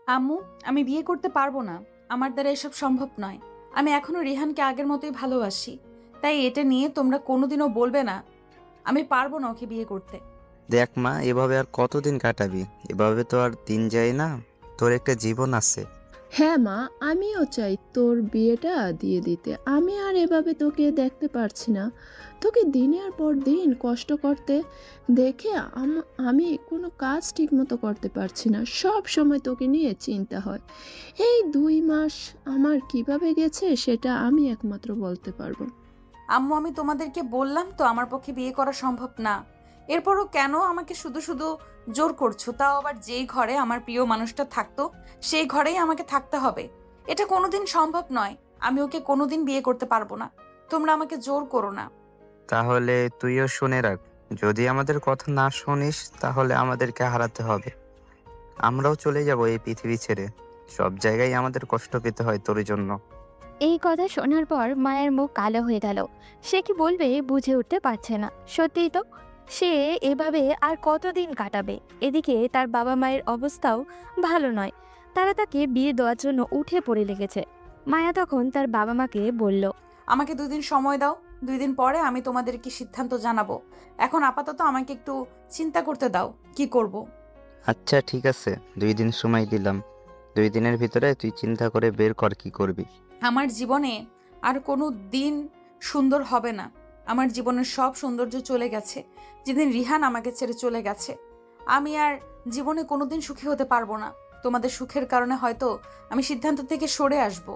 আম্মু, আমি বিয়ে করতে পারবো না। আমার দ্বারা এসব সম্ভব নয়। আমি এখনো রিহানকে আগের মতোই ভালোবাসি। তাই এটা নিয়ে তোমরা কোনোদিনও বলবে না আমি পারবো না ওকে বিয়ে করতে। দেখ মা, এভাবে আর কতদিন কাটাবি? এভাবে তো আর দিন যায় না। তোর একটা জীবন আছে। হ্যাঁ মা, আমিও চাই তোর বিয়েটা দিয়ে দিতে। আমি আর এভাবে তোকে দেখতে পারছি না। তোকে দিনের পর দিন কষ্ট করতে দেখে আমি কোনো কাজ ঠিক মতো করতে পারছি না। সব সময় তোকে নিয়ে চিন্তা হয়। এই 2 মাস আমার কিভাবে গেছে সেটা আমি একমাত্র বলতে পারবো। আম্মু, আমি তোমাদেরকে বললাম তো আমার পক্ষে বিয়ে করা সম্ভব না। এরপরও কেন আমাকে শুধু শুধু জোর করছো? তাও আবার যেই ঘরে আমার প্রিয় মানুষটা থাকতো সেই ঘরেই আমাকে থাকতে হবে। এটা কোনোদিন সম্ভব নয়। আমি ওকে কোনোদিন বিয়ে করতে পারবো না। তোমরা আমাকে জোর করো না। তাহলে তুইও শুনে রাখ, যদি আমাদের কথা না শুনিস তাহলে আমাদেরকে হারাতে হবে। আমরাও চলে যাব এই পৃথিবী ছেড়ে। সব জায়গায় আমাদের কষ্ট পেতে হয় তোর জন্য। এই কথা শোনার পর মায়ের মুখ কালো হয়ে গেল। সে কি বলবে বুঝে উঠতে পারছে না। সত্যিই তো, সে এভাবে আর কতদিন কাটাবে? এদিকে তার বাবা মায়ের অবস্থাও ভালো নয়। তারা তাকে বিয়ে দেওয়ার জন্য উঠে পড়ে লেগেছে। মায়া তখন তার বাবা মাকে বলল, আমাকে 2 দিন সময় দাও। 2 দিন পরে আমি তোমাদেরকে সিদ্ধান্ত জানাবো। এখন আপাতত আমাকে একটু চিন্তা করতে দাও কি করব। আচ্ছা ঠিক আছে, 2 দিন সময় দিলাম। 2 দিনের ভিতরে তুই চিন্তা করে বের কর কি করবি। আমার জীবনে আর কোনো দিন সুন্দর হবে না। আমার জীবনের সব সৌন্দর্য চলে গেছে যেদিন রিহান আমাকে ছেড়ে চলে গেছে। আমি আর জীবনে কোনোদিন সুখী হতে পারবো না। তোমাদের সুখের কারণে হয়তো আমি সিদ্ধান্ত থেকে সরে আসব,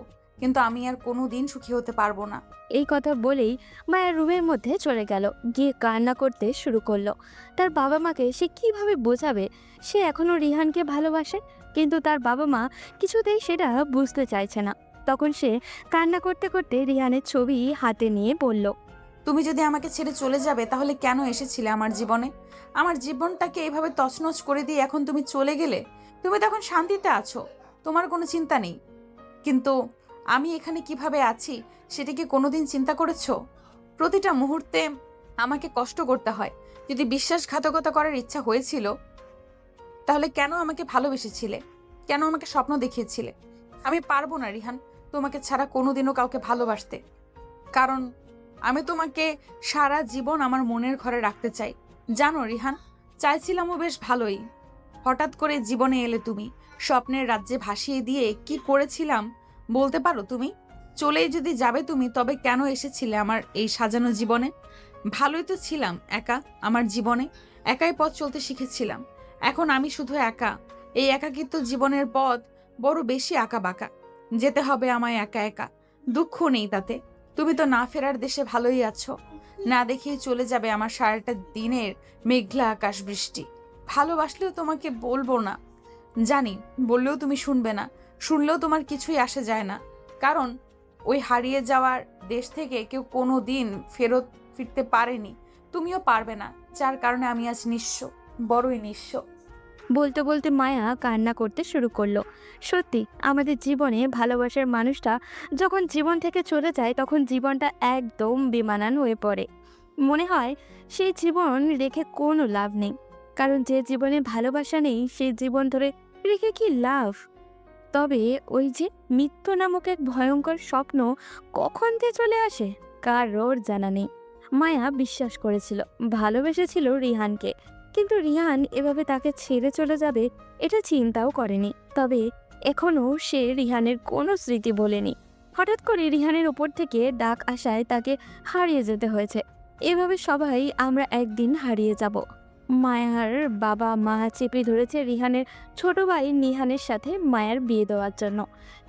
কিন্তু আমি আর কোনো দিন সুখী হতে পারবো না। এই কথা বলেই মায়ের রুমের মধ্যে চলে গেল, গিয়ে কান্না করতে শুরু করলো। তার বাবা মাকে সে কিভাবে বোঝাবে সে এখনো রিহানকে ভালোবাসে, কিন্তু তার বাবা মা কিছুতেই সেটা বুঝতে চাইছে না। তখন সে কান্না করতে করতে রিহানের ছবি হাতে নিয়ে বলল, তুমি যদি আমাকে ছেড়ে চলে যাবে তাহলে কেন এসেছিলে আমার জীবনে? আমার জীবনটাকে এইভাবে তছনছ করে দিয়ে এখন তুমি চলে গেলে। তুমি তখন শান্তিতে আছো, তোমার কোনো চিন্তা নেই। কিন্তু আমি এখানে কিভাবে আছি সেটা কি কোনোদিন চিন্তা করেছো? প্রতিটা মুহূর্তে আমাকে কষ্ট করতে হয়। যদি বিশ্বাসঘাতকতা করার ইচ্ছা হয়েছিল তাহলে কেন আমাকে ভালোবেসেছিলে? কেন আমাকে স্বপ্ন দেখিয়েছিলে? আমি পারবো না রিহান তোমাকে ছাড়া কোনোদিনও কাউকে ভালোবাসতে। কারণ আমি তোমাকে সারা জীবন আমার মনের ঘরে রাখতে চাই। জানো রিহান, চাইছিলামও বেশ ভালোই। হঠাৎ করে জীবনে এলে তুমি, স্বপ্নের রাজ্যে ভাসিয়ে দিয়ে কি করেছিলাম বলতে পারো তুমি? চলেই যদি যাবে তুমি, তবে কেন এসেছিলে আমার এই সাজানো জীবনে? ভালোই তো ছিলাম একা আমার জীবনে, একাই পথ চলতে শিখেছিলাম। এখন আমি শুধু একা। এই একাকিত্ব জীবনের পথ বড় বেশি আঁকা বাঁকা। যেতে হবে আমায় একা একা। দুঃখ নেই তাতে। তুমি তো না ফেরার দেশে ভালোই আছো। না দেখেই চলে যাবে আমার সারাটা দিনের মেঘলা আকাশ বৃষ্টি। ভালোবাসলেও তোমাকে বলবো না, জানি। বললেও তুমি শুনবে না। শুনলেও তোমার কিছুই আসে যায় না। কারণ ওই হারিয়ে যাওয়ার দেশ থেকে কেউ কোনো দিন ফেরত ফিরতে পারেনি। তুমিও পারবে না, যার কারণে আমি আজ নিঃস্ব, বড়ই নিঃস্ব। বলতে বলতে মায়া কান্না করতে শুরু করলো। সত্যি, আমাদের জীবনে ভালোবাসার মানুষটা যখন জীবন থেকে চলে যায় তখন জীবনটা একদম বেমানান হয়ে পড়ে। মনে হয় সেই জীবন রেখে কোনো লাভ নেই। কারণ যে জীবনে ভালোবাসা নেই সেই জীবন ধরে রেখে কি লাভ? তবে ওই যে মৃত্যু নামক এক ভয়ঙ্কর স্বপ্ন কখন যে চলে আসে কারোর জানা নেই। মায়া বিশ্বাস করেছিল, ভালোবেসেছিল রিহানকে, কিন্তু রিহান এভাবে তাকে ছেড়ে চলে যাবে এটা চিন্তাও করেনি। তবে এখনো সে রিহানের কোনো স্মৃতি বলেনি। হঠাৎ করে রিহানের উপর থেকে ডাক আসায় তাকে হারিয়ে যেতে হয়েছে। এভাবে সবাই আমরা একদিন হারিয়ে যাব। মায়ার বাবা মা চেপে ধরেছে রিহানের ছোট ভাই নিহানের সাথে মায়ার বিয়ে দেওয়ার জন্য,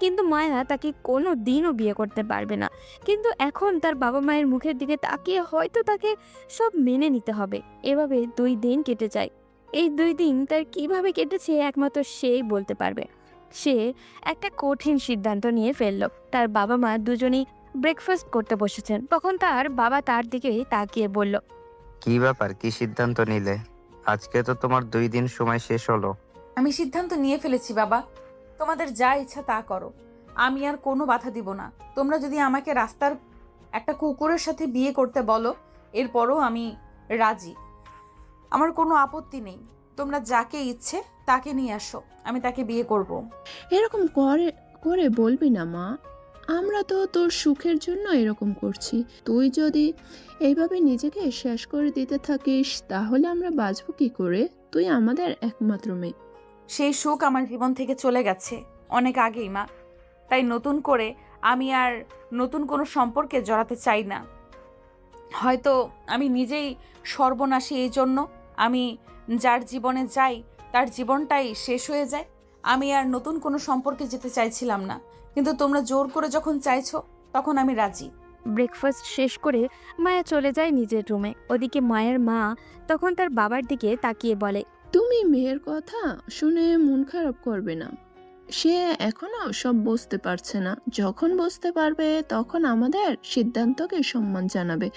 কিন্তু মায়া তাকে কোনো দিনও বিয়ে করতে পারবে না। কিন্তু এখন তার বাবা মায়ের মুখের দিকে তাকিয়ে হয়তো তাকে সব মেনে নিতে হবে। এভাবে 2 দিন কেটে যায়। এই 2 দিন তার কিভাবে কেটেছে একমাত্র সেই বলতে পারবে। সে একটা কঠিন সিদ্ধান্ত নিয়ে ফেলল। তার বাবা মা দুজনেই ব্রেকফাস্ট করতে বসেছেন, তখন তার বাবা তার দিকে তাকিয়ে বলল, কি ব্যাপার, কি সিদ্ধান্ত নিলে? আজকে তো তোমার 2 দিন সময় শেষ হলো। আমি সিদ্ধান্ত নিয়ে ফেলেছি বাবা। তোমাদের যা ইচ্ছা তা করো। আমি আর কোনো বাধা দিব না। তোমরা যদি আমাকে রাস্তার একটা কুকুরের সাথে বিয়ে করতে বলো, এরপরও আমি রাজি। আমার কোনো আপত্তি নেই। তোমরা যাকে ইচ্ছে তাকে নিয়ে আসো, আমি তাকে বিয়ে করব। এরকম করে করে বলবি না মা, আমরা তো তোর সুখের জন্য এরকম করছি। তুই যদি এইভাবে নিজেকে শেষ করে দিতে থাকিস তাহলে আমরা বাঁচবো কি করে? তুই আমাদের একমাত্র মেয়ে। সেই সুখ আমার জীবন থেকে চলে গেছে অনেক আগেই মা। তাই নতুন করে আমি আর নতুন কোনো সম্পর্কে জড়াতে চাই না। হয়তো আমি নিজেই সর্বনাশী, এই জন্য আমি যার জীবনে যাই তার জীবনটাই শেষ হয়ে যায়। আমি আর নতুন কোনো সম্পর্কে যেতে চাইছিলাম না, কিন্তু তোমরা জোর করে যখন চাইছো তখন আমি রাজি। ব্রেকফাস্ট শেষ করে মায়া চলে যায় নিজের রুমে। ওদিকে মায়ের মা তখন তার বাবার দিকে তাকিয়ে বলে, তুমি মেয়ের কথা শুনে মন খারাপ করবে না। সে এখনো সব বুঝতে পারছে না। যখন বুঝতে পারবে তখন আমাদের সিদ্ধান্তকে সম্মান জানাবে।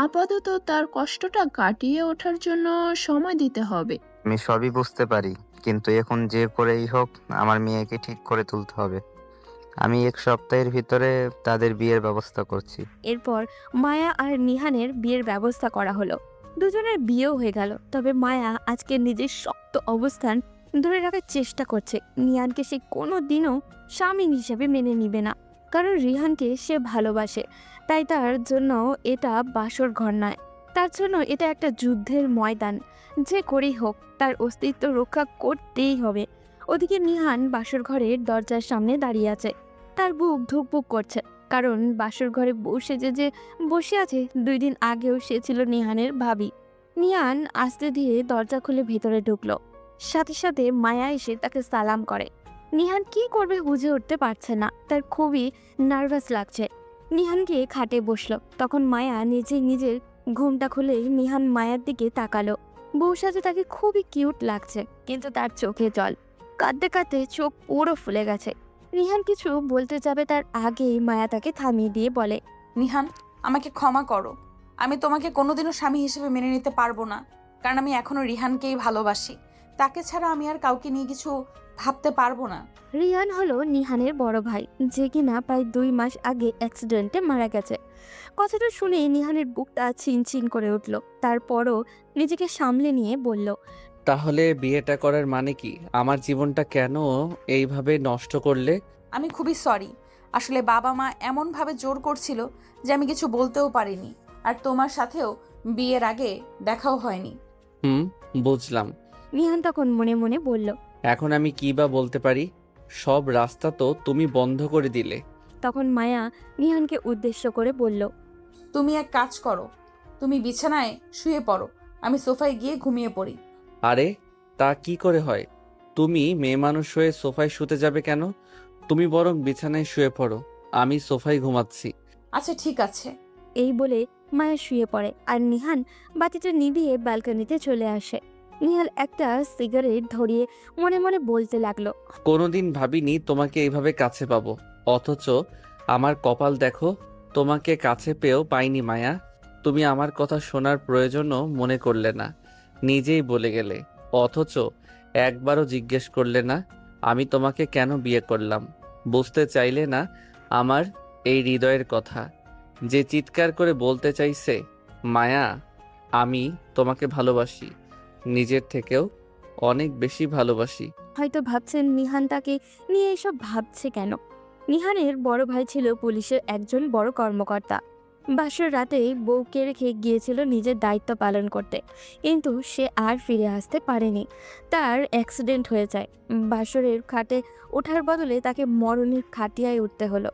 আপাতত তার কষ্টটা কাটিয়ে ওঠার জন্য সময় দিতে হবে। আমি সবই বুঝতে পারি, কিন্তু এখন যে করেই হোক আমার মেয়েকে ঠিক করে তুলতে হবে। আমি 1 সপ্তাহের ভিতরে তাদের বিয়ের ব্যবস্থা করছি। এরপর মায়া আর নিহানের বিয়ের ব্যবস্থা করা হলো। দুজনের বিয়েও হয়ে গেল। তবে মায়া আজকে নিজের শক্ত অবস্থান ধরে রাখার চেষ্টা করছে। নিহানকে সে কোনো দিনও স্বামী হিসেবে মেনে নিবে না, কারণ রিহানকে সে ভালোবাসে। তাই তার জন্য এটা বাসর ঘর নয়, তার জন্য এটা একটা যুদ্ধের ময়দান। যে করেই হোক তার অস্তিত্ব রক্ষা করতেই হবে। ওদিকে নিহান বাসর ঘরের দরজার সামনে দাঁড়িয়ে আছে। তার বুক ধুকপুক করছে, কারণ বাসর ঘরে বসে যে বসে আছে 2 দিন আগেও সে ছিল নিহানের ভাবি। নিহান আস্তে ধীরে দরজা খুলে ভেতরে ঢুকলো। সাথে সাথে মায়া এসে তাকে সালাম করে। নিহান কি করবে বুঝে উঠতে পারছে না, তার খুবই নার্ভাস লাগছে। নিহানকে খাটে বসলো। তখন মায়া নিজের ঘুমটা খুলে নিহান মায়ার দিকে তাকালো। বউ সাথে তাকে খুবই কিউট লাগছে, কিন্তু তার চোখে জল। কাঁদতে কাঁদতে চোখ পুরো ফুলে গেছে। নিহান কিছু বলতে যাবে তার আগেই মায়া তাকে থামিয়ে দিয়ে বলে, নিহান, আমাকে ক্ষমা করো। আমি তোমাকে কোনোদিনও স্বামী হিসেবে মেনে নিতে পারবো না, কারণ আমি এখনো রিহানকেই ভালোবাসি। তাকে ছাড়া আমি আর কাউকে নিয়ে কিছু ভাবতে পারবো না। রিয়ান হলো নিহানের বড় ভাই, যে কিনা প্রায় 2 মাস আগে অ্যাক্সিডেন্টে মারা গেছে। কথাটা শুনে নিহানের বুকটা চিনচিন করে উঠল। তারপরও নিজেকে সামলে নিয়ে বলল, তাহলে বিয়েটা করার মানে কি? আমার জীবনটা কেন এইভাবে নষ্ট করলে? আমি খুবই সরি। আসলে বাবা মা এমনভাবে জোর করছিল যে আমি কিছু বলতেও পারিনি। আর তোমার সাথেও বিয়ের আগে দেখাও হয়নি। বুঝলাম। নিহান তখন মনে মনে বলল। এখন আমি কি বা বলতে পারি? সব রাস্তা তো তুমি বন্ধ করে দিলে। তখন মায়া নিহানকে উদ্দেশ্য করে বলল, তুমি এক কাজ করো, তুমি বিছানায় শুয়ে পড়ো, আমি সোফায় গিয়ে ঘুমিয়ে পড়ি। আরে তা কি করে হয়? তুমি মেয়ে মানুষ হয়ে সোফায় শুতে যাবে কেন? তুমি বরং বিছানায় শুয়ে পড়ো, আমি সোফায় ঘুমাচ্ছি। আচ্ছা ঠিক আছে। এই বলে মায়া শুয়ে পড়ে আর নিহান বাতিটা নিভিয়ে ব্যালকনিতে চলে আসে। নিহাল একটা সিগারেট ধরিয়ে মনে মনে বলতে লাগলো, কোনোদিন ভাবিনি তোমাকে এইভাবে কাছে পাবো, অথচ আমার কপাল দেখো, তোমাকে কাছে পেয়েও পাইনি মায়া। তুমি আমার কথা শোনার প্রয়োজনও মনে করলে না, নিজেই বলে গেলে, অথচ একবারও জিজ্ঞেস করলে না আমি তোমাকে কেন বিয়ে করলাম। বুঝতে চাইলে না আমার এই হৃদয়ের কথা, যে চিৎকার করে বলতে চাইছে, মায়া আমি তোমাকে ভালোবাসি, নিজের থেকেও অনেক বেশি ভালোবাসি। হয়তো ভাবছেন নিহান তাকে নিয়ে এসব ভাবছে কেন। নিহানের বড় ভাই ছিল পুলিশের একজন বড় কর্মকর্তা। বাসর রাতে বউকে রেখে গিয়েছিল নিজের দায়িত্ব পালন করতে, কিন্তু সে আর ফিরে আসতে পারেনি। তার অ্যাক্সিডেন্ট হয়ে যায়। বাসরের খাটে ওঠার বদলে তাকে মরণের খাটিয়ায় উঠতে হলো।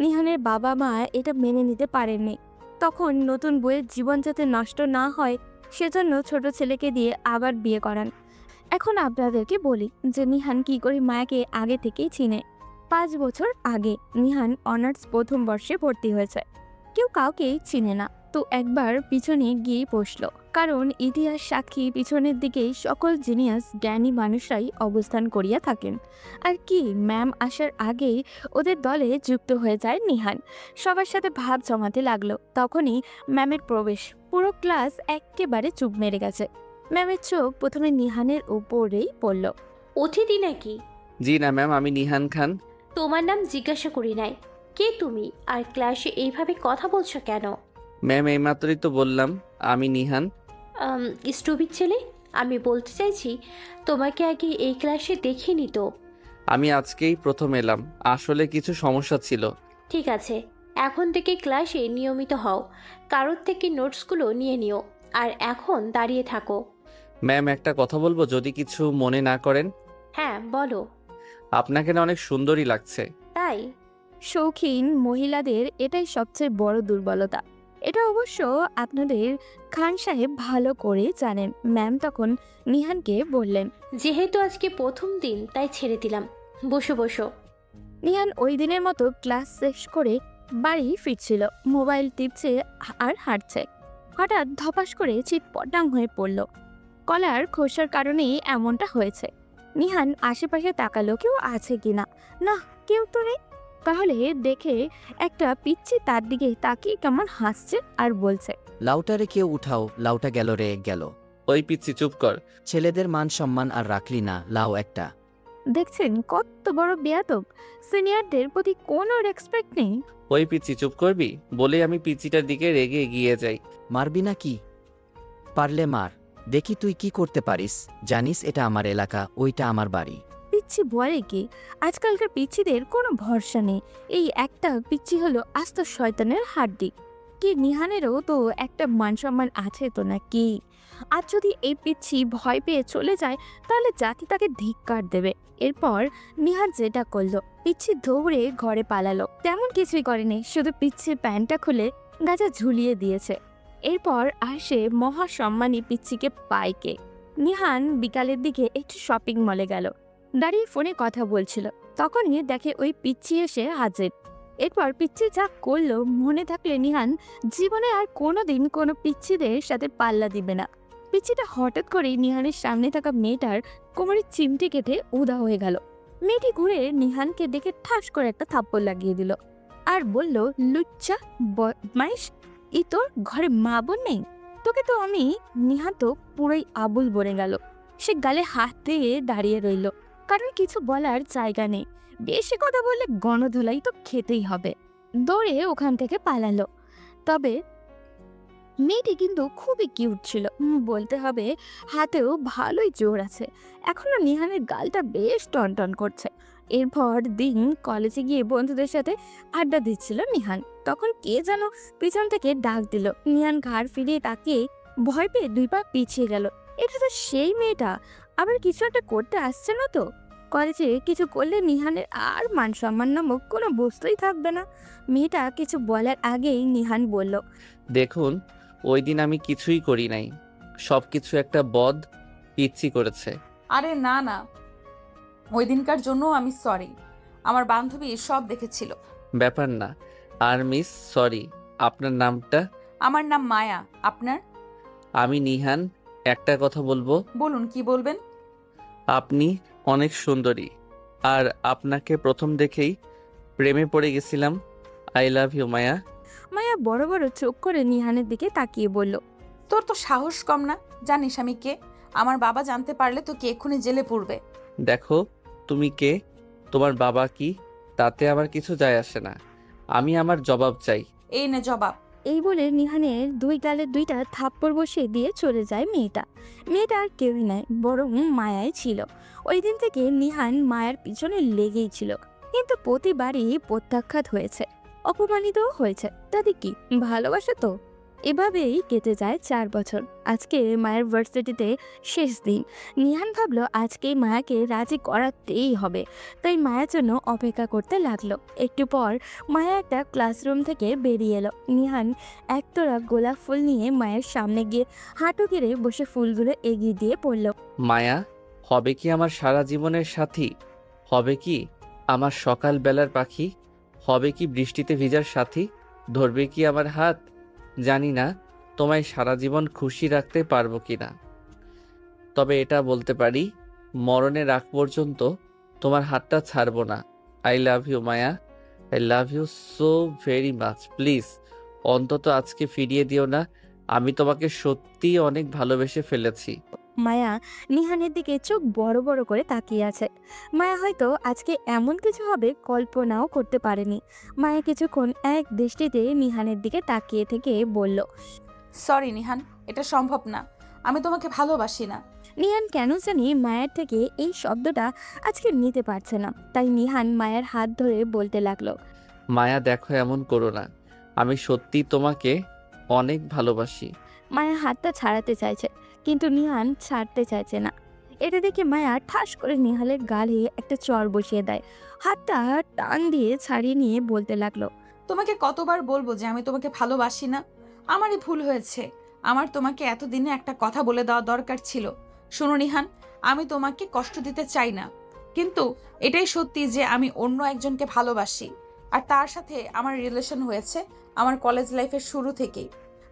নিহানের বাবা মা এটা মেনে নিতে পারেননি। তখন নতুন বউয়ের জীবন যাতে নষ্ট না হয় সেজন্য ছোট ছেলেকে দিয়ে আবার বিয়ে করান। এখন আপনাদেরকে বলি যে নিহান কি করে মায়াকে আগে থেকেই চিনে। 5 বছর আগে নিহান অনার্স প্রথম বর্ষে ভর্তি হয়েছে। কেউ কাউকেই চিনে না, তো একবার পিছনে গিয়ে বসলো, কারণ ইতিহাস সাক্ষী পিছনের দিকেই সকল জিনিয়াস জ্ঞানী মানুষরাই অবস্থান করিয়া থাকেন। আর কি, ম্যাম আসার আগেই ওদের দলে যুক্ত হয়ে যায় নিহান। সবার সাথে ভাব জমাতে লাগলো। তখনই ম্যামের প্রবেশ। পুরো ক্লাস একেবারে চুপ মেরে গেছে। ম্যামের চোখ প্রথমে নিহানের উপরেই পড়ল। অতিথি নাকি? জি না ম্যাম, আমি নিহান খান। তোমার নাম জিজ্ঞাসা করি নাই, কে তুমি? আর ক্লাসে এইভাবে কথা বলছো কেন? ম্যাম এইমাত্রই তো বললাম আমি নিহান। স্টুপিড ছেলে, আমি বলতে চাইছি তোমাকে আগে এই ক্লাসে দেখিনি তো। আমি আজকেই প্রথম এলাম, আসলে কিছু সমস্যা ছিল। ঠিক আছে, এখন থেকে ক্লাসে নিয়মিত হও, কারোর থেকে নোটসগুলো নিয়ে নিও, আর এখন দাঁড়িয়ে থাকো। ম্যাম, একটা কথা বলবো যদি কিছু মনে না করেন? হ্যাঁ বলো। আপনাকে না অনেক সুন্দরী লাগছে। তাই? শৌখিন মহিলাদের এটাই সবচেয়ে বড় দুর্বলতা। এটা অবশ্য আপনাদের খান সাহেব ভালো করে জানেন। ম্যাম তখন নিহানকে বললেন। যেহেতু আজকে প্রথম দিন তাই ছেড়ে দিলাম, বসো বসো। নিহান ওই দিনের মতো ক্লাস শেষ করে বাড়ি ফিরছিল, মোবাইল টিপছে আর হাঁটছে। হঠাৎ ধপাস করে চিৎপটাং হয়ে পড়ল। কলার খোসার কারণেই এমনটা হয়েছে। নিহান আশেপাশে তাকালো কেউ আছে কিনা। না, কেউ তো নেই। তাহলে দেখে একটা পিচ্চি তার দিকে তাকিয়ে কেমন হাসছে আর বলছে, লাউটারে কেউ উঠাও, লাউটা গেল রে গেল। ওই পিচ্ছি চুপ কর। ছেলেদের মান সম্মান আর রাখলি না, লাউ একটা। দেখছেন কত বড় বেয়াদব। সিনিয়রদের প্রতি কোনো রেসপেক্ট নেই। ওই পিচ্ছি চুপ করবি বলে আমি পিচ্চিটার দিকে রেগে এগিয়ে যাই। মারবি না কি? পারলে মার, দেখি তুই কি করতে পারিস। জানিস এটা আমার এলাকা, ওইটা আমার বাড়ি। পিচ্ছি বলে কি? আজকালকার পিচ্ছিদের কোনো ভরসা নেই। এই একটা পিচ্ছি হলো আস্ত শয়তানের হাড্ডি। কি নিহানেরও তো একটা মান সম্মান আছে তো নাকি? আর যদি এই পিচ্ছি ভয় পেয়ে চলে যায় তাহলে জাতি তাকে ধিক্কার দেবে। এরপর নিহান যেটা করলো, পিচ্ছি দৌড়ে ঘরে পালালো। তেমন কিছুই করেনি, শুধু পিচ্ছির প্যান্টটা খুলে গাছে ঝুলিয়ে দিয়েছে। এরপর আর সে মহাসম্মানী পিচ্ছিকে পাইকে। নিহান বিকালের দিকে একটু শপিং মলে গেল। দাঁড়িয়ে ফোনে কথা বলছিল, তখনই দেখে ওই পিচ্ছি এসে হাজির। এরপর পিচ্ছি যা করলো মনে থাকলে নিহান জীবনে আর কোনোদিন কোনো পিচ্ছিদের সাথে পাল্লা দিবে না। পিচ্ছিটা হঠাৎ করে নিহানের সামনে থাকা মেয়েটার কোমরের চিমটি কেটে উদা হয়ে গেল। মেয়েটি ঘুরে নিহানকে দেখে ঠাস করে একটা থাপ্পড় লাগিয়ে দিল আর বলল, লুচ্চা বদমাইশ, ই তোর ঘরে মা বোন নেই? তোকে তো আমি। নিহান তো পুরোই আবুল বনে গেল। সে গালে হাত দিয়ে দাঁড়িয়ে রইল, কারণ কিছু বলার জায়গা নেই। বেশি কথা বললে গণধোলাই তো খেতেই হবে। দৌড়ে ওখান থেকে পালালো। তবে মেয়েটি কিন্তু খুবই কিউট ছিল, বলতে হবে হাতেও ভালোই জোর আছে। এখনো নিহানের গালটা বেশ টনটন করছে। এরপর দিন কলেজে গিয়ে বন্ধুদের সাথে আড্ডা দিচ্ছিল নিহান, তখন কে যেন পিছন থেকে ডাক দিল। নিহান ঘাড় ফিরিয়ে তাকিয়ে ভয় পেয়ে 2 পা পিছিয়ে গেল। এটা তো সেই মেয়েটা, আবার কিছু একটা করতে আসছে না তো? কলেজে কিছু করলে নিহানের আর মান সম্মান নামক কোনো বস্তুই থাকবে না। মেয়েটা কিছু বলার আগেই নিহান বলল, দেখুন, ওই দিন আমি কিছুই করি নাই, সব কিছু একটা বদ পিচ্ছি করেছে। আরে না না, ওই দিনকার জন্য আমি সরি। আমার বান্ধবী সব দেখেছিল। ব্যাপার না। আর মিস, সরি, আপনার নামটা? আমার নাম মায়া। আপনার? আমি নিহান। একটা কথা বলবো? বলুন, কি বলবেন? আপনি অনেক সুন্দরী, আর আপনাকে প্রথম দেখেই প্রেমে পড়ে গেছিলাম। আই লাভ ইউ মায়া। মায়া বড় বড় চোখ করে নিহানের দিকে তাকিয়ে বলল, তোর তো সাহস কম না। জানিস আমি কে? আমার বাবা জানতে পারলে তোকে এক্ষুনি জেলে পুরবে। দেখো, তুমি কে, তোমার বাবা কি, তাতে আমার কিছু যায় আসে না। আমি আমার জবাব চাই। এই নে জবাব। এই বলে নিহানের 2 গালে 2টা থাপ্পড় বসিয়ে দিয়ে চলে যায় মেয়েটা। মেয়েটা আর কেউই নয়, বরং মায়াই ছিল। ওই দিন থেকে নিহান মায়ার পিছনে লেগেই ছিল, কিন্তু প্রতিবারই প্রত্যাখ্যাত হয়েছে, অপমানিতও হয়েছে। তাতে কি, ভালোবাসে তো। এভাবেই কেটে যায় 4 বছর। আজকে মায়ের ভার্সিটিতে শেষ দিন। নিহান ভাবলো আজকেই মায়াকে রাজি করাতেই হবে, তাই মায়ের জন্য অপেক্ষা করতে লাগলো। একটু পর মায়া একটা ক্লাসরুম থেকে বেরিয়ে এলো। নিহান একতরা গোলাপ ফুল নিয়ে মায়ের সামনে গিয়ে হাঁটু গেড়ে বসে ফুলগুলো এগিয়ে দিয়ে পড়ল, মায়া, হবে কি আমার সারা জীবনের সাথী? হবে কি আমার সকাল বেলার পাখি? হবে কি বৃষ্টিতে ভিজার সাথী? ধরবে কি আমার হাত? জানি না তোমায় সারা জীবন খুশি রাখতে পারবো কিনা, তবে এটা বলতে পারি, মরণের আগ পর্যন্ত তোমার হাতটা ছাড়বো না। I love you Maya, I love you so very much. Please অন্তত আজকে ফিরিয়ে দিও না। আমি তোমাকে সত্যিই অনেক ভালোবেসে ফেলেছি। মায়া নিহানের দিকে চোখ বড় বড় করে তাকিয়ে আছে। মায়া হয়তো আজকে এমন কিছু হবে কল্পনাও করতে পারেনি। মায়া কিছুক্ষণ এক দৃষ্টিতে নিহানের দিকে তাকিয়ে থেকে বলল, সরি নিহান, এটা সম্ভব না। আমি তোমাকে ভালোবাসি না। নিহান কেন জানি মায়ের থেকে এই শব্দটা আজকে নিতে পারছে না, তাই নিহান মায়ের হাত ধরে বলতে লাগলো। মায়া দেখো, এমন করো না, আমি সত্যি তোমাকে অনেক ভালোবাসি। মায়া হাতটা ছাড়াতে চাইছে, কিন্তু নিহান ছাড়তে চাইছে না। এটা দেখে মায়া ঠাস করে নিহালের গালে একটা চড় বসিয়ে দেয়। হাতটা টান দিয়ে ছাড়িয়ে নিয়ে বলতে লাগলো। তোমাকে কতবার বলবো যে আমি তোমাকে ভালোবাসি না? আমারই ভুল হয়েছে। আমার তোমাকে এতদিনে একটা কথা বলে দেওয়া দরকার ছিল। শোনো নিহান, আমি তোমাকে কষ্ট দিতে চাই না, কিন্তু এটাই সত্যি যে আমি অন্য একজনকে ভালোবাসি। আর তার সাথে আমার রিলেশন হয়েছে আমার কলেজ লাইফের শুরু থেকেই।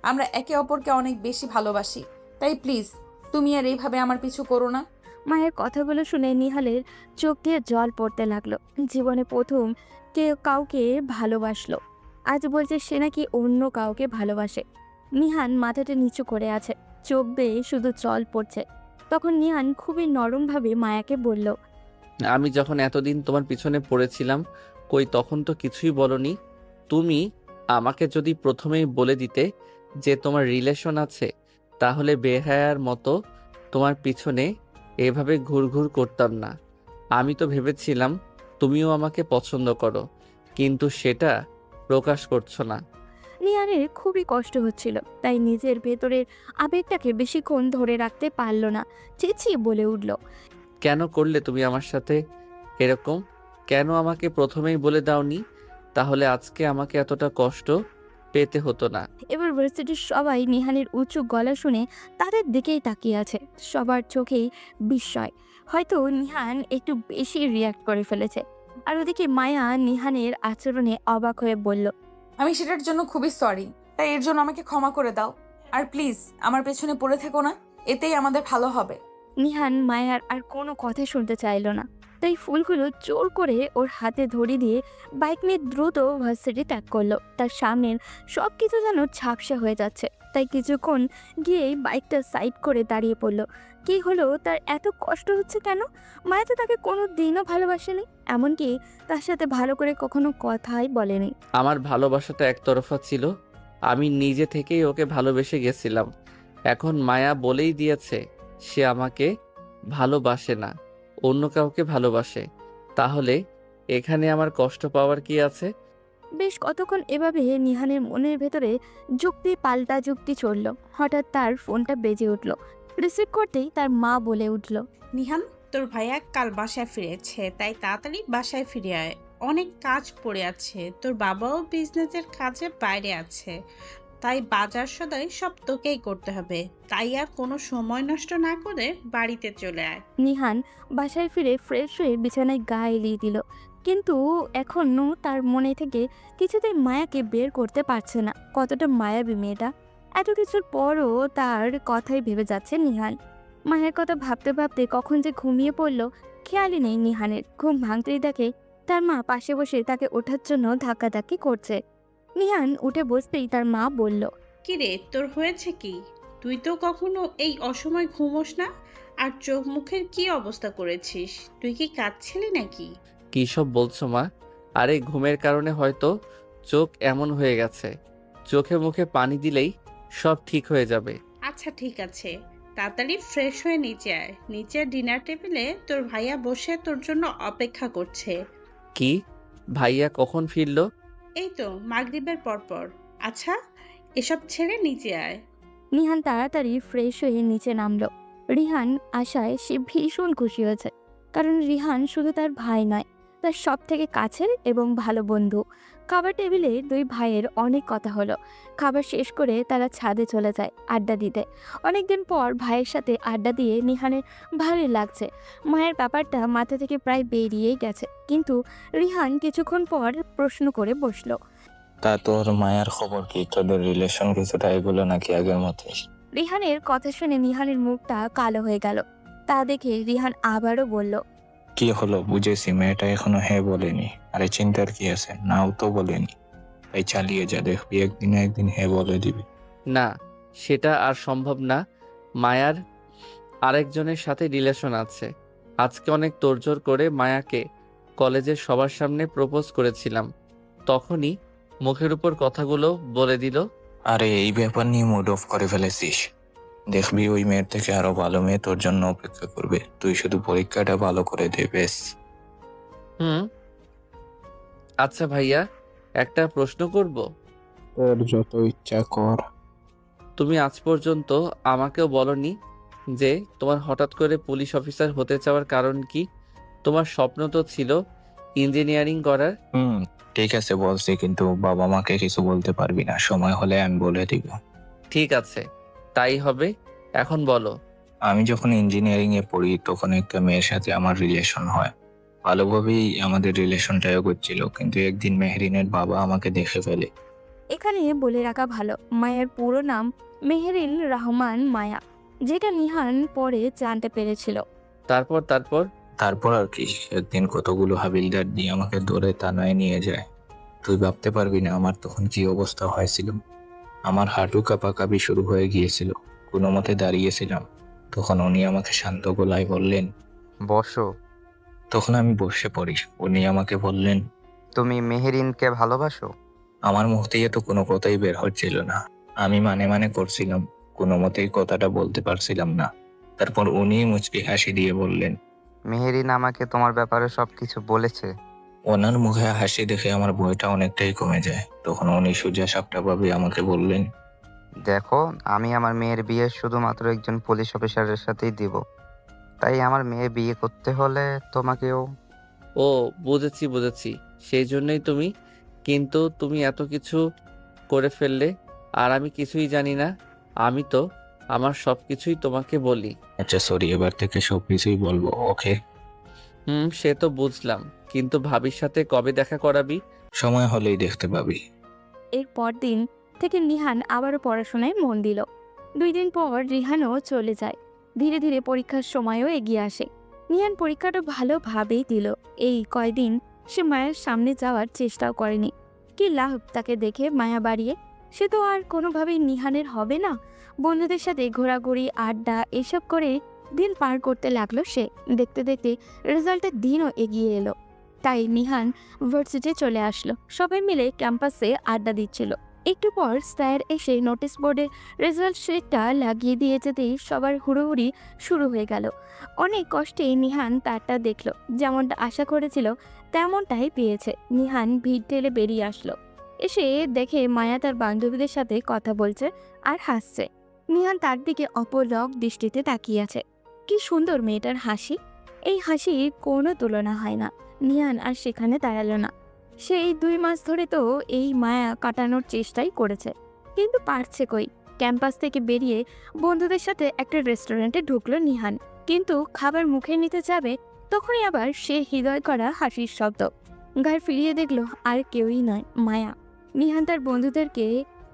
আমরা একে অপরকে অনেক বেশি ভালোবাসি। তাই প্লিজ তুমি আর এইভাবে আমার পিছু করো না। মায়ের কথাগুলো শুনে নিহালের চোখ দিয়ে জল পড়তে লাগলো। জীবনে প্রথম কাউকে ভালোবাসলো, আজ বলছে সে নাকি অন্য কাউকে ভালোবাসে। নিহান মাথাটা নিচু করে আছে, চোখ বেয়ে শুধু জল পড়ছে। তখন নিহান খুবই নরমভাবে মায়াকে বলল। আমি যখন এতদিন তোমার পিছনে পড়েছিলাম, কই তখন তো কিছুই বলনি। তুমি আমাকে যদি প্রথমেই বলে দিতে যে তোমার রিলেশন আছে, তাহলে বেহায়ার মতো তোমার পিছনে এভাবে ঘুরঘুর করতাম না। আমি তো ভেবেছিলাম তুমিও আমাকে পছন্দ করো, কিন্তু সেটা প্রকাশ করছো না। নিহানের খুবই কষ্ট হচ্ছিল, তাই নিজের ভেতরের আবেগটাকে বেশিক্ষণ ধরে রাখতে পারল না, চেঁচিয়ে বলে উঠল। কেন করলে তুমি আমার সাথে এরকম? কেন আমাকে প্রথমেই বলে দাওনি? তাহলে আজকে আমাকে এতটা কষ্ট পেতে হতো না। এবার ভার্সিটির সবাই নিহানের উঁচু গলা শুনে তাদের দিকেই তাকিয়ে আছে। সবার চোখেই বিস্ময়, হয়তো নিহান একটু বেশি রিয়াক্ট করে ফেলেছে। আর ওদিকে মায়া নিহানের আচরণে অবাক হয়ে বলল। আমি সেটার জন্য খুবই সরি। তাই এর জন্য আমাকে ক্ষমা করে দাও। আর প্লিজ আমার পেছনে পড়ে থেকো না, এতেই আমাদের ভালো হবে। নিহান মায়ার আর কোনো কথা শুনতে চাইল না, তাই ফুলগুলো জোর করে ওর হাতে ধরে দিয়ে বাইক নিয়ে দ্রুত ভার্সিটি ত্যাগ করলো। তার সামনের সব কিছু যেন ঝাপসা হয়ে যাচ্ছে, তাই কিছুক্ষণ গিয়েই বাইকটা সাইড করে দাঁড়িয়ে পড়লো। কি হলো, তার এত কষ্ট হচ্ছে কেন? মায়া তো তাকে কোনো দিনও ভালোবাসেনি, এমনকি তার সাথে ভালো করে কখনো কথাই বলেনি। আমার ভালোবাসাটা একতরফা ছিল, আমি নিজে থেকেই ওকে ভালোবেসে গেছিলাম। এখন মায়া বলেই দিয়েছে সে আমাকে ভালোবাসে না, অন্য কাউকে ভালোবাসে। তাহলে এখানে আমার কষ্ট পাওয়ার কি আছে? বেশ কতক্ষণ এভাবে নিহানের মনের ভেতরে যুক্তি পাল্টা যুক্তি চলল। হঠাৎ তার ফোনটা বেজে উঠল। রিসিভ করতেই তার মা বলে উঠল। নিহান, তোর ভাইয়া কাল বাসায় ফিরেছে, তাই তাড়াতাড়ি বাসায় ফিরে আয়। অনেক কাজ পড়ে আছে, তোর বাবাও বিজনেসের কাজে বাইরে আছে, তাই বাজার সদাই সব তোকেই করতে হবে। তাই আর কোনো সময় নষ্ট না করে বাড়িতে চলে আয়। নিহান বাসায় ফিরে ফ্রেশ হয়ে বিছানায় গা এলিয়ে দিল, কিন্তু এখনও তার মনে থেকে কিছুতেই মায়াকে বের করতে পারছে না। কতটা মায়াবী মেয়েটা! এত কিছুর পরও তার কথাই ভেবে যাচ্ছে নিহান। মায়ের কথা ভাবতে ভাবতে কখন যে ঘুমিয়ে পড়ল খেয়ালই নেই নিহানের। ঘুম ভাঙতেই দেখে তার মা পাশে বসে তাকে ওঠার জন্য ধাক্কাধাক্কি করছে। নিহান উঠে বসতেই তার মা বলল। কিরে, তোর হয়েছে কি? তুই তো কখনো এই অসময় ঘুমোস না, আর চোখ মুখের কি অবস্থা করেছিস? তুই কি কাঁদছিলি নাকি? কী সব বলছো মা? আরে ঘুমের কারণে হয়তো চোখ এমন হয়ে গেছে, চোখে মুখে পানি দিলেই সব ঠিক হয়ে যাবে। আচ্ছা ঠিক আছে, তাড়াতাড়ি ফ্রেশ হয়ে নিচে আয়। নিচে ডিনার টেবিলে তোর ভাইয়া বসে তোর জন্য অপেক্ষা করছে। কি? ভাইয়া কখন ফিরলো? এই তো মাগরিবের পরপর। আচ্ছা, এসব ছেড়ে নিচে আয়। নিহান তাড়াতাড়ি ফ্রেশ হয়ে নিচে নামলো। রিহান আশায় সে ভীষণ খুশি হয়েছে, কারণ রিহান শুধু তার ভাই নয়, তার সব থেকে কাছের এবং ভালো বন্ধু। খাবার টেবিলে দুই ভাইয়ের অনেক কথা হলো। খাবার শেষ করে তারা ছাদে চলে যায় আড্ডা দিতে। অনেকদিন পর ভাইয়ের সাথে আড্ডা দিয়ে নিহানের ভালোই লাগছে। মায়ের ব্যাপারটা মাথা থেকে প্রায় বেরিয়েই গেছে, কিন্তু রিহান কিছুক্ষণ পর প্রশ্ন করে বসলো। তা তোর মায়ের খবর কি? তোদের রিলেশন কিছুটা এগুলো নাকি আগের মতোই? রিহানের কথা শুনে নিহানের মুখটা কালো হয়ে গেল। তা দেখে রিহান আবারও বলল। কি হলো? বুঝেছি, মেয়েটা এখনো হ্যাঁ বলেনি। আরে চিন্তার কি আছে, নাও তো বলেনি। তাই চালিয়ে যা, দেখবি একদিন না একদিন হ্যাঁ বলে দিবি। না, সেটা আর সম্ভব না। মায়ার আরেকজনের সাথে রিলেশন আছে। আজকে অনেক তোড়জোড় করে মায়াকে কলেজের সবার সামনে প্রপোজ করেছিলাম, তখনই মুখের উপর কথাগুলো বলে দিল। আরে এই ব্যাপার নিয়ে মুড অফ করে ফেলেছিস? দেখবি ওই মেয়ের থেকে আরো ভালো মেয়ে তোর জন্য অপেক্ষা করবে, তুই শুধু পরীক্ষাটা ভালো করে দে ব্যাস। হুম। আচ্ছা ভাইয়া, একটা প্রশ্ন করব। তোর যত ইচ্ছা কর। তুমি আজ পর্যন্ত আমাকেও বলনি যে তোমার হঠাৎ করে পুলিশ অফিসার হতে চাওয়ার কারণ কি? তোমার স্বপ্ন তো ছিল ইঞ্জিনিয়ারিং করার। ঠিক আছে বলছি, কিন্তু বাবা মাকে কিছু বলতে পারবি না, সময় হলে আমি বলে দিব। ঠিক আছে, তাই হবে। এখন বলো। আমি যখন ইঞ্জিনিয়ারিং এ পড়ি তখন একটা মেয়ের সাথে আমার রিলেশন হয়। ভালোভাবেই আমাদের রিলেশনটা এগোচ্ছিল, কিন্তু একদিন মেহরিনের বাবা আমাকে দেখে ফেলে। এখানে বলে রাখা ভালো, মায়ের পুরো নাম মেহেরিন রহমান মায়া, যেটা নিহান পরে জানতে পেরেছিল। তারপর তারপর তারপর আর কি, একদিন কতগুলো হাবিলদার দিয়ে আমাকে ধরে থানায় নিয়ে যায়। তুই ভাবতে পারবি না আমার তখন কি অবস্থা হয়েছিল। আমার হাঁটু কাঁপাকাঁপি শুরু হয়ে গিয়েছিল। কোনো মতে দাঁড়িয়েছিলাম, তখন উনি আমাকে শান্ত গলায় বললেন। বসো। তখন আমি বসে পড়ি। উনি আমাকে বললেন, তুমি মেহেরিনকে ভালোবাসো? আমার মুখ থেকে তো কোনো কথাই বের হচ্ছিল না। আমি মানে মানে করছিলাম, কোনো মতেই কথাটা বলতে পারছিলাম না। তারপর উনি মুচকি হাসি দিয়ে বললেন। মেহেরিন আমাকে তোমার ব্যাপারে সবকিছু বলেছে। ওনার মুখে হাসি দেখে আমার ভয়টা অনেকটাই কমে যায়। তখন উনি সোজা সাপটাভাবে আমাকে বললেন, দেখো, আমি আমার মেয়ের বিয়ে শুধুমাত্র একজন পুলিশ অফিসারের সাথেই দিব। তাই আমার মেয়ে বিয়ে করতে হলে তোমাকেও। ও, বুঝেছি বুঝেছি, সেই জন্যই তুমি। কিন্তু তুমি এত কিছু করে ফেললে আর আমি কিছুই জানি না। আমি তো আমার সব কিছুই তোমাকে বলি। আচ্ছা সরি, এবার থেকে সবকিছুই বলবো, ওকে? সে তো বুঝলাম, কিন্তু ভাবির সাথে কবে দেখা করাবি? সময় হলেই দেখতে পাবি। এর পরদিন থেকে নিহান আবারও পড়াশোনায় মন দিল। 2 দিন পর রিহানও চলে যায়। ধীরে ধীরে পরীক্ষার সময়ও এগিয়ে আসে। নিহান পরীক্ষাটা ভালোভাবেই দিল। এই কয়দিন সে মায়ের সামনে যাওয়ার চেষ্টাও করেনি। কি লাভ তাকে দেখে মায়া বাড়িয়ে? সে তো আর কোনোভাবেই নিহানের হবে না। বন্ধুদের সাথে ঘোরাঘুরি, আড্ডা এসব করে দিন পার করতে লাগলো সে। দেখতে দেখতে রেজাল্টের দিনও এগিয়ে এলো। তাই নিহান ভার্সিটি চলে আসলো। সবাই মিলে ক্যাম্পাসে আড্ডা দিচ্ছিল। একটু পর স্যার এসে নোটিশ বোর্ডে রেজাল্ট শিটটা লাগিয়ে দিয়ে যেতেই সবার হুড়োহুড়ি শুরু হয়ে গেল। অনেক কষ্টে নিহান তারটা দেখলো। যেমনটা আশা করেছিল তেমনটাই পেয়েছে। নিহান ভিড় ঠেলে বেরিয়ে আসলো। এসে দেখে মায়া তার বান্ধবীদের সাথে কথা বলছে আর হাসছে। নিহান তার দিকে অপলক দৃষ্টিতে তাকিয়ে আছে। কি সুন্দর মেয়েটার হাসি! এই হাসির কোনো তুলনা হয় না। নিহান আর সেখানে দাঁড়ালো না। সে এই 2 মাস ধরে তো এই মায়া কাটানোর চেষ্টাই করেছে, কিন্তু পারছে কই। ক্যাম্পাস থেকে বেরিয়ে বন্ধুদের সাথে একটা রেস্টুরেন্টে ঢুকলো নিহান। কিন্তু খাবার মুখে নিতে যাবে, তখনই আবার সে হৃদয় করা হাসির শব্দ। গায়ে ফিরিয়ে দেখলো আর কেউই নয়, মায়া। নিহান তার বন্ধুদেরকে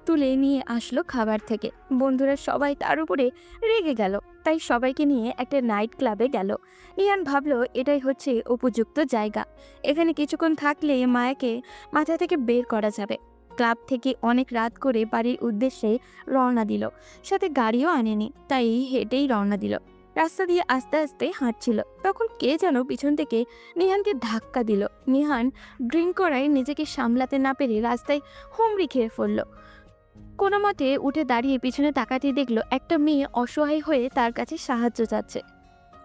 তুলে নিয়ে আসলো খাবার থেকে। বন্ধুরা সবাই তার উপরে রেগে গেল, তাই সবাইকে নিয়ে একটা নাইট ক্লাবে গেল। নিহান ভাবলো এটাই হচ্ছে উপযুক্ত জায়গা। এখানে কিছুক্ষণ থাকলে মায়াকে মাথা থেকে বের করা যাবে। ক্লাব থেকে অনেক রাত করে বাড়ির উদ্দেশ্যে রওনা দিল। সাথে গাড়িও আনেনি, তাই হেঁটেই রওনা দিল। রাস্তা দিয়ে আস্তে আস্তে হাঁটছিল, তখন কে যেন পিছন থেকে নিহানকে ধাক্কা দিল। নিহান ড্রিঙ্ক করায় নিজেকে সামলাতে না পেরে রাস্তায় হুমড়ি খেয়ে পড়ল। কোনো মতে উঠে দাঁড়িয়ে পিছনে তাকাতেই দেখলো একটা মেয়ে অসহায় হয়ে তার কাছে সাহায্য চাচ্ছে।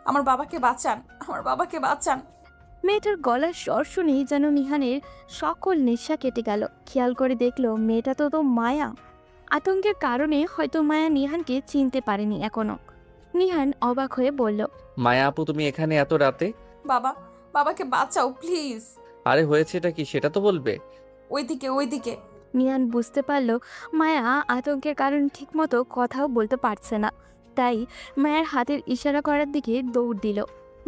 আমার বাবাকে বাঁচান, আমার বাবাকে বাঁচান। মেয়েটার গলার স্বর শুনেই যেন নিহানের সকল নেশা কেটে গেল। খেয়াল করে দেখলো মেয়েটা তো মায়া। আতঙ্কের কারণে হয়তো মায়া নিহানকে চিনতে পারেনি এখনো। নিহান অবাক হয়ে বলল, মায়া আপু, তুমি এখানে এত রাতে? বাবা, বাবাকে বাঁচাও প্লিজ। আরে হয়েছেটা কি সেটা তো বলবে। ওইদিকে ওইদিকে। নিহান বুঝতে পারল মায়া আতঙ্কের কারণে ঠিকমতো কথাও বলতে পারছে না, তাই মায়ের হাতের ইশারা করার দিকে দৌড় দিল।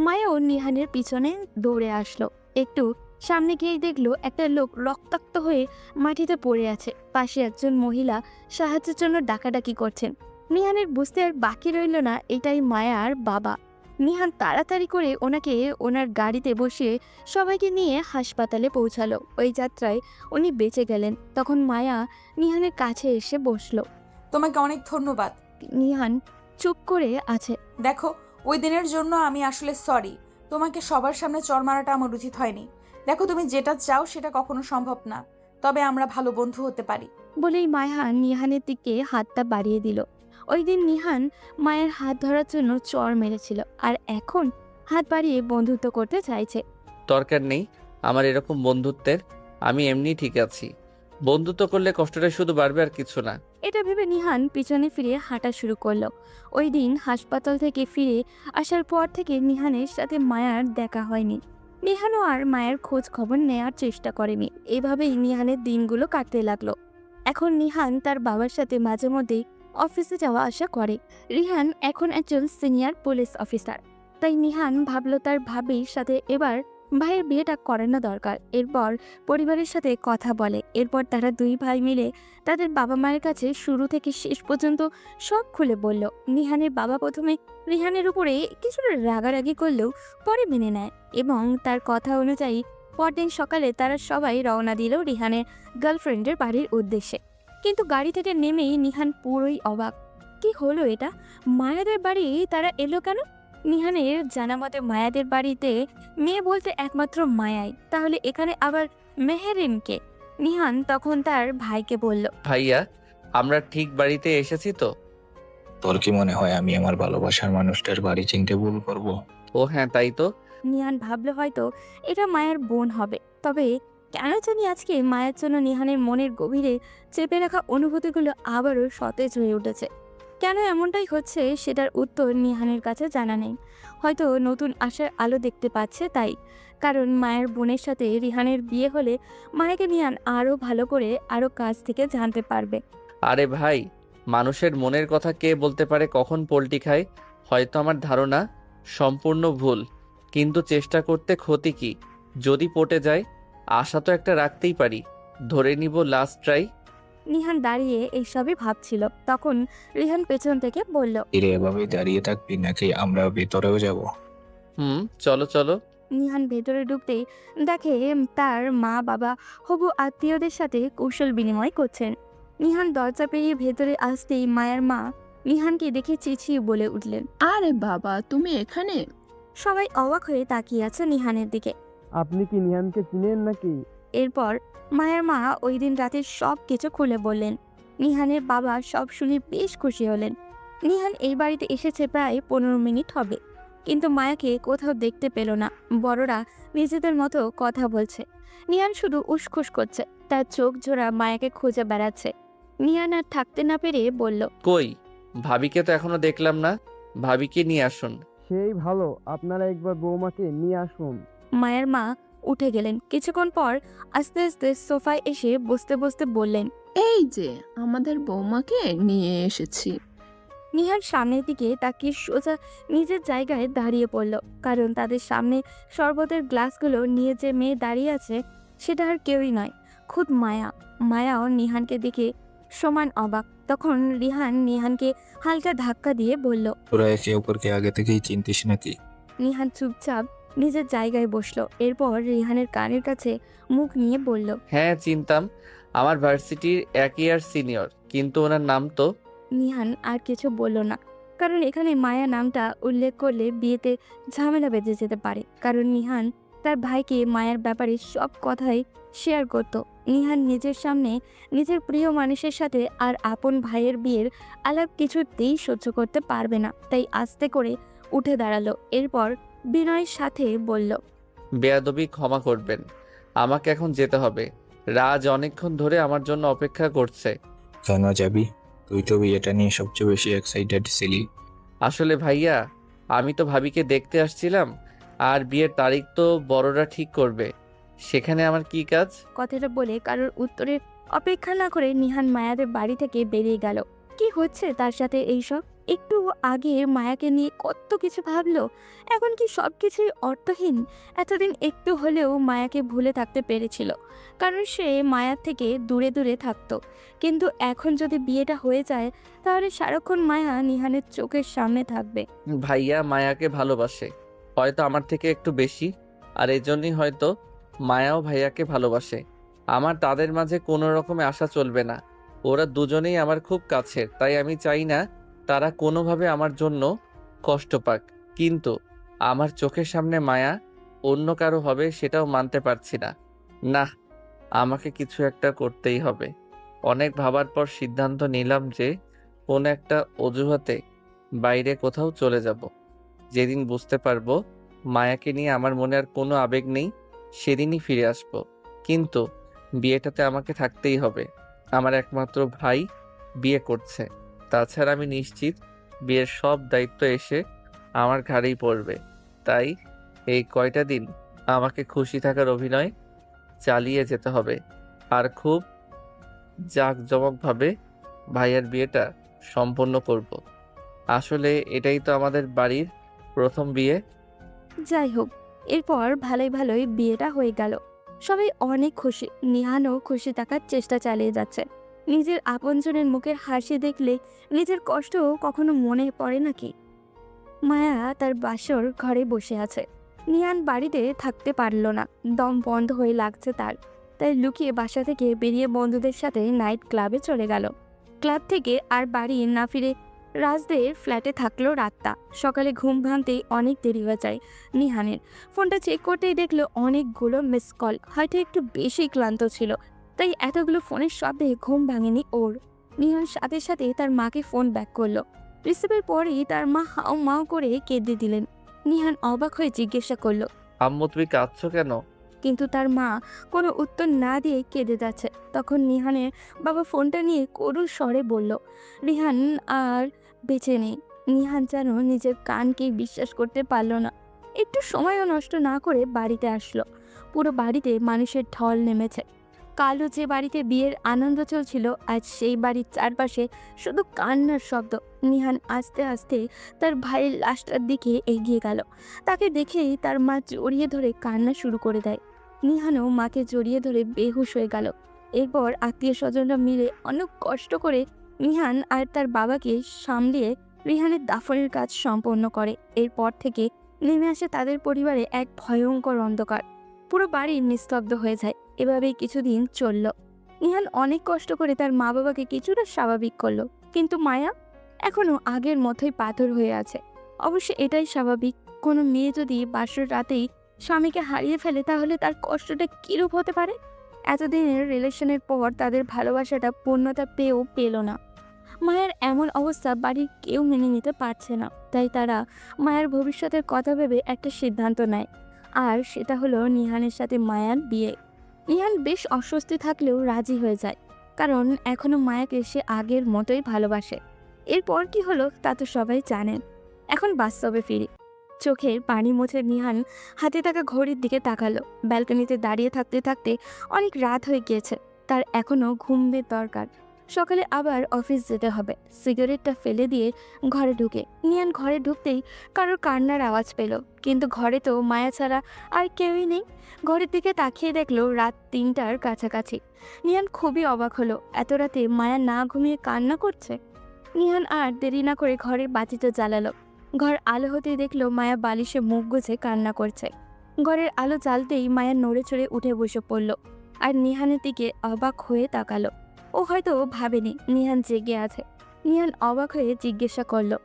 মায়াও নিহানের পিছনে দৌড়ে আসলো। একটু সামনে গিয়েই দেখলো একটা লোক রক্তাক্ত হয়ে মাটিতে পড়ে আছে। পাশে একজন মহিলা সাহায্যের জন্য ডাকাডাকি করছেন। নিহানের বুঝতে আর বাকি রইল না এটাই মায়ার বাবা। নিহান তাড়াতাড়ি করে ওনাকে ওনার গাড়িতে বসিয়ে সবাইকে নিয়ে হাসপাতালে পৌঁছালো। ওই যাত্রায় উনি বেঁচে গেলেন। তখন মায়া নিহানের কাছে এসে বসলো। তোমাকে অনেক ধন্যবাদ। নিহান চুপ করে আছে। দেখো, ওই দিনের জন্য আমি আসলে সরি। তোমাকে সবার সামনে চড় মারাটা আমার উচিত হয়নি। দেখো, তুমি যেটা চাও সেটা কখনো সম্ভব না, তবে আমরা ভালো বন্ধু হতে পারি। বলেই মায়া নিহানের দিকে হাতটা বাড়িয়ে দিল। ওই দিন নিহান মায়ের হাত ধরার জন্য চড় মেরেছিল, আর এখন হাত বাড়িয়ে বন্ধুত্ব করতে চাইছে। দরকার নেই আমার এরকম বন্ধুত্বের, আমি এমনি ঠিক আছি। বন্ধুত্ব করলে কষ্টটা শুধু বাড়বে আর কিছু না। এটা ভেবে নিহান পিছনে ফিরে হাঁটা শুরু করলো। ওই দিন হাসপাতাল থেকে ফিরে আসার পর থেকে নিহানের সাথে মায়ার দেখা হয়নি। নিহানও আর মায়ের খোঁজ খবর নেওয়ার চেষ্টা করেনি। এভাবেই নিহানের দিনগুলো কাটতে লাগলো। এখন নিহান তার বাবার সাথে মাঝে মধ্যেই অফিসে যাওয়া আসা করে। রিহান এখন একজন সিনিয়র পুলিশ অফিসার, তাই নিহান ভাবলো তার ভাবির সাথে এবার ভাইয়ের বিয়েটা করানো দরকার। এরপর পরিবারের সাথে কথা বলে। এরপর তারা দুই ভাই মিলে তাদের বাবা মায়ের কাছে শুরু থেকে শেষ পর্যন্ত সব খুলে বলল। নিহানের বাবা প্রথমে রিহানের উপরে কিছুটা রাগারাগি করলেও পরে মেনে নেয় এবং তার কথা অনুযায়ী পরদিন সকালে তারা সবাই রওনা দিল রিহানের গার্লফ্রেন্ডের বাড়ির উদ্দেশ্যে। কিন্তু গাড়ি থেকে নেমেই নিহান পুরোই অবাক। কি হলো এটা? মায়াদের বাড়ি তারা এলো কেন? নিহানের জানা মতে মায়াদের বাড়িতে মেয়ে বলতে একমাত্র মায়াই, তাহলে এখানে আবার মেহেরিনকে? নিহান তখন তার ভাইকে বলল। ভাইয়া, আমরা ঠিক বাড়িতে এসেছি তো? তোর কি মনে হয় আমি আমার ভালোবাসার মানুষটার বাড়ি চিনতে ভুল করব? ও হ্যাঁ, তাই তো। নিহান ভাবলো হয়তো এটা মায়ের বোন হবে, তবে কেন জানি আজকে মায়ের জন্য নিহানের মনের গভীরে চেপে রাখা অনুভূতিগুলো আবারও সতেজ হয়ে উঠেছে। কেন এমনটাই হচ্ছে সেটার উত্তর নিহানের কাছে জানা নেই। হয়তো নতুন আশার আলো দেখতে পাচ্ছে তাই। কারণ মায়ের বোনের সাথে রিহানের বিয়ে হলে মায়াকে নিহান আরও ভালো করে আরও কাছ থেকে জানতে পারবে। আরে ভাই, মানুষের মনের কথা কে বলতে পারে কখন পোল্টি খায়? হয়তো আমার ধারণা সম্পূর্ণ ভুল, কিন্তু চেষ্টা করতে ক্ষতি কি? যদি পটে যায়, আশা তো একটা রাখতেই পারি। ধরে নিব লাস্ট ট্রাই। নিহান দাঁড়িয়ে এইসবই ভাবছিল, তখন রিহান পেছন থেকে বলল। ফিরে এভাবেই দাঁড়িয়ে থাকবি নাকি আমরা ভেতরেও যাব? চলো চলো। নিহান ভেতরে ঢুকতেই দেখে তার মা বাবা হবু আত্মীয়দের সাথে কৌশল বিনিময় করছেন। নিহান দরজা পেরিয়ে ভেতরে আসতেই মায়ের মা নিহানকে দেখে চেঁচিয়ে বলে উঠলেন। আরে বাবা, তুমি এখানে? সবাই অবাক হয়ে তাকিয়ে আছে নিহানের দিকে। আপনি কি নিহানকে চিনেন নাকি? এরপর মায়ের মা ওই দিন রাতের সব কিছু খুলে বললেন। নিহানের বাবা সব শুনে বেশ খুশি হলেন। নিহান এই বাড়িতে এসেছে প্রায় 15 মিনিট হবে, কিন্তু মায়াকে কোথাও দেখতে পেল না। বড়রা নিজেদের মতো কথা বলছে, নিহান শুধু উসখুস করছে। তার চোখ জোড়া মায়াকে খুঁজে বেড়াচ্ছে। নিহান আর থাকতে না পেরে বলল। কই, ভাবিকে তো এখনো দেখলাম না। ভাবিকে নিয়ে আসুন। সেই ভালো, আপনারা একবার বৌমাকে নিয়ে আসুন। মায়ের মা উঠে গেলেন। কিছুক্ষণ পর আস্তে আস্তে সোফায় এসে বসতে বসতে বললেন। এই যে আমাদের বৌমাকে নিয়ে এসেছি। নিহার সামনের দিকে তাকিয়ে সোজা নিজের জায়গায় দাঁড়িয়ে পড়ল, কারণ তাদের সামনে শরবতের গ্লাসগুলো নিয়ে যে মেয়ে দাঁড়িয়ে আছে সেটা আর কেউই নয়, খুদ মায়া। মায়াও নিহানকে দেখে সমান অবাক। তখন রিহান নিহানকে হালকা ধাক্কা দিয়ে বলল। তোরা একে অপরকে আগে থেকেই চিনতিস নাকি? নিহান চুপচাপ নিজের জায়গায় বসলো। এরপর রিহানের কানের কাছে মুখ নিয়ে বলল। হ্যাঁ চিনতাম, আমার ভার্সিটির 1 ইয়ার সিনিয়র, কিন্তু ওনার নাম তো। নিহান আর কিছু বলল না, কারণ এখানে মায়া নামটা উল্লেখ করলে বিয়েতে ঝামেলা বেঁধে যেতে পারে। কারণ নিহান তার ভাইকে মায়ার ব্যাপারে সব কথাই শেয়ার করত। নিহান নিজের সামনে নিজের প্রিয় মানুষের সাথে আর আপন ভাইয়ের বিয়ের আলাপ কিছুতেই সহ্য করতে পারবে না, তাই আস্তে করে উঠে দাঁড়ালো। এরপর বিনয়ের সাথে বলল। বেয়াদবি ক্ষমা করবেন, আমাকে এখন যেতে হবে। রাজ অনেকক্ষণ ধরে আমার জন্য অপেক্ষা করছে। কেন যাবি? তুই তো বিয়েটা নিয়ে সবচেয়ে বেশি এক্সাইটেড ছিলি। আসলে ভাইয়া, আমি তো ভাবিকে দেখতে আসছিলাম, আর বিয়ের তারিখ তো বড়রা ঠিক করবে, সেখানে আমার কি কাজ? কথাটা বলে কারোর উত্তরের অপেক্ষা না করে নিহান মায়াদের বাড়ি থেকে বেরিয়ে গেল। কি হচ্ছে তার সাথে এইসব? একটু আগে মায়াকে নিয়ে কত কিছু ভাবলো, এখন কি সব কিছুই অর্থহীন? এতদিন একটু হলেও মায়াকে ভুলে থাকতে পেরেছিল, কারণ সে মায়ার থেকে দূরে দূরে থাকতো। কিন্তু এখন যদি বিয়েটা হয়ে যায়, তাহলে সারাক্ষণ মায়া নিহানের চোখের সামনে থাকবে। ভাইয়া মায়াকে ভালোবাসে, হয়তো আমার থেকে একটু বেশি, আর এই জন্যই হয়তো মায়াও ভাইয়াকে ভালোবাসে। আমার তাদের মাঝে কোনো রকমে আশা চলবে না। ওরা দুজনেই আমার খুব কাছের, তাই আমি চাই না তারা কোনোভাবে আমার জন্য কষ্ট পাক। কিন্তু আমার চোখের সামনে মায়া অন্য কারো হবে সেটাও মানতে পারছি না। না, আমাকে কিছু একটা করতেই হবে। অনেক ভাবার পর সিদ্ধান্ত নিলাম যে কোনো একটা অজুহাতে বাইরে কোথাও চলে যাব। যেদিন বুঝতে পারবো মায়াকে নিয়ে আমার মনে আর কোনো আবেগ নেই, সেদিনই ফিরে আসব। কিন্তু বিয়েটাতে আমাকে থাকতেই হবে। আমার একমাত্র ভাই বিয়ে করছে। তাছাড়া আমি নিশ্চিত বিয়ের সব দায়িত্ব এসে আমার ঘাড়েই পড়বে। তাই এই কয়টা দিন আমাকে খুশি থাকার অভিনয় চালিয়ে যেতে হবে, আর খুব জাঁকজমকভাবে ভাইয়ার বিয়েটা সম্পন্ন করব। আসলে এটাই তো আমাদের বাড়ির প্রথম বিয়ে। যাই হোক, এরপর ভালোই ভালোই বিয়েটা হয়ে গেল। সবাই অনেক খুশি, নিহানও খুশি থাকার চেষ্টা চালিয়ে যাচ্ছে। নিজের আপনজনের মুখের হাসি দেখলে নিজের কষ্টও কখনো মনে পড়ে নাকি? মায়া তার বাসর ঘরে বসে আছে। নিহান বাড়িতে থাকতে পারল না, দম বন্ধ হয়ে লাগছে তার। তাই লুকিয়ে বাসা থেকে বেরিয়ে বন্ধুদের সাথে নাইট ক্লাবে চলে গেল। ক্লাব থেকে আর বাড়ি না ফিরে রাজদের ফ্ল্যাটে থাকলো রাতটা। সকালে ঘুম ভাঙতেই অনেক দেরি হয়ে যায় নিহানের। ফোনটা চেক করতেই দেখলো অনেকগুলো মিস কল। হয়তো একটু বেশি ক্লান্ত ছিল, তাই এতগুলো ফোনের শব্দে ঘুম ভাঙেনি ওর। নিহান সাথে সাথে তার মাকে ফোন ব্যাক করলো। রিসিভের পরেই তার মা হাও মাও করে কেঁদে দিলেন। নিহান অবাক হয়ে জিজ্ঞাসা করলো, আম্মু তুমি কাঁদছো কেন? কিন্তু তার মা কোনো উত্তর না দিয়ে কেঁদে যাচ্ছে। তখন নিহানের বাবা ফোনটা নিয়ে করুণ স্বরে বলল, রিহান আর বেঁচে নেই। নিহান যেন নিজের কানকেই বিশ্বাস করতে পারল না। একটু সময়ও নষ্ট না করে বাড়িতে আসলো। পুরো বাড়িতে মানুষের ঢল নেমেছে। কালো যে বাড়িতে বিয়ের আনন্দ চলছিল, আজ সেই বাড়ির চারপাশে শুধু কান্নার শব্দ। নিহান আস্তে আস্তে তার ভাইয়ের লাশটার দিকে এগিয়ে গেল। তাকে দেখেই তার মা জড়িয়ে ধরে কান্না শুরু করে দেয়। নিহানও মাকে জড়িয়ে ধরে বেহুশ হয়ে গেল। এরপর আত্মীয় স্বজনরা মিলে অনেক কষ্ট করে নিহান আর তার বাবাকে সামলিয়ে রিহানের দাফনের কাজ সম্পন্ন করে। এরপর থেকে নেমে আসে তাদের পরিবারে এক ভয়ঙ্কর অন্ধকার। পুরো বাড়ি নিস্তব্ধ হয়ে যায়। এভাবেই কিছুদিন চলল। নিহান অনেক কষ্ট করে তার মা বাবাকে কিছুটা স্বাভাবিক করলো, কিন্তু মায়া এখনো আগের মতোই পাথর হয়ে আছে। অবশ্য এটাই স্বাভাবিক। কোনো মেয়ে যদি বাসর রাতেই স্বামীকে হারিয়ে ফেলে, তাহলে তার কষ্টটা কিরূপ হতে পারে? এতদিনের রিলেশনের পর তাদের ভালোবাসাটা পূর্ণতা পেল না। মায়ের এমন অবস্থা বাড়ির কেউ মেনে নিতে পারছে না। তাই তারা মায়ের ভবিষ্যতের কথা ভেবে একটা সিদ্ধান্ত নেয়, আর সেটা হলো নিহানের সাথে মায়ার বিয়ে। নিহান বেশ অস্বস্তি থাকলেও রাজি হয়ে যায়, কারণ এখনো মায়াকে সে আগের মতোই ভালোবাসে। এরপর কি হলো তা তো সবাই জানেন। এখন বাস্তবে ফিরি। চোখের পানি মুছে নিহান হাতে থাকা ঘড়ির দিকে তাকালো। ব্যালকনিতে দাঁড়িয়ে থাকতে থাকতে অনেক রাত হয়ে গিয়েছে। তার এখনো ঘুমের দরকার। সকালে আবার অফিস যেতে হবে। সিগারেটটা ফেলে দিয়ে ঘরে ঢুকে নিহান ঘরে ঢুকতেই কারোর কান্নার আওয়াজ পেল, কিন্তু ঘরে তো মায়া ছাড়া আর কেউই নেই। ঘরের দিকে তাকিয়ে দেখলো রাত 3টার কাছাকাছি। নিহান খুবই অবাক হলো, এত রাতে মায়া না ঘুমিয়ে কান্না করছে। নিহান আর দেরি না করে ঘরের বাতিটা জ্বালালো। ঘর আলো হতেই দেখলো মায়া বালিশে মুখ গুজে কান্না করছে। ঘরের আলো জ্বালতেই মায়া নড়ে চড়ে উঠে বসে পড়ল আর নিহানের দিকে অবাক হয়ে তাকালো। ও হয়তো ভাবেনি নিহান জেগে আছে। নিহান অবাক হয়ে জিজ্ঞাসা করলো,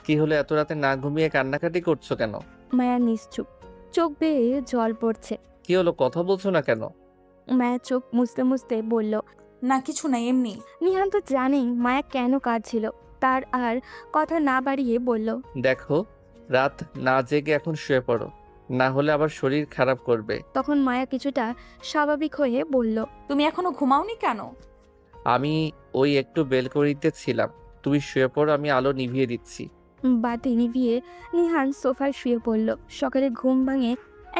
কি হলো, এত রাতে না ঘুমিয়ে কান্নাকাটি করছো কেন? মায়া নিশ্চুপ, চোখ বেয়ে জল পড়ছে। কি হলো, কথা বলছো না কেন? মায়া চোখ মুছতে মুছতে বলল, না কিছু নাই, এমনি। নিহান তো জানেই মায়া কেন কাঁদছিল। তার আর কথা না বাড়িয়ে বলল, দেখো, রাত না জেগে এখন শুয়ে পড়ো, না হলে আবার শরীর খারাপ করবে। তখন মায়া কিছুটা স্বাভাবিক হয়ে বলল, তুমি এখনো ঘুমাওনি কেন? আমি ওই একটু বেলকনিতে ছিলাম, তুমি শুয়ে পড়ো, আমি আলো নিভিয়ে দিচ্ছি। বাতি নিভিয়ে নিহান সোফায় শুয়ে পড়ল। সকালে ঘুম ভাঙে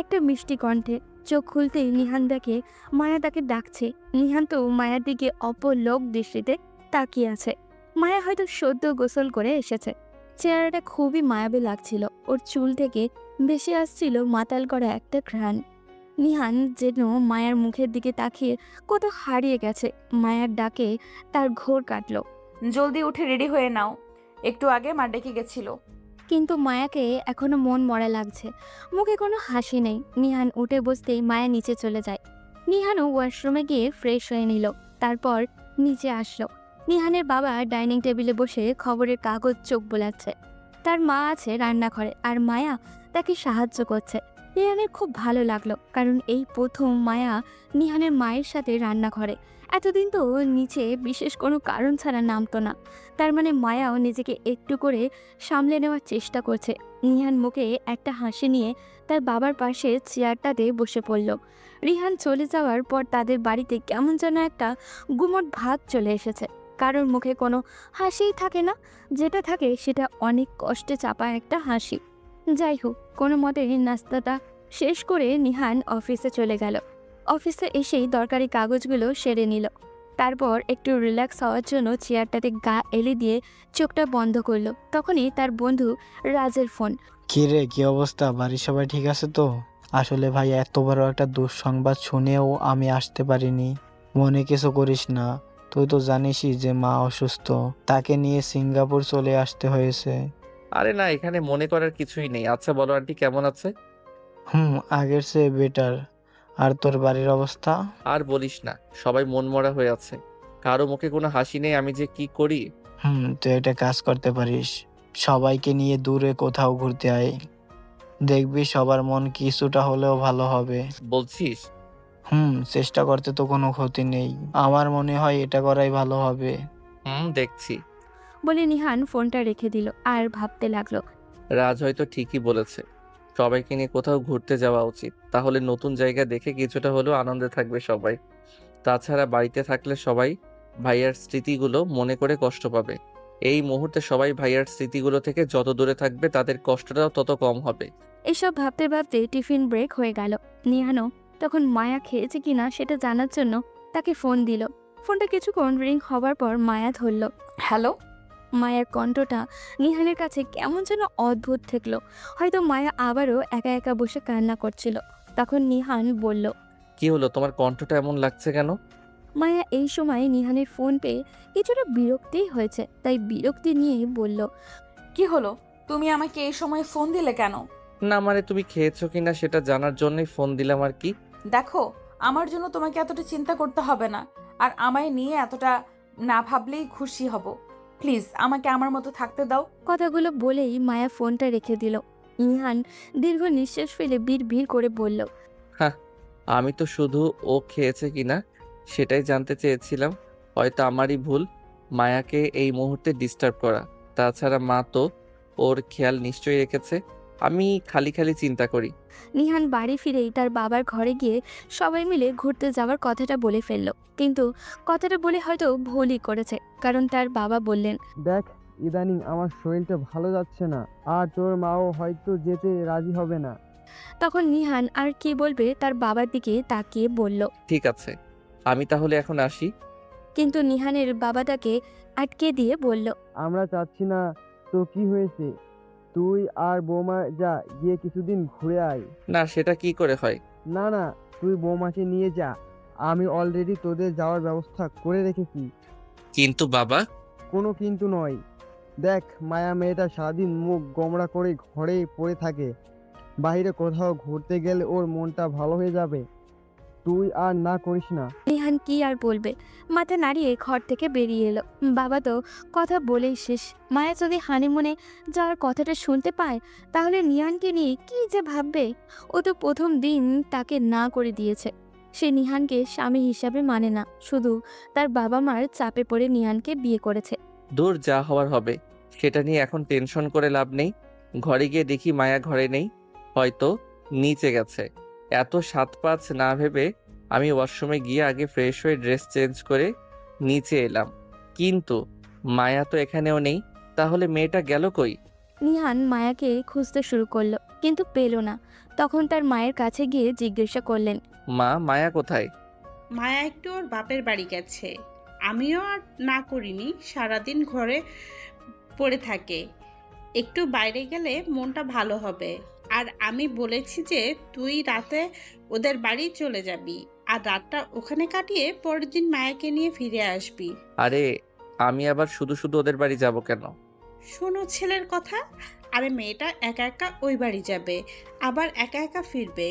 একটা মিষ্টি কণ্ঠে। চোখ খুলতেই নিহান দেখে মায়া তাকে ডাকছে। নিহান তো মায়ার দিকে অপলক দৃষ্টিতে তাকিয়ে আছে। মায়া হয়তো সদ্য গোসল করে এসেছে। চেহারাটা খুবই মায়াবী লাগছিল। ওর চুল থেকে ভেসে আসছিল মাতাল করা একটা ঘ্রাণ। নিহান যেন মায়ার মুখের দিকে তাকিয়ে কত হারিয়ে গেছে। মায়ার ডাকে তার ঘোর কাটল। জলদি উঠে রেডি হয়ে নাও, একটু আগে মা ডেকে গেছিল। কিন্তু মায়াকে এখনো মন মরা লাগছে, মুখে কোনো হাসি নেই। নিহান উঠে বসতেই মায়া নিচে চলে যায়। নিহানও ওয়াশরুমে গিয়ে ফ্রেশ হয়ে নিল, তারপর নিচে আসলো। নিহানের বাবা ডাইনিং টেবিলে বসে খবরের কাগজ চোখ বোলাচ্ছে। তার মা আছে রান্নাঘরে, আর মায়া তাকে সাহায্য করছে। নিহানের খুব ভালো লাগলো, কারণ এই প্রথম মায়া নিহানের মায়ের সাথে রান্নাঘরে। এতদিন তো নিচে বিশেষ কোনো কারণ ছাড়া নামতো না। তার মানে মায়াও নিজেকে একটু করে সামলে নেওয়ার চেষ্টা করছে। নিহান মুখে একটা হাসি নিয়ে তার বাবার পাশে চেয়ারটাতে বসে পড়ল। রিহান চলে যাওয়ার পর তাদের বাড়িতে কেমন যেন একটা গুমট ভাব চলে এসেছে। কারোর মুখে কোনো হাসিই থাকে না, যেটা থাকে সেটা অনেক কষ্টে চাপা একটা হাসি। যাই হোক, কোনো মতে নাস্তাটা শেষ করে নিহান অফিসে চলে গেল। অফিসে এসেই দরকারি কাগজগুলো সেরে নিল। তারপর একটু রিল্যাক্স হওয়ার জন্য চেয়ারটাতে গা এলে দিয়ে চোখটা বন্ধ করলো। তখনই তার বন্ধু রাজের ফোন। কি রে, কি অবস্থা? বাড়ির সবাই ঠিক আছে তো? আসলে ভাই, এত বড় একটা দুঃসংবাদ শুনেও আমি আসতে পারিনি। মনে কিছু করিস না, তুই তো জানিসই যে মা অসুস্থ, তাকে নিয়ে সিঙ্গাপুর চলে আসতে হয়েছে। আরে না, এখানে মনে করার কিছুই নেই। আচ্ছা বলো, আন্টি কেমন আছে? আগের চেয়ে বেটার। আর তোর বাড়ির অবস্থা? আর বলিস না, সবাই মনমরা হয়ে আছে, কারো মুখে কোনো হাসি নেই। আমি যে কি করি। তুই একটা কাজ করতে পারিস, সবাইকে নিয়ে দূরে কোথাও ঘুরতে আয়। দেখবি সবার মন কিছুটা হলেও ভালো হবে। বলছিস? চেষ্টা করতে তো কোনো ক্ষতি নেই, আমার মনে হয় এটা করাই ভালো হবে। দেখছি। বলে নিহান ফোনটা রেখে দিল আর ভাবতে লাগলো। রাজ হয়তো ঠিকই বলেছে, সবাইকে নিয়ে কোথাও ঘুরতে যাওয়া উচিত। তাহলে নতুন জায়গা দেখে কিছুটা হলেও আনন্দে থাকবে সবাই। তাছাড়া বাড়িতে থাকলে সবাই ভাইয়ার স্মৃতিগুলো মনে করে কষ্ট পাবে। এই মুহূর্তে সবাই ভাইয়ার স্মৃতিগুলো থেকে যত দূরে থাকবে, তাদের কষ্টটাও তত কম হবে। এসব ভাবতে ভাবতে টিফিন ব্রেক হয়ে গেল। নিহানও তখন মায়া খেয়েছে কিনা সেটা জানার জন্য তাকে ফোন দিল। ফোনটা কিছুক্ষণ রিং হবার পর মায়া ধরল। হ্যালো। মায়ার কণ্ঠটা নিহানের কাছে কেমন যেন অদ্ভুত ঠেকলো। হয়তো মায়া আবারও একা একা বসে কান্না করছিল। তখন নিহান বলল, কি হলো, তোমার কণ্ঠটা এমন লাগছে কেন? মায়া এই সময় নিহানের ফোন পেয়ে কিছুটা বিরক্তিই হয়েছে, তাই বিরক্তি নিয়েই বলল, কি হলো, তুমি আমাকে এই সময় ফোন দিলে কেন? না মানে তুমি খেয়েছো কিনা সেটা জানার জন্যই ফোন দিলাম আর কি। দেখো, আমার জন্য তোমাকে এতটা চিন্তা করতে হবে না, আর আমায় নিয়ে এতটা না ভাবলেই খুশি হব। প্লিজ আমাকে আমার মতো থাকতে দাও। কথাগুলো বলেই মায়া ফোনটা রেখে দিল। নিহান দীর্ঘ নিঃশ্বাস ফেলে বিড় করে বলল, হ্যাঁ, আমি তো শুধু ও খেয়েছে কিনা সেটাই জানতে চেয়েছিলাম। হয়তো আমারই ভুল মায়াকে এই মুহূর্তে ডিস্টার্ব করা। তাছাড়া মা তো ওর খেয়াল নিশ্চয়ই রেখেছে। আমি খালি খালি চিন্তা করি। নিহান বাড়ি ফিরেই তার বাবার ঘরে গিয়ে সবাই মিলে ঘুরতে যাওয়ার কথাটা বলে ফেলল। কিন্তু কথাটা বলে হয়তো ভুলই করেছে, কারণ তার বাবা বললেন, দেখ, ইদানিং আমার শরীরটা ভালো যাচ্ছে না, আর তোর মাও হয়তো যেতে রাজি হবে না। তখন নিহান আর কি বলবে, তার বাবার দিকে তাকিয়ে বলল। ঠিক আছে, আমি তাহলে এখন আসি। কিন্তু নিহানের বাবা তাকে আটকে দিয়ে বলল, আমরা চাচ্ছি না। তো কি হয়েছে? তুই আর বৌমা যা, গিয়ে কিছুদিন ঘুরে আয়। না, সেটা কি করে হয়? না না, তুই বৌমাকে নিয়ে যা, আমি অলরেডি তোদের যাওয়ার ব্যবস্থা করে রেখেছি। কিন্তু বাবা। কোনো কিন্তু নয়। দেখ, মায়া মেয়েটা সারাদিন মুখ গোমড়া করে ঘরে পড়ে থাকে, বাইরে কোথাও ঘুরতে গেলে ওর মনটা ভালো হয়ে যাবে। তুই আর না করিস না। নিহান কি আর বলবে, মাথা নাড়িয়ে ঘর থেকে বেরিয়ে এলো। বাবা তো কথা বলেই শেষ। মায়া যদি হানিমুনে যাওয়ার কথাটা শুনতে পায়, তাহলে নিহানকে নিয়ে কি যে ভাববে। ও তো প্রথম দিন তাকে না করে দিয়েছে। সে নিহানকে স্বামী হিসাবে মানে না, শুধু তার বাবা মার চাপে পড়ে নিহানকে বিয়ে করেছে। দূর, যা হওয়ার হবে। সেটা নিয়ে এখন টেনশন করে লাভ নেই। ঘরে গিয়ে দেখি মায়া ঘরে নেই, হয়তো নিচে গেছে। এত সাত পাঁচ না ভেবে আমি ওয়াশরুমে গিয়ে আগে ফ্রেশ হয়ে ড্রেস চেঞ্জ করে নিচে এলাম। কিন্তু মায়া তো এখানেও নেই। তাহলে মেয়েটা গেল কই? নিহান মায়াকে খুঁজতে শুরু করলো, কিন্তু পেল না। তখন তার মায়ের কাছে গিয়ে জিজ্ঞাসা করলেন, মা, মায়া কোথায়? মায়া একটু ওর বাপের বাড়ি গেছে। আমিও আর না করিনি, সারাদিন ঘরে পড়ে থাকে। একটু বাইরে গেলে মনটা ভালো হবে। আর আমি বলেছি যে তুই রাতে ওদের বাড়ি চলে যাবি, আর রাতটা ওখানে কাটিয়ে পরের দিন মায়াকে নিয়ে ফিরে আসবি। আরে আমি আবার শুধু শুধু ওদের বাড়ি যাব কেন? শোনো ছেলের কথা। আরে মেয়েটা একা একা ওই বাড়ি যাবে, আবার একা একা ফিরবে।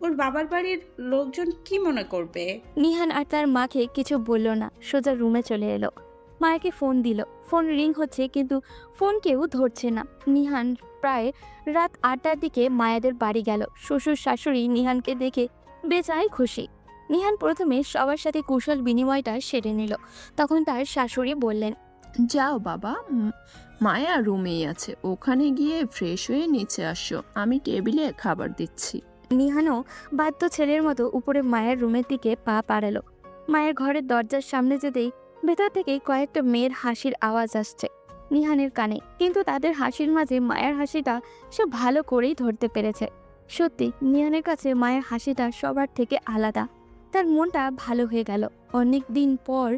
ওর বাবার বাড়ির লোকজন কি মনে করবে? নিহান আর তার মাকে কিছু বলল না, সোজা রুমে চলে এলো। মায়াকে ফোন দিল। ফোন রিং হচ্ছে, কিন্তু ফোন কেউ ধরছে না। নিহান প্রায় রাত 8টার দিকে মায়াদের বাড়ি গেল। শ্বশুর শাশুড়ি নিহানকে দেখে বেজায় খুশি। নিহান প্রথমে সবার সাথে কুশল বিনিময়টা সেরে নিল। তখন তার শাশুড়ি বললেন, যাও বাবা, মায়া রুমেই আছে, ওখানে গিয়ে ফ্রেশ হয়ে নিচে আসো, আমি টেবিলে খাবার দিচ্ছি। নিহানও বাধ্য ছেলের মতো উপরে মায়ের রুমের দিকে পা বাড়ালো। মায়ের ঘরের দরজার সামনে যেতেই ভেতর থেকে কয়েকটা মেয়ের হাসির আওয়াজ আসছে নিহানের কানে, কিন্তু তাদের হাসির মাঝে মায়ের হাসিটা সে ভালো করেই ধরতে পেরেছে। সত্যি নিহানের কাছে মায়ের হাসিটা সবার থেকে আলাদা। তার মনটা ভালো হয়ে গেল। অনেক দিন পর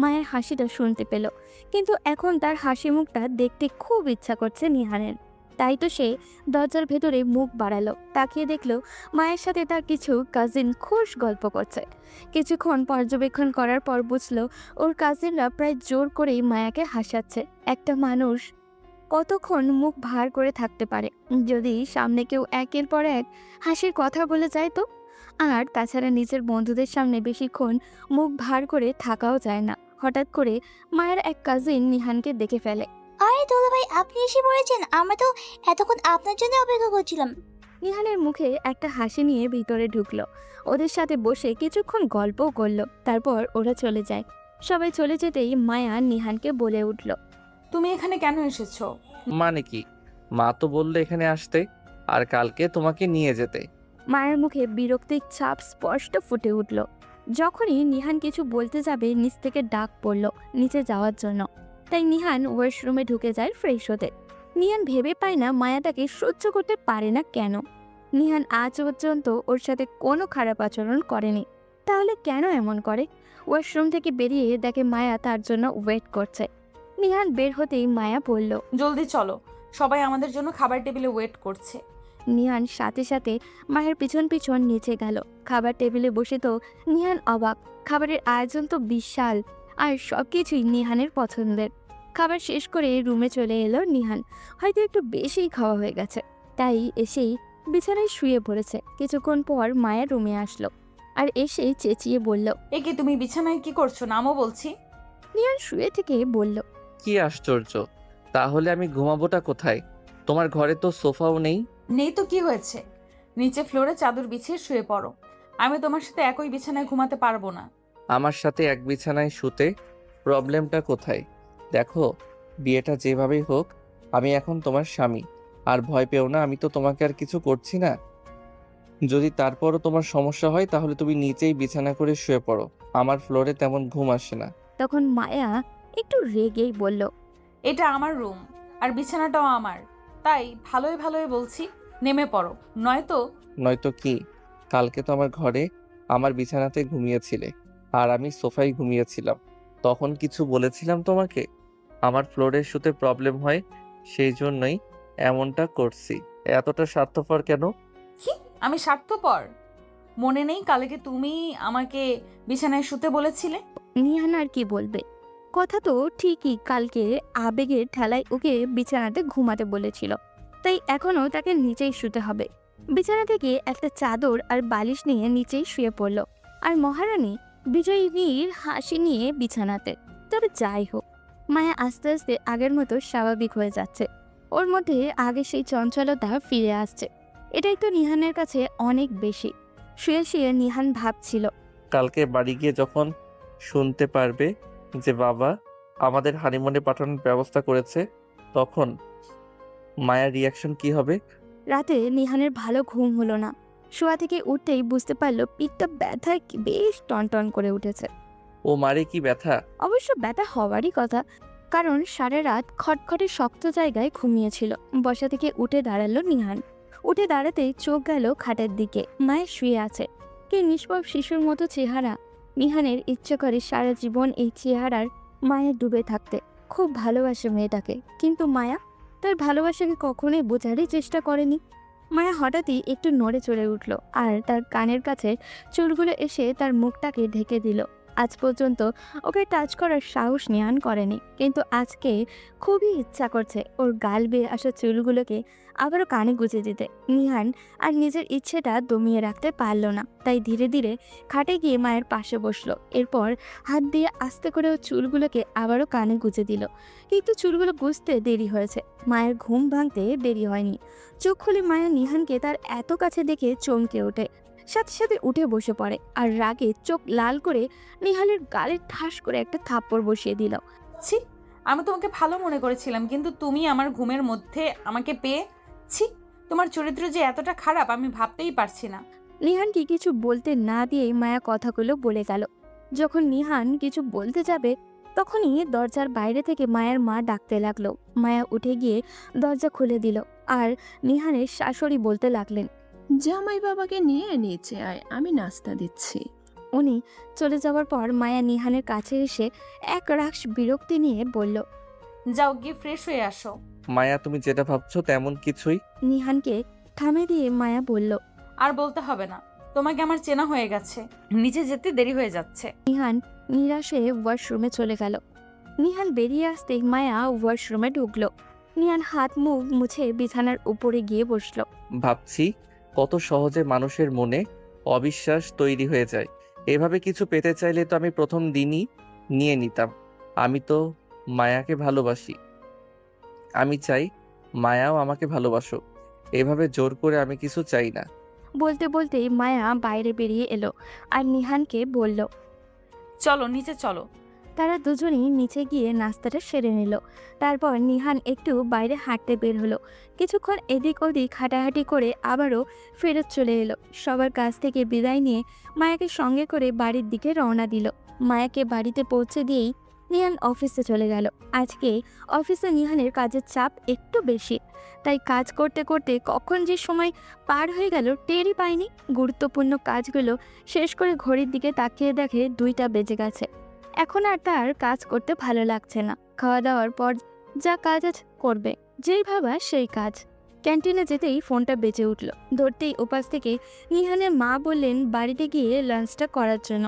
মায়ের হাসিটা শুনতে পেল, কিন্তু এখন তার হাসি মুখটা দেখতে খুব ইচ্ছা করছে নিহানের। তাই তো সে দরজার ভেতরে মুখ বাড়ালো। তাকিয়ে দেখলো মায়ের সাথে তার কিছু কাজিন খুশ গল্প করছে। কিছুক্ষণ পর্যবেক্ষণ করার পর বুঝলো ওর কাজিনরা প্রায় জোর করেই মায়াকে হাসাচ্ছে। একটা মানুষ কতক্ষণ মুখ ভার করে থাকতে পারে যদি সামনে কেউ একের পর এক হাসির কথা বলে যায় তো? আর তাছাড়া নিজের বন্ধুদের সামনে বেশিক্ষণ মুখ ভার করে থাকাও যায় না। হঠাৎ করে মায়ের এক কাজিন নিহানকে দেখে ফেলে। আরে দোলা ভাই, আপনি এসে পড়েছেন, আমরা তো এতক্ষণ আপনার জন্য অপেক্ষা করছিলাম। নিহানের মুখে একটা হাসি নিয়ে ভিতরে ঢুকলো। ওদের সাথে বসে কিছুক্ষণ গল্পও করলো। তারপর ওরা চলে যায়। সবাই চলে যেতেই মায়া নিহানকে বলে উঠল, তুমি এখানে কেন এসেছো? মানে কি? মা তো বললে এখানে আসতে আর কালকে তোমাকে নিয়ে যেতে। মায়ের মুখে বিরক্তির ছাপ স্পষ্ট ফুটে উঠল। যখনই নিহান কিছু বলতে যাবে নিচ থেকে ডাক পড়ল নিচে যাওয়ার জন্য। তাই নিহান ওয়াশরুমে ঢুকে যায় ফ্রেশ হতে। নিহান ভেবে পায় না মায়া তাকে সহ্য করতে পারে না কেন। নিহান আজ পর্যন্ত ওর সাথে কোনো খারাপ আচরণ করেনি, তাহলে কেন এমন করে? ওয়াশরুম থেকে বেরিয়ে দেখে মায়া তার জন্য ওয়েট করছে। নিহান বের হতেই মায়া বলল, জলদি চলো, সবাই আমাদের জন্য খাবার টেবিলে ওয়েট করছে। নিহান সাথে সাথে মায়ের পিছন পিছন নিচে গেল। খাবার টেবিলে বসে তো নিহান অবাক। খাবারের আয়োজন তো বিশাল, আর সবকিছুই নিহানের পছন্দের। খাবার শেষ করে রুমে চলে এলো নিহান। হয়তো একটু বেশিই খাওয়া হয়ে গেছে, তাই এসেই বিছানায় শুয়ে পড়েছে। কিছুক্ষণ পর মায়ের রুমে আসলো আর এসে চেঁচিয়ে বলল, এ কি, তুমি বিছানায় কি করছো? নামও বলছি। নিহান শুয়ে থেকে বলল, কি আশ্চর্য, তাহলে আমি ঘুমাবোটা কোথায়? তোমার ঘরে তো সোফাও নেই। নেই তো কি হয়েছে? নিচে ফ্লোরে চাদর বিছিয়ে শুয়ে পড়ো। আমি তোমার সাথে একই বিছানায় ঘুমাতে পারবো না। আমার সাথে এক বিছানায় শুতে প্রবলেমটা কোথায়? দেখো, বিয়েটা যেভাবেই হোক আমি এখন তোমার স্বামী। আর ভয় পেও না, আমি তো তোমাকে আর কিছু করছি না। যদি তারপরও তোমার সমস্যা হয় তাহলে তুমি নিচেই বিছানা করে শুয়ে পড়ো, আমার ফ্লোরে তেমন ঘুম আসে না। তখন মায়া একটু রেগেই বলল, এটা আমার রুম আর বিছানাটাও আমার, তাই ভালোই ভালোই বলছি নেমে পড়ো, নয়তো কি? কালকে তো আমার ঘরে আমার বিছানাতে ঘুমিয়েছিলে আর আমি সোফায় ঘুমিয়েছিলাম, তখন কিছু বলেছিলাম তোমাকে? আমার ফ্লোরে শুতে প্রবলেম হয়, সেই জন্যই এমনটা করছি। এতটা স্বার্থপর কেন? কি আমি স্বার্থপর? মনে নেই কালকে তুমি আমাকে বিছানায় শুতে বলেছিলে? নিহান আর কি বলবে? কথা তো ঠিকই, কালকে আবেগের ঠেলায় ওকে বিছানাতে ঘুমাতে বলেছিল, তাই এখনও তাকে নিচেই শুতে হবে। বিছানা থেকে একটা চাদর আর বালিশ নিয়ে নিচেই শুয়ে পড়ল। আর মহারানী বিজয়ীর হাসি নিয়ে বিছানাতে। তবে যাই হোক, মায়া আস্তে আস্তে আগের মতো স্বাভাবিক হয়ে যাচ্ছে। ওর মধ্যে আগে সেই চঞ্চলতা ফিরে আসছে। এটাই তো নিহানের কাছে অনেক বেশি। শুয়ে শুয়ে নিহান ভাবছিল, কালকে বাড়ি গিয়ে যখন শুনতে পারবে যে বাবা আমাদের হানিমুনে পাঠানোর ব্যবস্থা করেছে, তখন মায়ের রিয়াকশন কি হবে? রাতে নিহানের ভালো ঘুম হলো না। শোয়া থেকে উঠতেই বুঝতে পারলো পিঠটা ব্যথায় বেশ টনটন করে উঠেছে। ও মারে কি ব্যথা! অবশ্য ব্যথা হওয়ারই কথা, কারণ সারা রাত খটখটে শক্ত জায়গায় ঘুমিয়েছিল। বসা থেকে উঠে দাঁড়ালো নিহান। উঠে দাঁড়াতেই চোখ গেল খাটের দিকে। মায়ের শুয়ে আছে, কি নিষ্পাপ শিশুর মতো চেহারা। নিহানের ইচ্ছে করে সারা জীবন এই চেহারার মায়ের ডুবে থাকতে। খুব ভালোবাসে মেয়েটাকে, কিন্তু মায়া তার ভালোবাসাকে কখনোই বোঝারই চেষ্টা করেনি। মায়া হঠাৎই একটু নড়ে চড়ে উঠল আর তার কানের কাছে চুলগুলো এসে তার মুখটাকে ঢেকে দিল। আজ পর্যন্ত ওকে টাচ করার সাহস নিহান করেনি, কিন্তু আজকে খুবই ইচ্ছা করছে ওর গাল বেয়ে আসা চুলগুলোকে আবারও কানে গুঁজে দিতে। নিহান আর নিজের ইচ্ছেটা দমিয়ে রাখতে পারল না, তাই ধীরে ধীরে খাটে গিয়ে মায়ের পাশে বসলো। এরপর হাত দিয়ে আস্তে করে ও চুলগুলোকে আবারও কানে গুঁজে দিল, কিন্তু চুলগুলো গুঁজতে দেরি হয়েছে। মায়ের ঘুম ভাঙতে দেরি হয়নি। চোখ খুলে মায়া নিহানকে তার এত কাছে দেখে চমকে ওঠে, সাথে সাথে উঠে বসে পড়ে আর রাগে চোখ লাল করে নিহালের গালে ঠাস করে একটা থাপ্পড় বসিয়ে দিল। ছি, আমি তোমাকে ভালো মনে করেছিলাম, কিন্তু তুমি আমার ঘুমের মধ্যে আমাকে পেয়ে, ছি, তোমার চরিত্র যে এতটা খারাপ আমি ভাবতেই পারছি না। নিহানকে কিছু বলতে না দিয়েই মায়া কথাগুলো বলে গেল। যখন নিহান কিছু বলতে যাবে তখনই দরজার বাইরে থেকে মায়ের মা ডাকতে লাগলো। মায়া উঠে গিয়ে দরজা খুলে দিল আর নিহানের শাশুড়ি বলতে লাগলেন, জামাই বাবাকে নিয়ে নিচে আয়, আমি নাস্তা দিচ্ছি। উনি চলে যাওয়ার পর মায়া নিহানের কাছে এসে এক রাশ বিরক্তি নিয়ে বলল, যাও গিয়ে ফ্রেশ হয়ে আসো। মায়া, তুমি যেটা ভাবছো তেমন কিছুই। নিহানকে থামে দিয়ে মায়া বলল, আর বলতে হবে না, তোমাকে আমার চেনা হয়ে গেছে, নিচে যেতে দেরি হয়ে যাচ্ছে। নিহান নিরাশ হয়ে ওয়াশরুমে চলে গেল। নিহান বেরিয়ে আসতেই মায়া ওয়াশরুমে ঢুকলো। নিহান হাত মুখ মুছে বিছানার উপরে গিয়ে বসলো। ভাবছি কত সহজে মানুষের মনে অবিশ্বাস তৈরি হয়ে যায়। এভাবে কিছু পেতে চাইলে তো আমি প্রথম দিনই নিয়ে নিতাম। আমি তো মায়াকে ভালোবাসি, আমি চাই মায়াও আমাকে ভালোবাসুক। এভাবে জোর করে আমি কিছু চাই না। বলতে বলতেই মায়া বাইরে বেরিয়ে এলো আর নিহানকে বলল, চলো নিচে চলো। তারা দুজনেই নিচে গিয়ে নাস্তাটা সেরে নিল। তারপর নিহান একটু বাইরে হাঁটতে বের হলো। কিছুক্ষণ এদিক ওদিক হাঁটাহাঁটি করে আবারও ফেরত চলে এলো। সবার কাছ থেকে বিদায় নিয়ে মায়াকে সঙ্গে করে বাড়ির দিকে রওনা দিল। মায়াকে বাড়িতে পৌঁছে দিয়েই নিহান অফিসে চলে গেল। আজকে অফিসে নিহানের কাজের চাপ একটু বেশি, তাই কাজ করতে করতে কখন যে সময় পার হয়ে গেল টেরই পায়নি। গুরুত্বপূর্ণ কাজগুলো শেষ করে ঘড়ির দিকে তাকিয়ে দেখে 2টা বেজে গেছে। এখন আর তার কাজ করতে ভালো লাগছে না। খাওয়া দাওয়ার পর যা কাজ আজ করবে, যেই ভাবা সেই কাজ। ক্যান্টিনে যেতেই ফোনটা বেজে উঠল। ধরতেই উপাস থেকে নিহানের মা বললেন বাড়িতে গিয়ে লাঞ্চটা করার জন্য।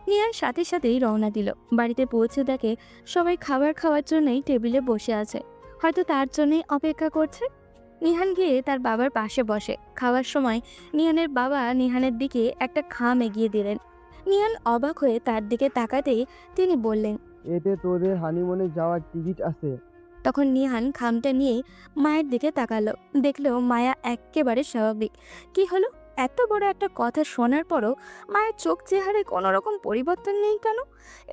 নিহান সাথে সাথেই রওনা দিল। বাড়িতে পৌঁছে দেখে সবাই খাবার খাওয়ার জন্যই টেবিলে বসে আছে, হয়তো তার জন্যই অপেক্ষা করছে। নিহান গিয়ে তার বাবার পাশে বসে। খাওয়ার সময় নিহানের বাবা নিহানের দিকে একটা খাম এগিয়ে দিলেন। নিহান অবাক হয়ে তার দিকে তাকাতেই তিনি বললেন, এতে তোদের হানিমুনে যাওয়ার টিকিট আছে। তখন নিহান খামটা নিয়ে মায়ের দিকে তাকালো। দেখলো মায়া একেবারে স্বাভাবিক। কি হলো? এত বড় একটা কথা শোনার পরও মায়ের চোখ চেহারায় কোনো রকম পরিবর্তন নেই কেন?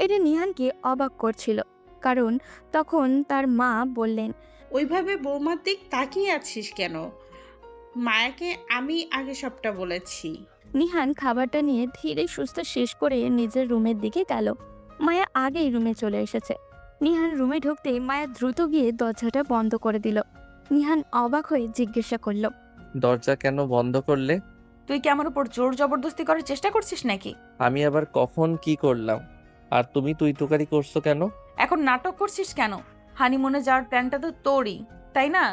এটা নিহানকে অবাক করছিল, কারণ তখন তার মা বললেন, ওইভাবে বৌমার দিক তাকিয়ে আছিস কেন? মায়াকে আমি আগে সবটা বলেছি। নিহান খাবারটা নিয়ে ধীরে সুস্থে শেষ করে নিজের রুমের দিকে গেল। মায়া আগেই রুমে চলে এসেছে। নিহান রুমে ঢুকতেই মায়া দ্রুত গিয়ে দরজাটা বন্ধ করে দিল। নিহান অবাক হয়ে জিজ্ঞাসা করলো, দরজা কেন বন্ধ করলে? তুই কি আমার উপর জোর জবরদস্তি করার চেষ্টা করছিস নাকি? আমি আবার কখন কি করলাম? আর তুমি তুই তুকারি করছো কেন? এখন নাটক করছিস কেন? হানিমুনে যাওয়ার প্ল্যানটা তো তোরই, তাই না?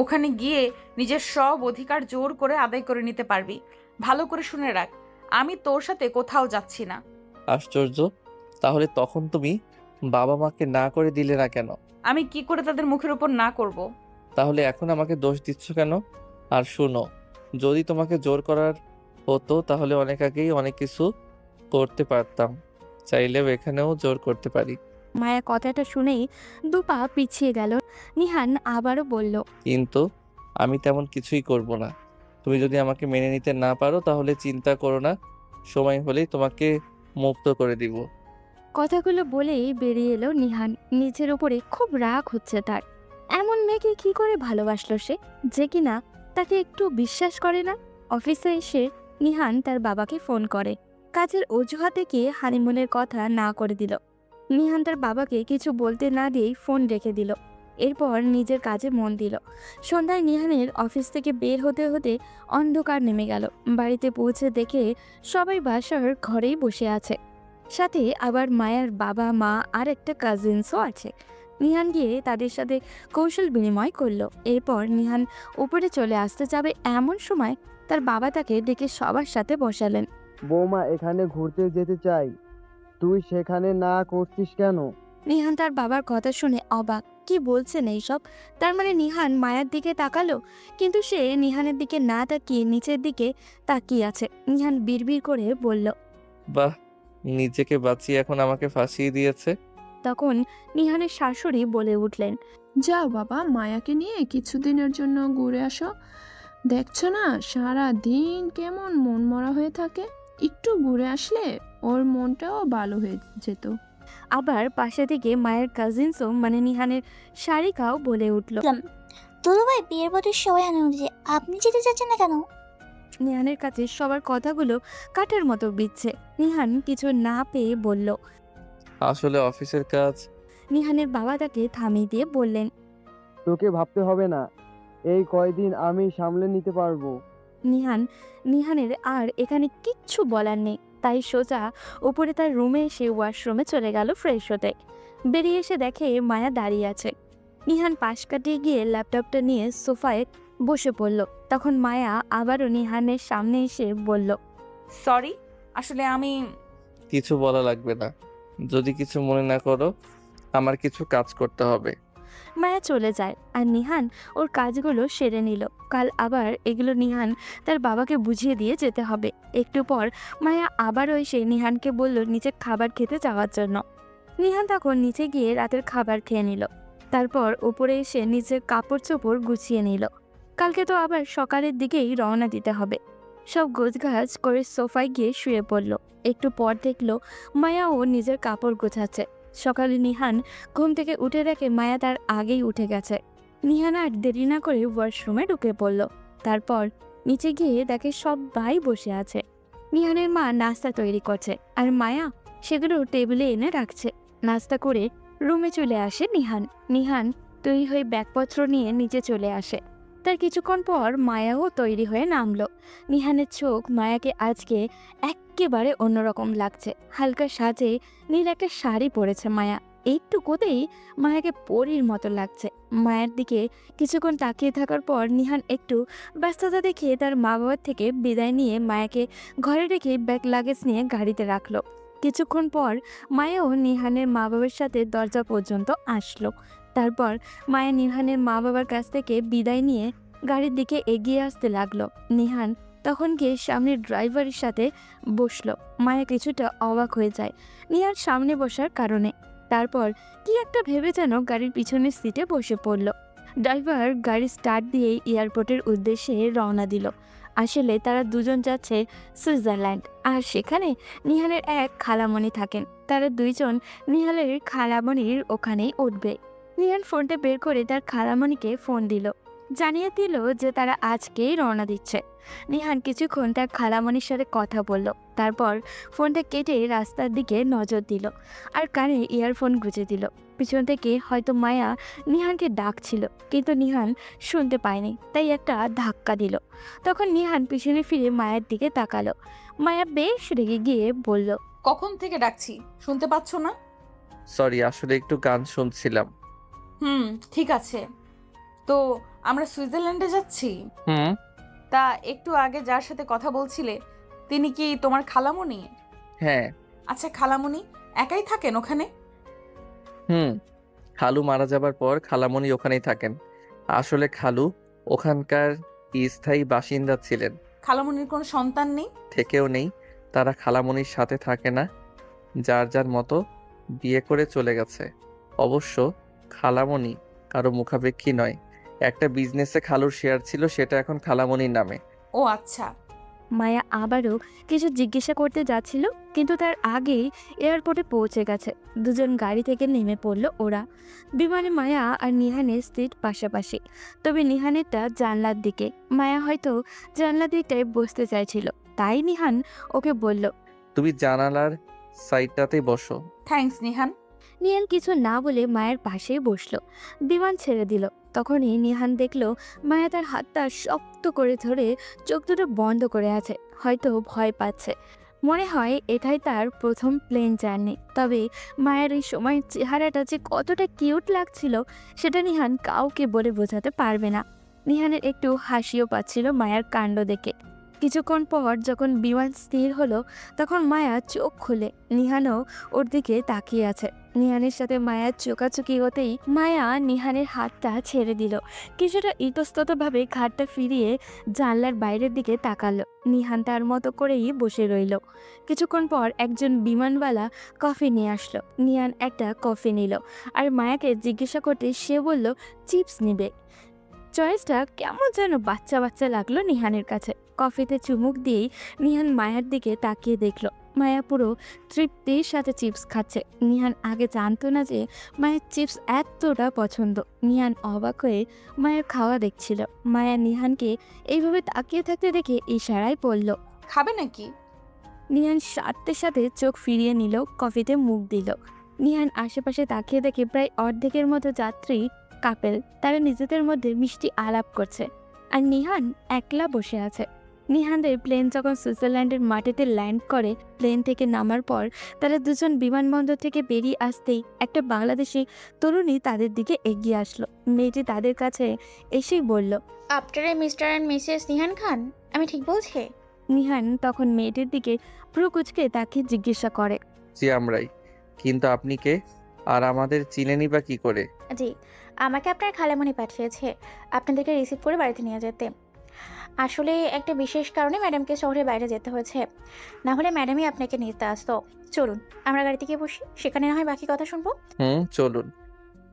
ওখানে গিয়ে নিজের সব অধিকার জোর করে আদায় করে নিতে পারবি। ভালো করে শুনে রাখ, আমি তোর সাথে কোথাও যাচ্ছি না। আশ্চর্য, তাহলে তখন তুমি বাবা মাকে না করে দিলে না কেন? আমি কি করে তাদের মুখের উপর না করব? তাহলে এখন আমাকে দোষ দিচ্ছ কেন? আর শোনো, যদি তোমাকে জোর করার হতো তাহলে অনেক আগেই অনেক কিছু করতে পারতাম। চাইলেও এখানেও জোর করতে পারি। মায়া কথাটা শুনেই 2 পা পিছিয়ে গেল। নিহান আবারও বলল, কিন্তু আমি তেমন কিছুই করব না। তুমি যদি আমাকে মেনে নিতে না পারো তাহলে চিন্তা করো না, সময় হলেই তোমাকে মুক্ত করে দিব। কথাগুলো বলেই বেরিয়ে এলো নিহান। নিজের উপরে খুব রাগ হচ্ছে তার। এমন মেয়েকে কি করে ভালোবাসলো সে, যে কিনা তাকে একটু বিশ্বাস করে না। অফিসে এসে নিহান তার বাবাকে ফোন করে। কাজের অজুহাতে গিয়ে হানিমুনের কথা না করে দিল। নিহান তার বাবাকে কিছু বলতে না দিয়েই ফোন রেখে দিল। এরপর নিজের কাজে মন দিল। সন্ধ্যায় নিহানের অফিস থেকে বের হতে হতে অন্ধকার নেমে গেল। বাড়িতে পৌঁছে দেখে সবাই বাসার ঘরেই বসে আছে, সাথে আবার মায়ার বাবা মা আর একটা কাজিনসও আছে। নিহান গিয়ে তাদের সাথে কৌশল বিনিময় করলো। এরপর নিহান উপরে চলে আসতে যাবে এমন সময় তার বাবা তাকে ডেকে সবার সাথে বসালেন। বৌমা এখানে ঘুরতে যেতে চাই, তুই সেখানে না করছিস কেন? নিহান তার বাবার কথা শুনে অবাক। কি বলছেন এইসব? তার মানে নিহান মায়ার দিকে তাকালো, কিন্তু সে নিহানের দিকে না তাকিয়ে নিচের দিকে তাকিয়ে আছে। নিহান বিড়বিড় করে বলল। বাহ, নিজেকে বাঁচিয়ে এখন আমাকে ফাঁসিয়ে দিয়েছে। তখন নিহানের শাশুড়ি বলে উঠলেন। যাও বাবা, মায়াকে নিয়ে কিছুদিনের জন্য ঘুরে আসো। দেখছো না সারা দিন কেমন মন মরা হয়ে থাকে, একটু ঘুরে আসলে ওর মনটাও ভালো হয়ে যেত। আবার পাশে থেকে মায়ের কাজিনসও মানে নিহানের শারিকাও বলে উঠল। দুলু ভাই বিয়ের বধূর সবাই আনন্দে, আপনি যেতে চাচ্ছেন না কেন? নিহানের কাছে সবার কথাগুলো কাঠের মতো বিচ্ছে। নিহান কিছু না পেয়ে বলল। আসলে অফিসের কাজ। নিহানের বাবা তাকে থামিয়ে দিয়ে বললেন। তোকে ভাবতে হবে না, এই কয়দিন আমি সামলে নিতে পারবো। নিহানের আর এখানে কিচ্ছু বলার নেই, তাই সোজা উপরে তার রুমে এসে ওয়াশরুমে চলে গেল ফ্রেশ হতে। বেরিয়ে এসে দেখে মায়া দাঁড়িয়ে আছে। নিহান পাশ কাটিয়ে গিয়ে ল্যাপটপটা নিয়ে সোফায় বসে পড়ল। তখন মায়া আবারও নিহানের সামনে এসে বলল। সরি, আসলে আমি কিছু বলা লাগবে না, যদি কিছু মনে না করো। আমার কিছু কাজ করতে হবে। মায়া চলে যায় আর নিহান ওর কাজগুলো সেরে নিল। কাল আবার এগুলো নিহান তার বাবাকে বুঝিয়ে দিয়ে যেতে হবে। একটু পর মায়া আবারও এসে নিহানকে বলল নিচে খাবার খেতে যাওয়ার জন্য। নিহান তখন নিচে গিয়ে রাতের খাবার খেয়ে নিল। তারপর উপরে এসে নিজের কাপড় চোপড় গুছিয়ে নিল। কালকে তো আবার সকালের দিকেই রওনা দিতে হবে। সব গোছগাছ করে সোফায় গিয়ে শুয়ে পড়ল। একটু পর দেখলো মায়াও নিজের কাপড় গোছাচ্ছে। সকালে নিহান ঘুম থেকে উঠে দেখে মায়া তার আগেই উঠে গেছে। নিহান আর দেরি না করে ওয়াশরুমে ঢুকে পড়ল। তারপর নিচে গিয়ে দেখে সবাই বসে আছে। নিহানের মা নাস্তা তৈরি করছে আর মায়া সেগুলো টেবিলে এনে রাখছে। নাস্তা করে রুমে চলে আসে নিহান তৈরি হয়ে ব্যাগপত্র নিয়ে নিচে চলে আসে। তার কিছুক্ষণ পর মায়াও তৈরি হয়ে নামলো। নিহানের চোখ মায়াকে আজকে একেবারে অন্যরকম লাগছে। হালকা সাজে নীল একটা শাড়ি পরেছে মায়া। একটুকুতেই মায়াকে পরীর মতো লাগছে। মায়ের দিকে কিছুক্ষণ তাকিয়ে থাকার পর নিহান একটু ব্যস্ততা দেখিয়ে তার মা বাবার থেকে বিদায় নিয়ে মায়াকে ঘরে রেখে ব্যাগ লাগেজ নিয়ে গাড়িতে রাখলো। কিছুক্ষণ পর মায়াও নিহানের মা বাবার সাথে দরজা পর্যন্ত আসলো। তারপর মায়া নিহানের মা বাবার কাছ থেকে বিদায় নিয়ে গাড়ির দিকে এগিয়ে আসতে লাগলো। নিহান তখন গিয়ে সামনের ড্রাইভারের সাথে বসলো। মায়া কিছুটা অবাক হয়ে যায় নিহান সামনে বসার কারণে। তারপর কি একটা ভেবে যেন গাড়ির পিছনের সিটে বসে পড়ল। ড্রাইভার গাড়ি স্টার্ট দিয়ে এয়ারপোর্টের উদ্দেশ্যে রওনা দিল। আসলে তারা দুজন যাচ্ছে সুইজারল্যান্ড, আর সেখানে নিহানের এক খালামণি থাকেন। তারা দুইজন নিহানের খালামণির ওখানেই উঠবে। নিহান ফোনটা বের করে তার খালামণিকে ফোন দিল, জানিয়ে দিল যে তারা আজকেই রওনা দিচ্ছে। নিহান কিছুক্ষণ তার খালামণির সাথে কথা বলল। তারপর ফোনটা কেটে রাস্তার দিকে নজর দিল আর কানে ইয়ারফোন গুঁজে দিল। পিছন থেকে হয়তো মায়া নিহানকে ডাকছিল, কিন্তু নিহান শুনতে পায়নি, তাই একটা ধাক্কা দিল। তখন নিহান পিছনে ফিরে মায়ের দিকে তাকালো। মায়া বেশ রেগে গিয়ে বলল, কখন থেকে ডাকছি, শুনতে পাচ্ছ না? সরি, আসলে একটু গান শুনছিলাম। ঠিক আছে। তো আমরা সুইজারল্যান্ডে যাচ্ছি। তা একটু আগে যার সাথে কথা বলছিলে তিনি কি তোমার খালামণি? হ্যাঁ। আচ্ছা, খালামণি একাই থাকেন ওখানে? খালু মারা যাবার পর খালামণি ওখানেই থাকেন। আসলে খালু ওখানকার স্থায়ী বাসিন্দা ছিলেন। খালামণির কোনো সন্তান নেই? থেকেও নেই। তারা খালামণির সাথে থাকে না, যার যার মতো বিয়ে করে চলে গেছে। অবশ্য খালামণি কারো মুখাপেক্ষী নয়। একটা বিজনেসে খালুর শেয়ার ছিল, সেটা এখন খালামণির নামে। ও আচ্ছা। মায়া আবারও কিছু জিজ্ঞাসা করতে যাচ্ছিল, কিন্তু তার আগেই এয়ারপোর্টে পৌঁছে গেছে। দুজন গাড়ি থেকে নেমে পড়ল ওরা। বিমানে মায়া আর নিহানের সিট পাশাপাশি, তবে নিহানেরটা জানলার দিকে। মায়া হয়তো জানলার দিকটায় বসতে চাইছিল, তাই নিহান ওকে বলল, তুমি জানালার সাইডটাতেই বসো। থ্যাঙ্কস নিহান। নিহান কিছু না বলে মায়ের পাশেই বসলো। বিমান ছেড়ে দিল। তখনই নিহান দেখলো মায়া তার হাতটা শক্ত করে ধরে চোখ দুটো বন্ধ করে আছে, হয়তো ভয় পাচ্ছে। মনে হয় এটাই তার প্রথম প্লেন জার্নি। তবে মায়ের এই সময় চেহারাটা যে কতটা কিউট লাগছিল সেটা নিহান কাউকে বলে বোঝাতে পারবে না। নিহানের একটু হাসিও পাচ্ছিল মায়ার কাণ্ড দেখে। কিছুক্ষণ পর যখন বিমান স্থির হলো তখন মায়া চোখ খুলে নিহানও ওর দিকে তাকিয়ে আছে। নিহানের সাথে মায়ার চোকাচুকি হতেই মায়া নিহানের হাতটা ছেড়ে দিল। কিছুটা ইতস্ততভাবে ঘাটটা ফিরিয়ে জানলার বাইরের দিকে তাকালো। নিহান তার মতো করেই বসে রইল। কিছুক্ষণ পর একজন বিমানওয়ালা কফি নিয়ে আসলো। নিহান একটা কফি নিল আর মায়াকে জিজ্ঞাসা করতে সে বলল চিপস নিবে। চয়েসটা কেমন যেন বাচ্চা বাচ্চা লাগলো নিহানের কাছে। কফিতে চুমুক দিয়েই নিহান মায়ার দিকে তাকিয়ে দেখল মায়া পুরো তৃপ্তির সাথে চিপস খাচ্ছে। নিহান আগে জানতো না যে মায়ের চিপস এতটা পছন্দ। নিহান অবাক হয়ে মায়ের খাওয়া দেখছিল। মায়া নিহানকে এইভাবে তাকিয়ে থাকতে দেখে ইশারায় পড়ল। খাবে নাকি? নিহান সাথে সাথে চোখ ফিরিয়ে নিল, কফিতে মুখ দিল। নিহান আশেপাশে তাকিয়ে দেখে প্রায় অর্ধেকের মতো যাত্রী কাপেল, তারা নিজেদের মধ্যে মিষ্টি আলাপ করছে আর নিহান একলা বসে আছে। নিহানদের প্লেন যখন সুইজারল্যান্ডের মাটিতে ল্যান্ড করে, প্লেন থেকে নামার পর তারা দুজন বিমানবন্দর থেকে বেরিয়ে আসতেই একটা বাংলাদেশি তরুণী তাদের দিকে এগিয়ে আসলো। মেয়েটি তাদের কাছে এসেই বলল, আপনারা মিস্টার অ্যান্ড মিসেস নিহান খান, আমি ঠিক বলছি? নিহান তখন মেয়েটির দিকে পুরো কুচকে তাকে জিজ্ঞাসা করে, জি আমরাই, কিন্তু আপনি কে আর আমাদের চিনেনি বা কি করে? জি, আমাকে আপনার খালামণি পাঠিয়েছে আপনাদেরকে রিসিভ করে বাড়িতে নিয়ে যেতে। আসলে একটা বিশেষ কারণে ম্যাডামকে শহরের বাইরে যেতে হয়েছে, না হলে ম্যাডামই আপনাকে নিতে আসতো। চলুন আমরা গাড়িতে গিয়ে বসি, সেখানে না হয় বাকি কথা শুনবো। চলুন।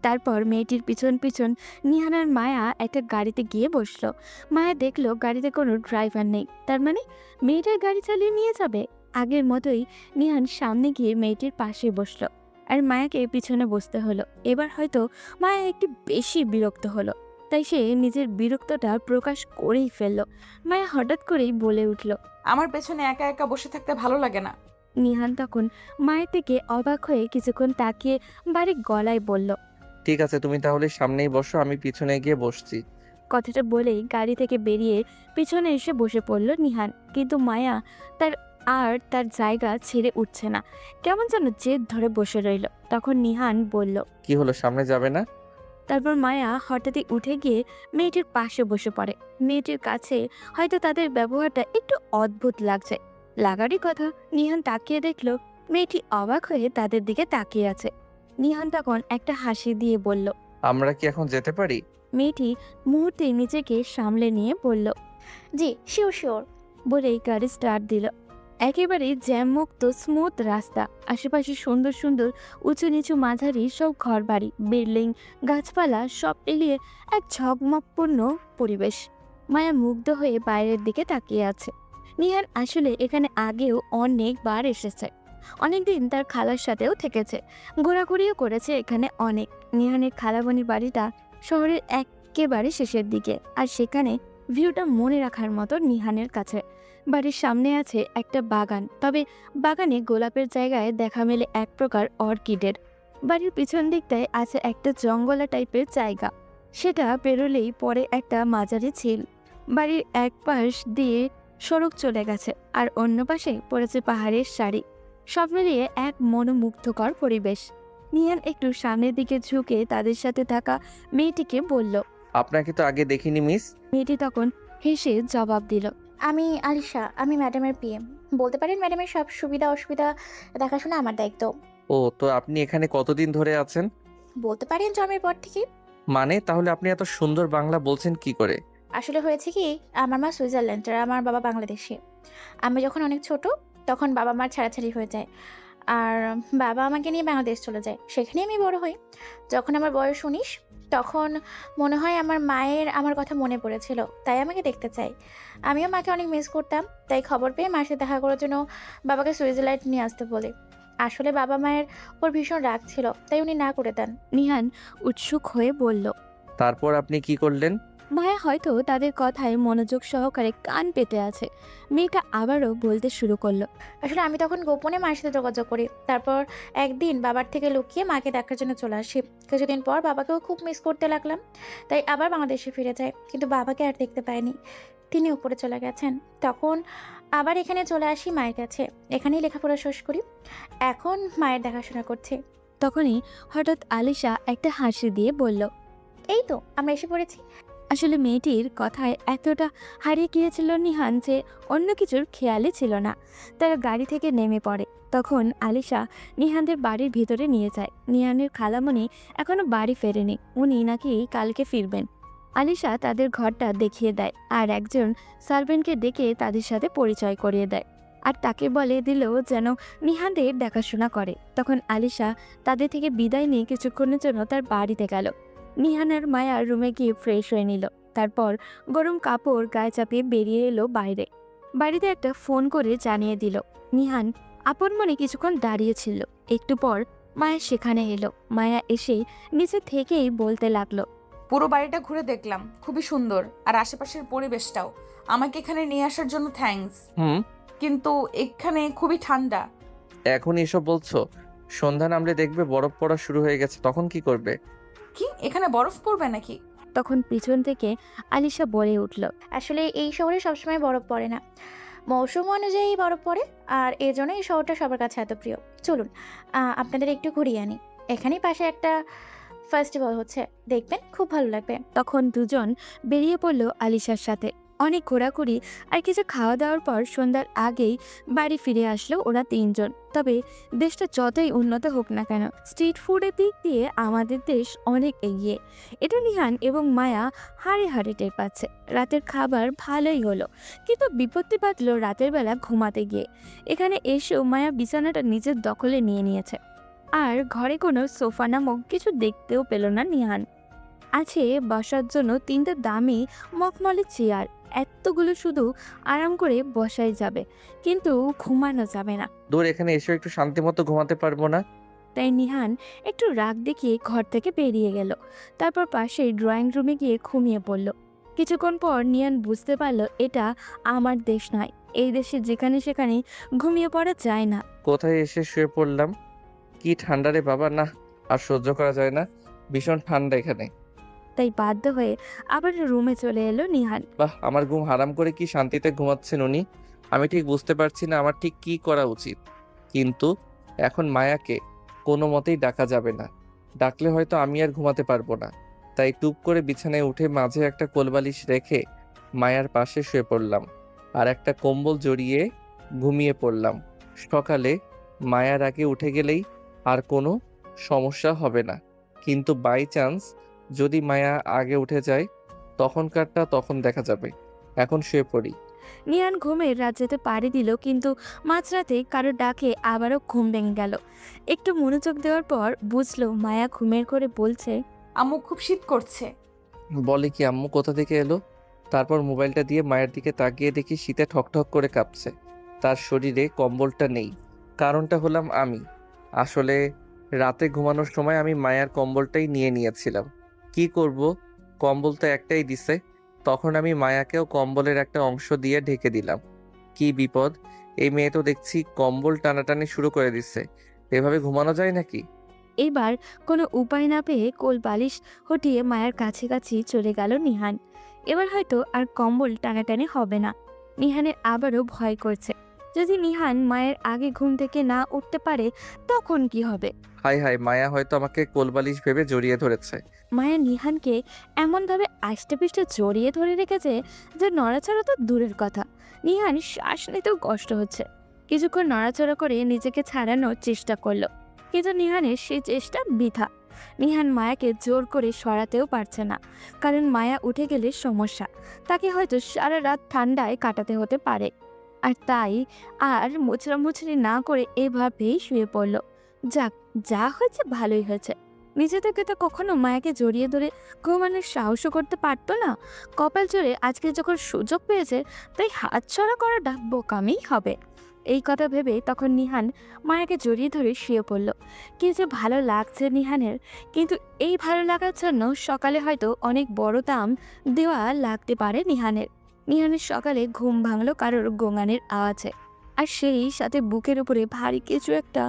তারপর মেয়েটির পিছন পিছন নিহান আর মায়া একটা গাড়িতে গিয়ে বসলো। মায়া দেখলো গাড়িতে কোনো ড্রাইভার নেই, তার মানে মেয়েটার গাড়ি চালিয়ে নিয়ে যাবে। আগের মতোই নিহান সামনে গিয়ে মেয়েটির পাশে বসলো আর মায়াকে পিছনে বসতে হলো। এবার হয়তো মায়া একটু বেশি বিরক্ত হলো, তাই সে নিজের বিরক্তটা প্রকাশ করেই ফেললো। মায়া হঠাৎ করেই বলে উঠল, আমার পেছনে একা একা বসে থাকতে ভালো লাগে না। নিহান তখন মায়ের থেকে অবাক হয়ে কিছুক্ষণ তাকিয়ে বাড়ির গলায় বলল, ঠিক আছে, তুমি তাহলে সামনেই বসো, আমি পিছনে গিয়ে বসছি। কথাটা বলেই গাড়ি থেকে বেরিয়ে পিছনে এসে বসে পড়ল নিহান। কিন্তু মায়া তার জায়গা ছেড়ে উঠছে না, কেমন যেন জেদ ধরে বসে রইল। তখন নিহান বলল, কি হলো, সামনে যাবে না? তারপর মায়া হঠাৎই উঠে গিয়ে মেয়েটির পাশে বসে পড়ে। মেয়েটির কাছে হয়তো তাদের ব্যবহারটা একটু অদ্ভুত লাগছে, লাগারই কথা। নিহান তাকিয়ে দেখলো মেয়েটি অবাক হয়ে তাদের দিকে তাকিয়ে আছে। নিহান তখন একটা হাসি দিয়ে বলল, আমরা কি এখন যেতে পারি? মেয়েটি মুহূর্তে নিজেকে সামলে নিয়ে বলল, জি শিওর শিওর। বলেই গাড়ি স্টার্ট দিল। একেবারে জ্যাম মুক্ত স্মুথ রাস্তা, আশেপাশে সুন্দর সুন্দর উঁচু নিচু মাঝারি সব ঘরবাড়ি, বিল্ডিং, গাছপালা সব মিলিয়ে এক ঝকমকপূর্ণ পরিবেশ। মায়া মুগ্ধ হয়ে বাইরের দিকে তাকিয়ে আছে। নিহান আসলে এখানে আগেও অনেকবার এসেছে, অনেকদিন তার খালার সাথেও থেকেছে, ঘোরাঘুরিও করেছে এখানে অনেক। নিহানের খালাবনির বাড়িটা শহরের একেবারে শেষের দিকে, আর সেখানে ভিউটা মনে রাখার মতো নিহানের কাছে। বাড়ির সামনে আছে একটা বাগান, তবে বাগানে গোলাপের জায়গায় দেখা মেলে এক প্রকার অর্কিডের। বাড়ির পিছন দিকটায় আছে একটা জঙ্গলা টাইপের জায়গা, সেটা পেরোলেই পরে একটা মাঝারি ঝিল। বাড়ির এক পাশ দিয়ে সড়ক চলে গেছে আর অন্য পাশে পড়েছে পাহাড়ের সারি। সব মিলিয়ে এক মনোমুগ্ধকর পরিবেশ। নিহান একটু সামনের দিকে ঝুঁকে তাদের সাথে থাকা মেয়েটিকে বলল, আপনাকে তো আগে দেখিনি মিস। মেয়েটি তখন হেসে জবাব দিল, আমি আলিশা, আমি ম্যাডামের পিএম। বলতে পারেন ম্যাডামের সব সুবিধা অসুবিধা দেখাশোনা আমার দায়িত্ব। ও, তো আপনি এখানে কতদিন ধরে আছেন? বলতে পারেন জন্মের পর থেকে। মানে তাহলে আপনি এত সুন্দর বাংলা বলছেন কি করে? আসলে হয়েছে কি, আমার মা সুইজারল্যান্ডের, আমার বাবা বাংলাদেশি। আমি যখন অনেক ছোট তখন বাবা মার ছাড়াছাড়ি হয়ে যায়, আর বাবা আমাকে নিয়ে বাংলাদেশ চলে যায়। সেখানে আমি বড় হই। যখন আমার বয়স 19, তখন মনে হয় আমার মায়ের আমার কথা মনে পড়েছিল, তাই আমাকে দেখতে চাই। আমিও মাকে অনেক মিস করতাম, তাই খবর পেয়ে মার সাথে দেখা করার জন্য বাবাকে সুইজারল্যান্ড নিয়ে আসতে বলে। আসলে বাবা মায়ের ওর ভীষণ রাগ ছিল, তাই উনি না করে দেন। নিহান উৎসুক হয়ে বলল। তারপর আপনি কি করলেন? মায়া হয়তো তাদের কথায় মনোযোগ সহকারে কান পেতে আছে। মেয়েটা আবারও বলতে শুরু করলো। আসলে আমি তখন গোপনে মায়ের সাথে যোগাযোগ করি। তারপর একদিন বাবার থেকে লুকিয়ে মাকে দেখার জন্য চলে আসি। কিছুদিন পর বাবাকেও খুব মিস করতে লাগলাম, তাই আবার বাংলাদেশে ফিরে যাই। কিন্তু বাবাকে আর দেখতে পাইনি, তিনি উপরে চলে গেছেন। তখন আবার এখানে চলে আসি মায়ের কাছে, এখানেই লেখাপড়া শেষ করি। এখন মায়ের দেখাশোনা করছি। তখনই হঠাৎ আলিশা একটা হাসি দিয়ে বলল, এই তো আমরা এসে পড়েছি। আসলে মেয়েটির কথায় এতটা হারিয়ে গিয়েছিল নিহান যে অন্য কিছুর খেয়ালই ছিল না। তারা গাড়ি থেকে নেমে পড়ে। তখন আলিশা নিহানদের বাড়ির ভিতরে নিয়ে যায়। নিহানের খালামণি এখনো বাড়ি ফেরেনি, উনি নাকি কালকে ফিরবেন। আলিশা তাদের ঘরটা দেখিয়ে দেয় আর একজন সার্ভেন্টকে ডেকে তাদের সাথে পরিচয় করিয়ে দেয়, আর তাকে বলে দিল যেন নিহানদের দেখাশোনা করে। তখন আলিশা তাদের থেকে বিদায় নিয়ে কিছুক্ষণের জন্য তার বাড়িতে গেল। নিহান আর মায়া রুমে গিয়ে ফ্রেশ হয়ে নিল, তারপর গরম কাপড় গায়ে চাপিয়ে বেরিয়ে এলো বাইরে। বাড়িতে একটা ফোন করে জানিয়ে দিল। নিহান আপন মনে কিছুক্ষণ দাঁড়িয়েছিল। একটু পর মায়া সেখানে এলো। মায়া এসে নিচে থেকেই বলতে লাগলো, পুরো বাড়িটা ঘুরে দেখলাম, খুবই সুন্দর, আর আশেপাশের পরিবেশটাও। আমাকে এখানে নিয়ে আসার জন্য থ্যাঙ্কস, কিন্তু এখানে খুবই ঠান্ডা। এখন এসব বলছো? সন্ধ্যা নামলে দেখবে বরফ পড়া শুরু হয়ে গেছে, তখন কি করবে? কি এখানে বরফ পড়বে নাকি? তখন পিছন থেকে আলিশা বলে উঠল, আসলে এই শহরে সবসময় বরফ পড়ে না, মৌসুম অনুযায়ী বরফ পড়ে, আর এই জন্য এই শহরটা সবার কাছে এত প্রিয়। চলুন আপনাদের একটু ঘুরিয়ে আনি। এখানেই পাশে একটা ফেস্টিভ্যাল হচ্ছে, দেখবেন খুব ভালো লাগবে। তখন দুজন বেরিয়ে পড়ল আলিশার সাথে। অনেক ঘোরাঘুরি আর কিছু খাওয়া দাওয়ার পর সন্ধ্যার আগেই বাড়ি ফিরে আসলো ওরা তিনজন। তবে দেশটা যতই উন্নত হোক না কেন, স্ট্রিট ফুডের দিক দিয়ে আমাদের দেশ অনেক এগিয়ে। এটা নিহান এবং মায়া হাড়ে হাড়ে টের পাচ্ছে। রাতের খাবার ভালোই হলো, কিন্তু বিপত্তি বাঁধলো রাতের বেলা ঘুমাতে গিয়ে। এখানে এসেও মায়া বিছানাটা নিজের দখলে নিয়ে নিয়েছে, আর ঘরে কোনো সোফা নামক কিছু দেখতেও পেল না নিহান। আছে বসার জন্য 3টে দামি মখমলে চেয়ার, এতগুলো শুধু আরাম করে বসাই যাবে, কিন্তু ঘুমানো যাবে না। দূর, এখানে এসে একটু শান্তি মতো ঘুমাতে পারবো না? তাই নিহান একটু রাগ দেখিয়ে ঘর থেকে বেরিয়ে গেল। তারপর পাশে ড্রয়িং রুমে গিয়ে ঘুমিয়ে পড়ল। কিছুক্ষণ পর নিহান বুঝতে পারল এটা আমার দেশ নয়। এই দেশে যেখানে সেখানে ঘুমিয়ে পড়া যায় না। কোথায় এসে শুয়ে পড়লাম! কি ঠান্ডা রে বাবা, না আর সহ্য করা যায় না, ভীষণ ঠান্ডা এখানে। তাই বাধ্য হয়ে আবার রুমে চলে এলো নিহান। বাহ, আমার ঘুম হারাম করে কি শান্তিতে ঘুমাচ্ছেন উনি। আমি ঠিক বুঝতে পারছি না আমার ঠিক কি করা উচিত। কিন্তু এখন মায়াকে কোনো মতেই ডাকা যাবে না, ডাকলে হয়তো আমি আর ঘুমাতে পারবো না। তাই টুপ করে বিছানায় উঠে মাঝে একটা কোলবালিশ রেখে মায়ার পাশে শুয়ে পড়লাম আর একটা কম্বল জড়িয়ে ঘুমিয়ে পড়লাম। সকালে মায়ার আগে উঠে গেলেই আর কোনো সমস্যা হবে না, কিন্তু বাই চান্স যদি মায়া আগে উঠে যায় তখনকারটা তখন দেখা যাবে। এখন শুয়ে পড়ি। নিহান ঘুমের রাত যেতে পাড়ি দিল, কিন্তু মাঝরাতে কারো ডাকে আবারও ঘুম ভেঙে গেল। একটু মনোযোগ দেওয়ার পর বুঝলো মায়া ঘুমের করে বলছে, আম্মু খুব শীত করছে। বলে কি আম্মু কোথা থেকে এলো? তারপর মোবাইলটা দিয়ে মায়ের দিকে তাকিয়ে দেখি শীতে ঠকঠক করে কাঁপছে। তার শরীরে কম্বলটা নেই। কারণটা হলাম আমি। আসলে রাতে ঘুমানোর সময় আমি মায়ার কম্বলটাই নিয়ে নিয়েছিলাম। কি করব, কম্বল তো একটাই দিছে। তখন আমি মায়াকেও কম্বলের একটা অংশ দিয়ে ঢেকে দিলাম। কি বিপদ, এই মেয়ে তো দেখছি কম্বল টানাটানি শুরু করে দিচ্ছে। এভাবে ঘুমানো যায় নাকি? এবার কোনো উপায় না পেয়ে কোল বালিশ হটিয়ে মায়ের কাছাকাছি চলে গেল নিহান। এবার হয়তো আর কম্বল টানাটানি হবে না। নিহানের আবারও ভয় করছে, যদি নিহান মায়ের আগে ঘুম থেকে না উঠতে পারে তখন কি হবে। হায় হায়, মায়া হয়তো আমাকে কোলবালিশ ভেবে জড়িয়ে ধরেছে। মায়া নিহানকে এমনভাবে আষ্টেপৃষ্টে জড়িয়ে ধরে রেখেছে যে নড়াচড়া তো দূরের কথা, নিহান শ্বাস নিতেও কষ্ট হচ্ছে। কিছুক্ষণ নড়াচড়া করে নিজেকে ছাড়ানোর চেষ্টা করলো, কিন্তু নিহানের সেই চেষ্টা বৃথা। নিহান মায়াকে জোর করে সরাতেও পারছে না, কারণ মায়া উঠে গেলে সমস্যা। তাকে হয়তো সারা রাত ঠান্ডায় কাটাতে হতে পারে। আর তাই আর মুচড়ামুচড়ি না করে এভাবেই শুয়ে পড়ল। যাক, যা হয়েছে ভালোই হয়েছে। নিজে থেকে তো কখনো মায়াকে জড়িয়ে ধরে ঘুমানোর সাহসও করতে পারতো না। কপাল জোরে আজকে যখন সুযোগ পেয়েছে, তাই হাতছাড়া করাটা বোকামিই হবে। এই কথা ভেবে তখন নিহান মায়াকে জড়িয়ে ধরে শুয়ে পড়ল। কি যে ভালো লাগছে নিহানের, কিন্তু এই ভালো লাগার জন্য সকালে হয়তো অনেক বড় দাম দেওয়া লাগতে পারে নিহানের। নিহানের সকালে ঘুম ভাঙলো কারোর গোঙানের আওয়াজে, আর সেই সাথে বুকের উপরে ভারী কিছু একটা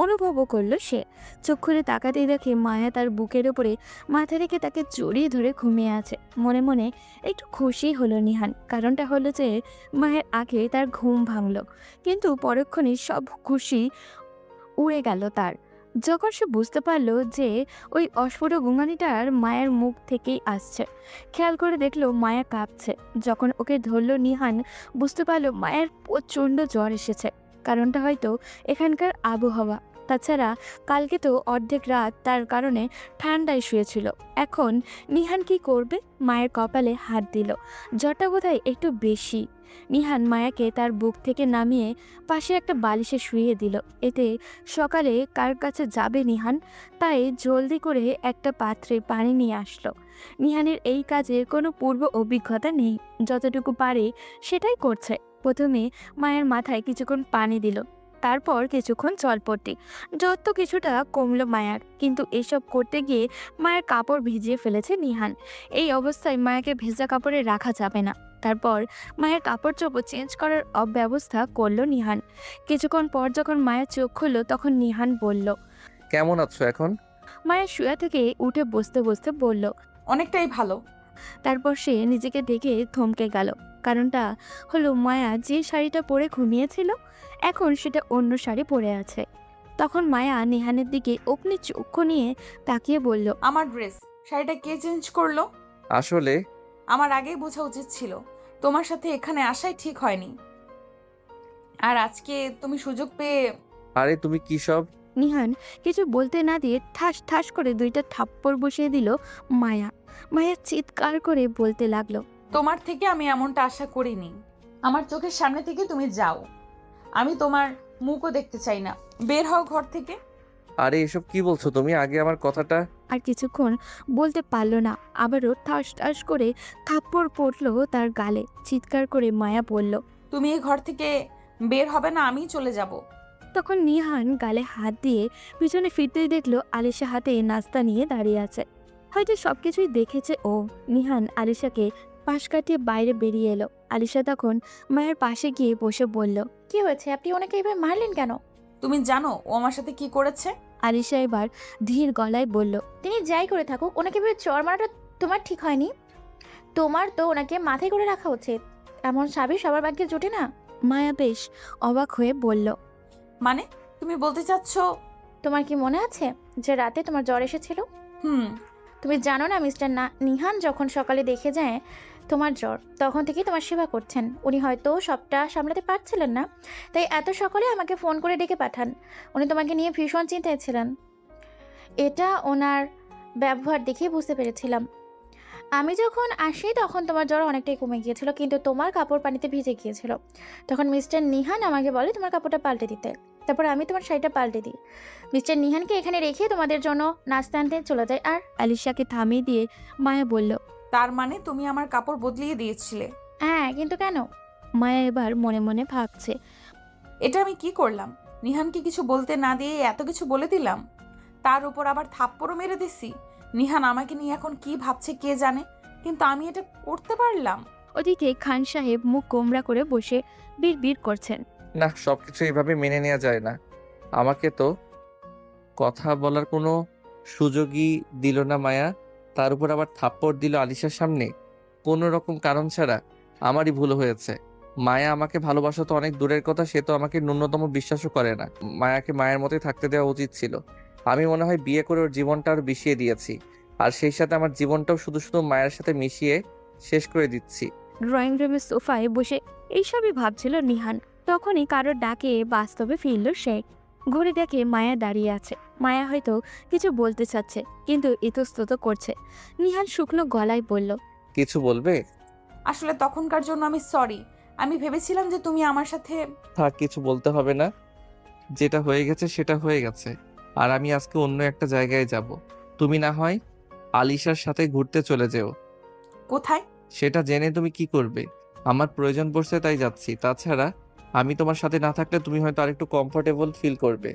অনুভবও করলো সে। চোখ খুলে তাকাতেই দেখে মায়া তার বুকের উপরে মাথা রেখে তাকে জড়িয়ে ধরে ঘুমিয়ে আছে। মনে মনে একটু খুশি হলো নিহান, কারণটা হলো যে মায়ের আগে তার ঘুম ভাঙলো, কিন্তু পরক্ষণে সব খুশি উড়ে গেল তার। যখন সে বুঝতে পারলো যে ওই অস্ফুট গুঙানিটার মায়ের মুখ থেকেই আসছে, খেয়াল করে দেখলো মায়া কাঁপছে। যখন ওকে ধরলো নিহান বুঝতে পারলো মায়ের প্রচণ্ড জ্বর এসেছে। কারণটা হয়তো এখানকার আবহাওয়া, তাছাড়া কালকে তো অর্ধেক রাত তার কারণে ঠান্ডায় শুয়েছিল। এখন নিহান কি করবে? মায়ের কপালে হাত দিল, জ্বরটা বোধহয় একটু বেশি। নিহান মায়াকে তার বুক থেকে নামিয়ে পাশে একটা বালিশে শুইয়ে দিল। এতে সকালে কার কাছে যাবে নিহান, তাই জলদি করে একটা পাত্রে পানি নিয়ে আসলো। নিহানের এই কাজের কোনো পূর্ব অভিজ্ঞতা নেই, যতটুকু পারে সেটাই করছে। প্রথমে মায়ের মাথায় কিছুক্ষণ পানি দিল, তারপর কিছুক্ষণ চলপট্টি। যত কিছুটা কমলো মায়ার, কিন্তু এসব করতে গিয়ে মায়ের কাপড় ভিজিয়ে ফেলেছে নিহান। এই অবস্থায় মায়াকে ভেজা কাপড়ে রাখা যাবে না। তারপর মায়ের কাপড় চোপড় চেঞ্জ করার ব্যবস্থা করলো নিহান। কিছুক্ষণ পর যখন মায়ের চোখ খুললো তখন নিহান বলল, কেমন আছো এখন? মায়া শুয়া থেকে উঠে বসতে বসতে বলল। অনেকটাই ভালো। তারপর সে নিজেকে দেখে থমকে গেল। কারণটা হলো মায়া যে শাড়িটা পরে ঘুমিয়েছিল এখন সেটা অন্য শাড়ি পরে আছে। তখন মায়া নিহানের দিকে অগ্নি চক্ষু নিয়ে তাকিয়ে বলল, আমার ড্রেস, শাড়িটা কে চেঞ্জ করলো? আসলে আমার আগেই বোঝা উচিত ছিল। তোমার সাথে এখানে আসাই ঠিক হয়নি। আর আজকে তুমি সুযোগ পেয়ে। আরে তুমি কি সব? নিহান কিছু বলতে না দিয়ে ঠাস ঠাস করে 2টা থাপ্পড় বসিয়ে দিল মায়া। মায়া চিৎকার করে বলতে লাগলো, তোমার থেকে আমি এমনটা আশা করিনি। আমার চোখের সামনে থেকে তুমি যাও, আমি তোমার মুখও দেখতে চাই না। বের হও ঘর থেকে। আরে এসব কি বলছো তুমি? আগে আমার কথাটা। আর কিছুক্ষণ বলতে পারলো না, আবারও ঠাস ঠাস করে থাপ্পড় পড়লো তার গালে। চিৎকার করে মায়া বলল, তুমি এই ঘর থেকে বের হবে না, আমি চলে যাব। তখন নিহান গালে হাত দিয়ে পিছনে ফিরতেই দেখলো আলিশা হাতে নাস্তা নিয়ে দাঁড়িয়ে আছে। হয়তো সবকিছুই দেখেছে ও। নিহান আলিশাকে পাশ কাটিয়ে বাইরে বেরিয়ে এলো। আলিশা তখন মায়ের পাশে গিয়ে বসে বলল, কি হয়েছে? আপনি ওনাকে এভাবে মারলেন কেন? তুমি জানো ও আমার সাথে কি করেছে? আলিশা এবার ধীর গলায় বলল, তিনি যাই করে থাকুক, ওনাকে এভাবে চড় মারাটা তোমার ঠিক হয়নি। তোমার তো ওনাকে মাথায় করে রাখা উচিত। এমন স্বামী সবার ভাগ্যে জোটে না। মায়া বেশ অবাক হয়ে বলল, মানে তুমি বলতে চাচ্ছ? তোমার কি মনে আছে যে রাতে তোমার জ্বর এসেছিল? হুম। তুমি জানো না মিস্টার নিহান যখন সকালে দেখে যায় তোমার জ্বর, তখন থেকেই তোমার সেবা করছেন। উনি হয়তো সবটা সামলাতে পারছিলেন না, তাই এত সকালে আমাকে ফোন করে ডেকে পাঠান। উনি তোমাকে নিয়ে ভীষণ চিন্তায় ছিলেন। এটা ওনার ব্যবহার দেখেই বুঝতে পেরেছিলাম। আমি যখন আসি তখন তোমার জ্বর অনেকটাই কমে গিয়েছিল, কিন্তু তোমার কাপড় পানিতে ভিজে গিয়েছিল। তখন মিস্টার নিহান আমাকে বলে তোমার কাপড়টা পাল্টে দিতে। তারপর আমি তোমার শাড়িটা পাল্টে দিই। মিস্টার নিহানকে এখানে রেখে তোমাদের জন্য নাস্তা আনতে চলে যায়। আর আলিশাকে থামিয়ে দিয়ে মায়া বলল, তার মানে তুমি আমার কাপড় বদলিয়ে দিয়েছিলে? হ্যাঁ, কিন্তু কেন? মায়া এবার মনে মনে ভাবছে, এটা আমি কি করলাম? নিহানকে কিছু বলতে না দিয়ে এত কিছু বলে দিলাম, তার উপর আবার থাপ্পড়ও মেরে দিছি। নিহান আমাকে নিয়ে এখন কি ভাবছে কে জানে, কিন্তু আমি এটা করতে পারলাম। ওদিকে খান সাহেব মুখ গোমরা করে বসে বিড়বিড় করছেন। না, সবকিছু এইভাবে মেনে নেওয়া যায় না। আমাকে তো কথা বলার কোনো সুযোগই দিল না মায়া, তার উপর আবার থাপ্পড় দিল আলিশার সামনে কোনো রকম কারণ ছাড়া। আমারই ভুল হয়েছে। মায়া আমাকে ভালোবাসা তো অনেক দূরের কথা, সে তো আমাকে ন্যূনতম বিশ্বাসও করে না। মায়াকে মায়ের মতোই থাকতে দেওয়া উচিত ছিল। আমি মনে হয় বিয়ে করে ওর জীবনটা আরো বিষিয়ে দিয়েছি, আর সেই সাথে আমার জীবনটাও শুধু শুধু মায়ের সাথে মিশিয়ে শেষ করে দিচ্ছি। ড্রয়িং রুমের সোফায় বসে এইসবই ভাবছিল নিহান। তখনই কারোর ডাকে বাস্তবে ফিরল সে। ঘুরে দেখে মায়া দাঁড়িয়ে আছে। মায়া হয়তো কিছু বলতে চাচ্ছে, কিন্তু ইতস্তত করছে। নিহান শুকনো গলায় বলল, কিছু বলবে? আসলে তখনকার জন্য আমি সরি। আমি ভেবেছিলাম যে তুমি আমার সাথে। থাক, কিছু বলতে হবে না। যেটা হয়ে গেছে সেটা হয়ে গেছে, আর আমি আজকে অন্য একটা জায়গায় যাব। তুমি না হয় আলিশার সাথে ঘুরতে চলে যেও। কোথায়? সেটা জেনে তুমি কি করবে? আমার প্রয়োজন পড়ছে তাই যাচ্ছি। তাছাড়া আমি তোমার সাথে না থাকলে তুমি হয়তো আরেকটু কমফোর্টেবল ফিল করবে।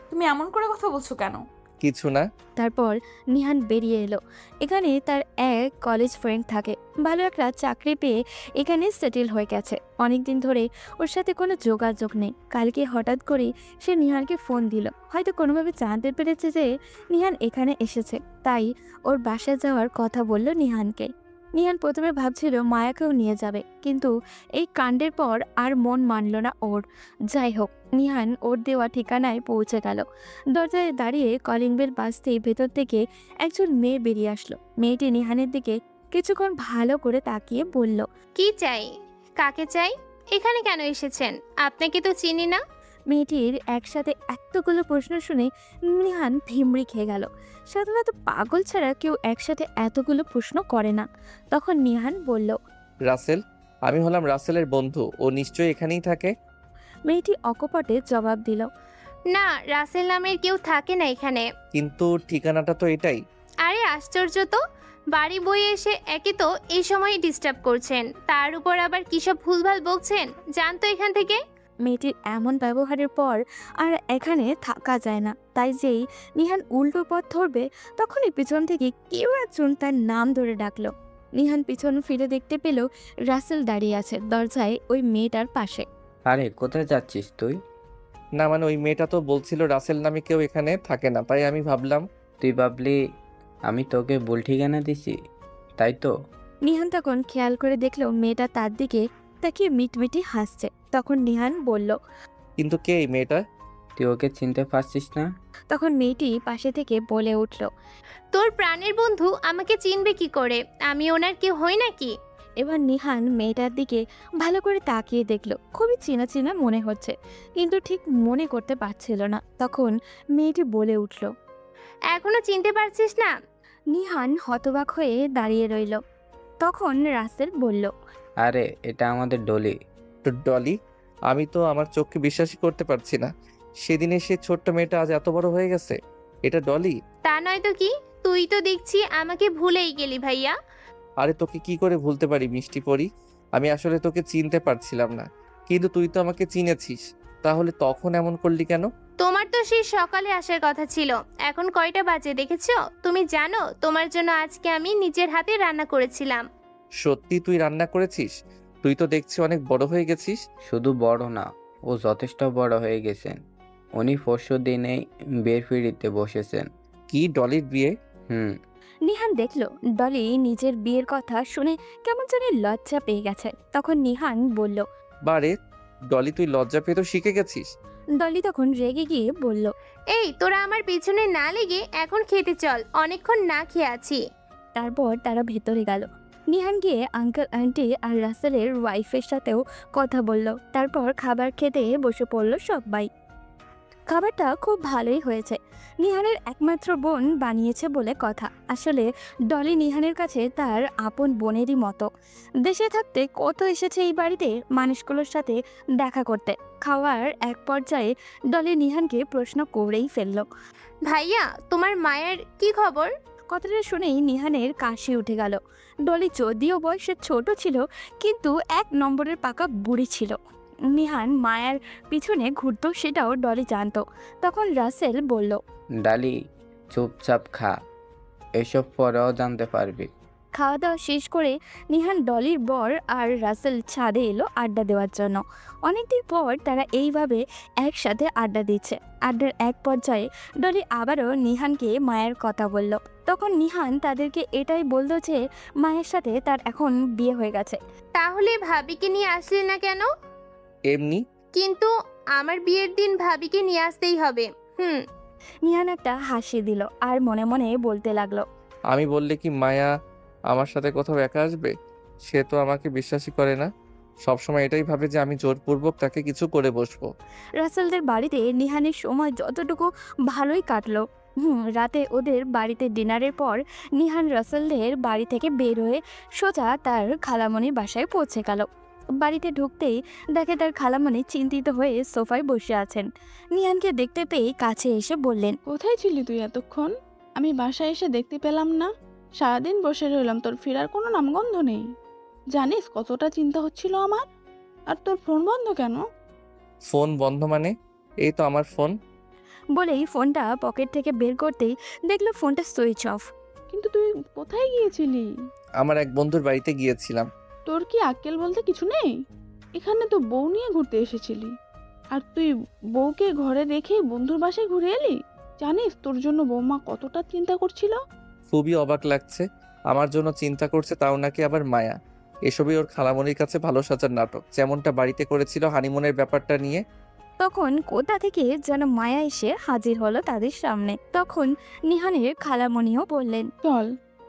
তুমি এমন করে কথা বলছো কেন? কিছু না। তারপর নিহান বেরিয়ে এলো। এখানে তার এক কলেজ ফ্রেন্ড থাকে, ভালো একটা চাকরি পেয়ে এখানে সেটেল হয়ে গেছে। অনেকদিন ধরে ওর সাথে কোনো যোগাযোগ নেই। কালকে হঠাৎ করে সে নিহানকে ফোন দিল। হয়তো কোনোভাবে জানতে পেরেছে যে নিহান এখানে এসেছে, তাই ওর বাসায় যাওয়ার কথা বলল নিহানকে। নিহান প্রথমে ভাবছিল মায়াকেও নিয়ে যাবে, কিন্তু এই কাণ্ডের পর আর মন মানল না ওর। যাই হোক, নিহান ওর দেওয়া ঠিকানায় পৌঁছে গেল। দরজায় দাঁড়িয়ে কলিং বেল বাজতেই ভেতর থেকে একজন মেয়ে বেরিয়ে আসলো। মেয়েটি নিহানের দিকে কিছুক্ষণ ভালো করে তাকিয়ে বলল, কি চাই? কাকে চাই? এখানে কেন এসেছেন? আপনাকে তো চিনি না। মেয়েটির একসাথে এতগুলো প্রশ্ন শুনে নিহান থিমড়ি খেয়ে গেল। সাধারণত পাগল ছাড়া কেউ একসাথে এতগুলো প্রশ্ন করে না। তখন নিহান বলল, রাসেল, আমি হলাম রাসেলের বন্ধু। ও নিশ্চয়ই এখানেই থাকে। মেয়েটি অকপটে জবাব দিল, না, রাসেল নামের কেউ থাকে না এখানে। কিন্তু ঠিকানাটা তো এটাই। আরে আশ্চর্য তো! বাড়ি বয়ে এসে একে তো এই সময় ডিস্টার্ব করছেন, তার উপর আবার কিসব ভুলভাল বকছেন। যান তো এখান থেকে। মেয়েটির এমন ব্যবহারের পর আর এখানে থাকা যায় না। তাই যেই নিহান উল্টো পথ ধরবে, তখনই পিছন থেকে কেউ একজন তার নাম ধরে ডাকলো। নিহান পিছন ফিরে দেখতে পেল রাসেল দাঁড়িয়ে আছে দরজায় ওই মেয়েটার পাশে। আরে কোথায় যাচ্ছিস তুই? না মানে ওই মেয়েটা তো বলছিল রাসেল নামে কেউ এখানে থাকে না, তাই আমি ভাবলাম। তুই ভাবলি আমি তোকে ভুল ঠিকানা দিছি, তাই তো? নিহান তখন খেয়াল করে দেখলো মেয়েটা তার দিকে তাকিয়ে মিটমিটি হাসছে। তখন নিহান বলল, কিন্তু কে এই মেয়েটা? তুই ওকে চিনতে পারছিস না? তখন মেয়েটি পাশে থেকে বলে উঠল, তোর প্রাণের বন্ধু আমাকে চিনবে কি করে? আমি ওনার কেউ হই নাকি? এবার নিহান মেয়েটার দিকে ভালো করে তাকিয়ে দেখলো। খুবই চেনা চেনা মনে হচ্ছে, কিন্তু ঠিক মনে করতে পারছিল না। তখন মেয়েটি বলে উঠল, এখনো চিনতে পারছিস না? নিহান হতবাক হয়ে দাঁড়িয়ে রইল। তখন রাসেল বলল, আরে এটা আমাদের ডলি। তো ডলি? আমি তো আমার চোখকে বিশ্বাসই করতে পারছি না। সেদিনে সে ছোট্ট মেয়েটা আজ এত বড় হয়ে গেছে। এটা ডলি? তা নয় তো কি? তুই তো দেখছি আমাকে ভুলেই গেলি ভাইয়া। আরে তোকে কি করে ভুলতে পারি মিষ্টি পরি? আমি আসলে তোকে চিনতে পারছিলাম না, কিন্তু তুই তো আমাকে চিনেছিস। তাহলে তখন এমন করলি কেন? তোমার তো সেই সকালে আসার কথা ছিল। এখন কয়টা বাজে দেখেছো? তুমি জানো তোমার জন্য আজকে আমি নিজের হাতে রান্না করেছিলাম। সত্যি তুই রান্না করেছিস? তুই তো দেখছি অনেক বড় হয়ে গেছিস। শুধু বড় না, ও যথেষ্ট বড় হয়ে গেছেন। উনি পরশু দিনেই বিয়ের পিঁড়িতে বসেছেন। কি, ডলির বিয়ে? নিহান দেখলো ডলি নিজের বিয়ের কথা শুনে কেমন জানি লজ্জা পেয়ে গেছে। তখন নিহান বলল, বারে, ডলি তুই লজ্জা পেয়ে তো শিখে গেছিস। ডলি তখন রেগে গিয়ে বলল, এই তোরা আমার পিছনে না লেগে এখন খেতে চল, অনেকক্ষণ না খেয়ে আছি। তারপর তারা ভেতরে গেল। নিহান গিয়ে আঙ্কেল আন্টি আর রাসেলের ওয়াইফের সাথেও কথা বলল। তারপর খাবার খেতে বসে পড়ল সবাই। খাবারটা খুব ভালোই হয়েছে। নিহানের একমাত্র বোন বানিয়েছে বলে কথা। আসলে ডলি নিহানের কাছে তার আপন বোনেরই মতো। দেশে থাকতে কত এসেছে এই বাড়িতে মানুষগুলোর সাথে দেখা করতে। খাওয়ার এক পর্যায়ে ডলি নিহানকে প্রশ্ন করেই ফেলল, ভাইয়া তোমার মায়ের কি খবর? কথাটা শুনেই নিহানের কাশি উঠে গেল। ডলি যদিও বয়সে ছোট ছিল, কিন্তু 1 নম্বরের পাকা বুড়ি ছিল। নিহান মায়ের পিছনে ঘুরতো সেটাও ডলি জানতো। তখন রাসেল বলল, ডালি চুপচাপ খা, এসব পরেও জানতে পারবি। খাওয়া দাওয়া শেষ করে নিহান ডলির বর আর রাসেল ছাদে এলো আড্ডা দেওয়ার জন্য। অনেকদিন পর তারা এইভাবে একসাথে আড্ডা দিচ্ছে। আড্ডার এক পর্যায়ে ডলি আবারও নিহানকে মায়ের কথা বলল। তখন নিহান তাদেরকে এটাই বলল যে মায়ের সাথে তার এখন বিয়ে হয়ে গেছে। তাহলে ভাবিকে নিয়ে আসলি না কেন? এমনি। কিন্তু আমার বিয়ের দিন ভাবিকে নিয়ে আসতেই হবে। নিহান একটা হাসি দিল আর মনে মনে বলতে লাগলো, আমি বললে কি মায়া আমার সাথে কোথাও একা আসবে? সে তো আমাকে বিশ্বাসই করে না। সবসময় এটাই ভাবে যে আমি জোরপূর্বক তাকে কিছু করে বসবো। রাসেলদের বাড়িতে নিহানের সময় যতটুকু ভালোই কাটলো। রাতে ওদের বাড়িতে ডিনারের পর নিহান রাসেলদের বাড়ি থেকে বের হয়ে সোজা তার খালামণির বাসায় পৌঁছে গেল। বাড়িতে ঢুকতেই দেখে তার খালামণি চিন্তিত হয়ে সোফায় বসে আছেন। নিহানকে দেখতে পেয়ে কাছে এসে বললেন, কোথায় ছিলি তুই এতক্ষণ? আমি বাসায় এসে দেখতে পেলাম না। সারাদিন বসে রইলাম, তোর ফেরার কোনো নামগন্ধ নেই। জানিস কতটা চিন্তা হচ্ছিল আমার। আর তোর ফোন বন্ধ কেন? ফোন বন্ধ মানে? এই তো আমার ফোন। বলেই ফোনটা পকেট থেকে বের করতেই দেখলো ফোনটা সুইচ অফ। কিন্তু তুই কোথায় গিয়েছিলি? আমার এক বন্ধুর বাড়িতে গিয়েছিলাম। তোর কি আক্কেল বলতে কিছু নেই? এখানে তো বউ নিয়ে ঘুরতে এসেছিলি, আর তুই বউকে ঘরে রেখে বন্ধুর বাসায় ঘুরে এলি। জানিস তোর জন্য বৌমা কতটা চিন্তা করছিল? খুবই অবাক লাগছে। আমার জন্য চিন্তা করছে, তাও নাকি আবার মায়া। এসবই ওর খালামণির কাছে ভালো সাজার নাটক, যেমনটা বাড়িতে করেছিল হানিমুনের ব্যাপারটা নিয়ে। তখন কোথা থেকে যেন মায়া এসে হাজির হলো তাদের সামনে। তখন নিহানের খালামণিও বললেন, চল,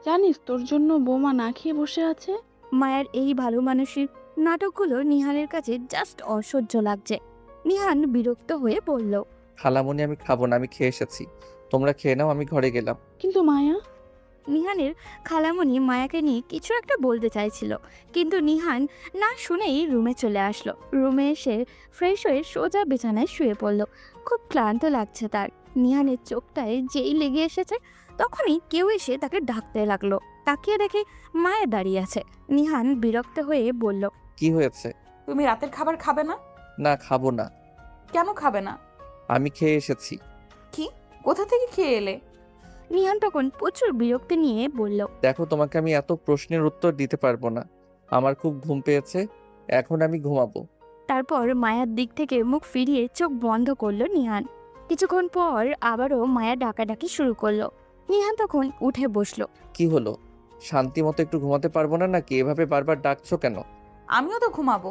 জানিস তোর জন্য বৌমা না খেয়ে বসে আছে। মায়ের এই ভালো মানুষের নাটকগুলো নিহানের কাছে জাস্ট অসহ্য লাগছে। নিহান বিরক্ত হয়ে বলল, খালামণি আমি খাবো না, আমি খেয়ে এসেছি, তোমরা খেয়ে নাও, আমি ঘরে গেলাম। কিন্তু মায়া। নিহানের খালামণি মায়াকে নিয়ে কিছু একটা বলতে চাইছিল, কিন্তু নিহান না শুনেই রুমে চলে আসলো। রুমে এসে ফ্রেশ হয়ে সোজা বিছানায় শুয়ে পড়ল। খুব ক্লান্ত লাগছে তার। নিহানের চোখটায় যেই লেগে এসেছে তখনই কেউ এসে তাকে ডাকতে লাগলো। তাকিয়ে দেখে মায়া দাঁড়িয়ে আছে। নিহান বিরক্ত হয়ে বলল, কি হয়েছে? তুমি রাতের খাবার খাবে না? না, খাবো না। কেন খাবে না? আমি খেয়ে এসেছি। কি? কোথা থেকে খেয়ে এলে? নিহান তখন প্রচুর বিরক্তি নিয়ে বলল, দেখো, তোমাকে আমি এত প্রশ্নের উত্তর দিতে পারবো না। আমার খুব ঘুম পেয়েছে, এখন আমি ঘুমাবো। তারপর মায়ার দিক থেকে মুখ ফিরিয়ে চোখ বন্ধ করলো নিহান। কিছুক্ষণ পর আবারও মায়া ডাকাডাকি শুরু করলো। নিহান তখন উঠে বসলো। কি হলো? শান্তি মতো একটু ঘুমাতে পারবো না নাকি? এভাবে বারবার ডাকছো কেন? আমিও তো ঘুমাবো।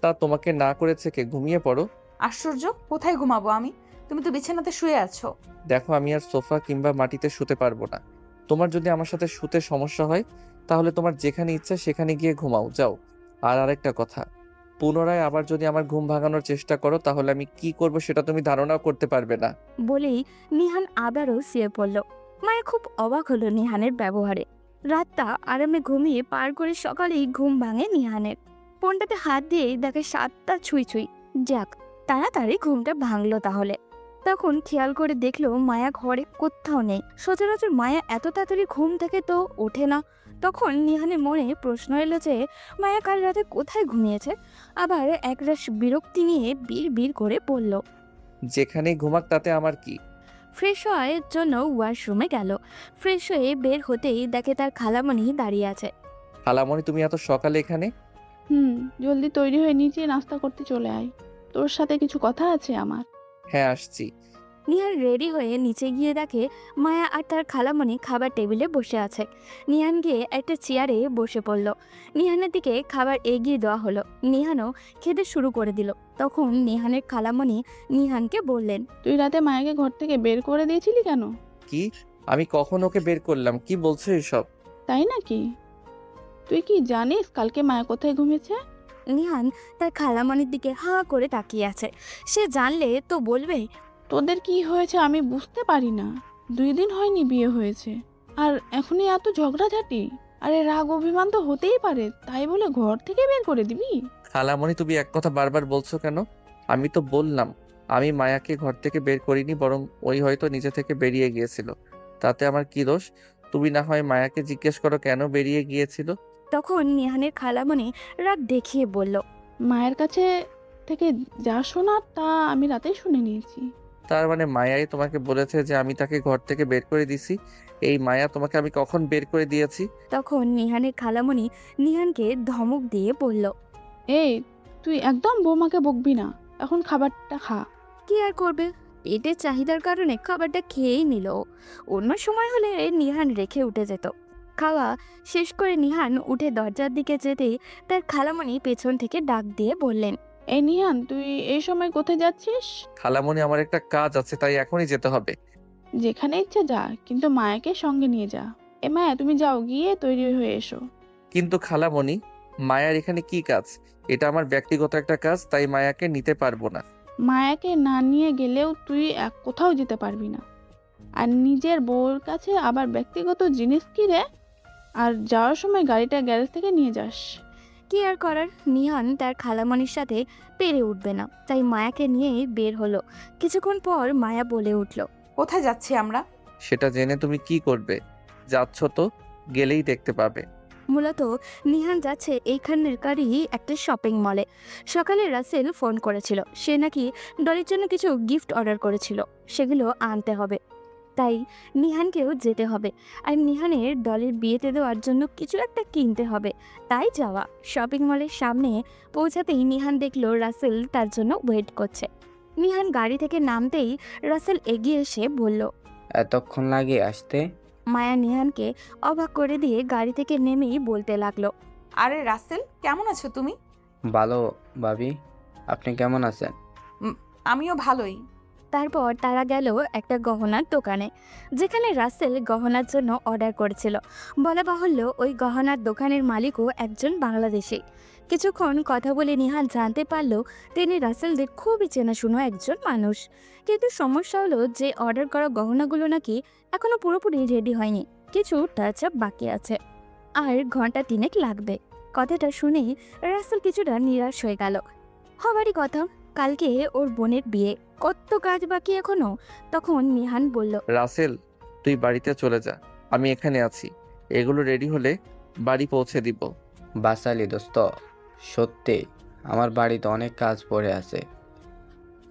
তা তোমাকে না করেছে কে? ঘুমিয়ে পড়ো। আশ্চর্য, কোথায় ঘুমাবো আমি? তুমি তো বিছানাতে শুয়ে আছো। দেখো, আমি আর সোফা কিংবা মাটিতে শুতে পারবো না। তোমার যদি আমার সাথে শুতে সমস্যা হয় তাহলে তোমার যেখানে ইচ্ছা সেখানে গিয়ে ঘুমাও, যাও। আর আরেকটা কথা, পুনরায় আবার যদি আমার ঘুম ভাঙানোর চেষ্টা করো তাহলে আমি কি করব সেটা তুমি ধারণাও করতে পারবে না। বলেই নিহান আবারও শুয়ে পড়ল। মায়া খুব অবাক হলো নিহানের ব্যবহারে। রাতটা আরামে ঘুমিয়ে পার করে সকালেই ঘুম ভাঙে নিহানের। ফোনটাতে হাত দিয়ে দেখে 7টা ছুঁই ছুঁই। যাক, তাড়াতাড়ি ঘুমটা ভাঙলো তাহলে। তখন খেয়াল করে দেখলো মায়া ঘরে কোথাও নেই। সচরাচর মায়া এত তাড়াতাড়ি ঘুম থেকে তো ওঠে না। তখন নিহানের মনে প্রশ্ন এলো যে মায়া কাল রাতে কোথায় ঘুমিয়েছে। আবার একরাশ বিরক্তি নিয়ে বিড় করে বলল, যেখানেই ঘুমাক তাতে আমার কি? ফ্রেশ হওয়ার জন্য ওয়াশরুমে গেল। ফ্রেশ হয়ে বের হতেই দেখে তার খালামণি দাঁড়িয়ে আছে। খালামণি, তুমি এত সকালে এখানে? জলদি তৈরি হয়ে নিচে নাস্তা করতে চলে আয়, তোর সাথে কিছু কথা আছে আমার। হ্যাঁ, আসছি। নিহান রেডি হয়ে নিচে গিয়ে দেখে মায়া আর তার খালামণি খাবার টেবিলে বসে আছে। নিহান গিয়ে একটা চেয়ারে বসে পড়ল। নিহানের দিকে খাবার এগিয়ে দেওয়া হলো। নিহানও খেতে শুরু করে দিল। তখন নিহানের খালামণি নিহানকে বললেন, তুই রাতে মায়াকে ঘর থেকে বের করে দিয়েছিলি কেন? কি? আমি কখন ওকে বের করলাম? কি বলছো এসব? তাই নাকি? তুই কি জানিস কালকে মায়া কোথায় ঘুমিয়েছে? নিহান তার খালামণির দিকে হাঁ করে তাকিয়ে আছে। সে জানলে তো বলবে। তোদের কি হয়েছে আমি বুঝতে পারি না। 2 দিন হয়নি বিয়ে হয়েছে, আর এখনই এত ঝগড়াঝাটি। আরে রাগ অভিমান তো হতেই পারে, তাই বলে ঘর থেকে বের করে দিবি? খালামণি, তুমি এক কথা বারবার বলছো কেন? আমি তো বললাম আমি মায়াকে ঘর থেকে বের করিনি, বরং ওই হয়তো নিজে থেকে বেরিয়ে গিয়েছিল। তাতে আমার কি দোষ? তুমি না হয় মায়াকে জিজ্ঞেস করো কেন বেরিয়ে গিয়েছিল। তখন নিহানের খালামণি রাগ দেখিয়ে বলল, মায়ের কাছে থেকে যা শোনার তা আমি রাতেই শুনে নিয়েছি। তার মানে মায়াই তোমাকে বলেছে যে আমি তাকে ঘর থেকে বের করে দিছি? এই মায়া তোমাকে আমি কখন বের করে দিয়েছি? তখন নিহানের খালামণি নিহানকে ধমক দিয়ে বলল, এই, তুই একদম বৌমাকে বকবি না, এখন খাবারটা খা। কি আর করবে, পেটের চাহিদার কারণে খাবারটা খেয়েই নিল। অন্য সময় হলে নিহান রেখে উঠে যেত। খাওয়া শেষ করে নিহান উঠে দরজার দিকে যেতেই তার খালামণি পেছন থেকে ডাক দিয়ে বললেন, এই নিহান, তুই এই সময় কোথায় যাচ্ছিস? খালামণি, আমার একটা কাজ আছে, তাই এখনই যেতে হবে। যেখানে ইচ্ছে যা, কিন্তু মায়াকে সঙ্গে নিয়ে যা। এ মায়া, তুমি যাও, গিয়ে তৈরি হয়ে এসো। কিন্তু খালামণি, মায়ার এখানে কি কাজ? এটা আমার ব্যক্তিগত একটা কাজ, তাই মায়াকে নিতে পারবো না। মায়াকে না নিয়ে গেলেও তুই কোথাও যেতে পারবি না। আর নিজের বউর কাছে আবার ব্যক্তিগত জিনিস কি রে? আর যাওয়ার সময় গাড়িটা গ্যারেজ থেকে নিয়ে যাস। কি আর করার, নিহান তার খালামণির সাথে পেরে উঠবে না, তাই মায়াকে নিয়ে বের হলো। কিছুক্ষণ পর মায়া বলে উঠল, কোথায় যাচ্ছি আমরা? সেটা জেনে তুমি কি করবে? যাচ্ছ তো, গেলেই দেখতে পাবে। মূলত নিহান যাচ্ছে এইখানকারই একটা শপিং মলে। সকালে রাসেল ফোন করেছিল, সে নাকি ডলির জন্য কিছু গিফট অর্ডার করেছিল, সেগুলো আনতে হবে। তাই নিহানকেও যেতে হবে। আর নিহানের ডলির বিয়েতে দেওয়ার জন্য কিছু একটা কিনতে হবে, তাই যাওয়া। শপিং মলের সামনে পৌঁছাতেই নিহান দেখলো রাসেল তার জন্য ওয়েট করছে। নিহান গাড়ি থেকে নামতেই রাসেল এগিয়ে এসে বলল, এতক্ষণ লাগে আসতে? মায়া নিহানকে অবাক করে দিয়ে গাড়ি থেকে নেমেই বলতে লাগলো, আরে রাসেল, কেমন আছো তুমি? ভালো ভাবি, আপনি কেমন আছেন? আমিও ভালোই। তারপর তারা গেল একটা গহনার দোকানে, যেখানে রাসেল গহনার জন্য অর্ডার করেছিল। বলা বাহুল্য ওই গহনার দোকানের মালিকও একজন বাংলাদেশি। কিছুক্ষণ কথা বলে নিহান জানতে পারল তিনি রাসেলদের খুবই চেনাশোনা একজন মানুষ। কিন্তু সমস্যা হলো যে অর্ডার করা গহনাগুলো নাকি এখনো পুরোপুরি রেডি হয়নি, কিছু টাচ আপ বাকি আছে, আর ঘন্টা 3 লাগবে। কথাটা শুনেই রাসেল কিছুটা নিরাশ হয়ে গেল। হবারই কথা, কালকে ওর বোনের বিয়ে, কত কাজ বাকি এখনো। তখন নিহান বলল, রাসেল, তুই বাড়িতে চলে যা, আমি এখানে আছি। এগুলো রেডি হলে বাড়ি পৌঁছে দিব। বাসালি দোস্ত, সত্যি আমার বাড়িতে অনেক কাজ পড়ে আছে,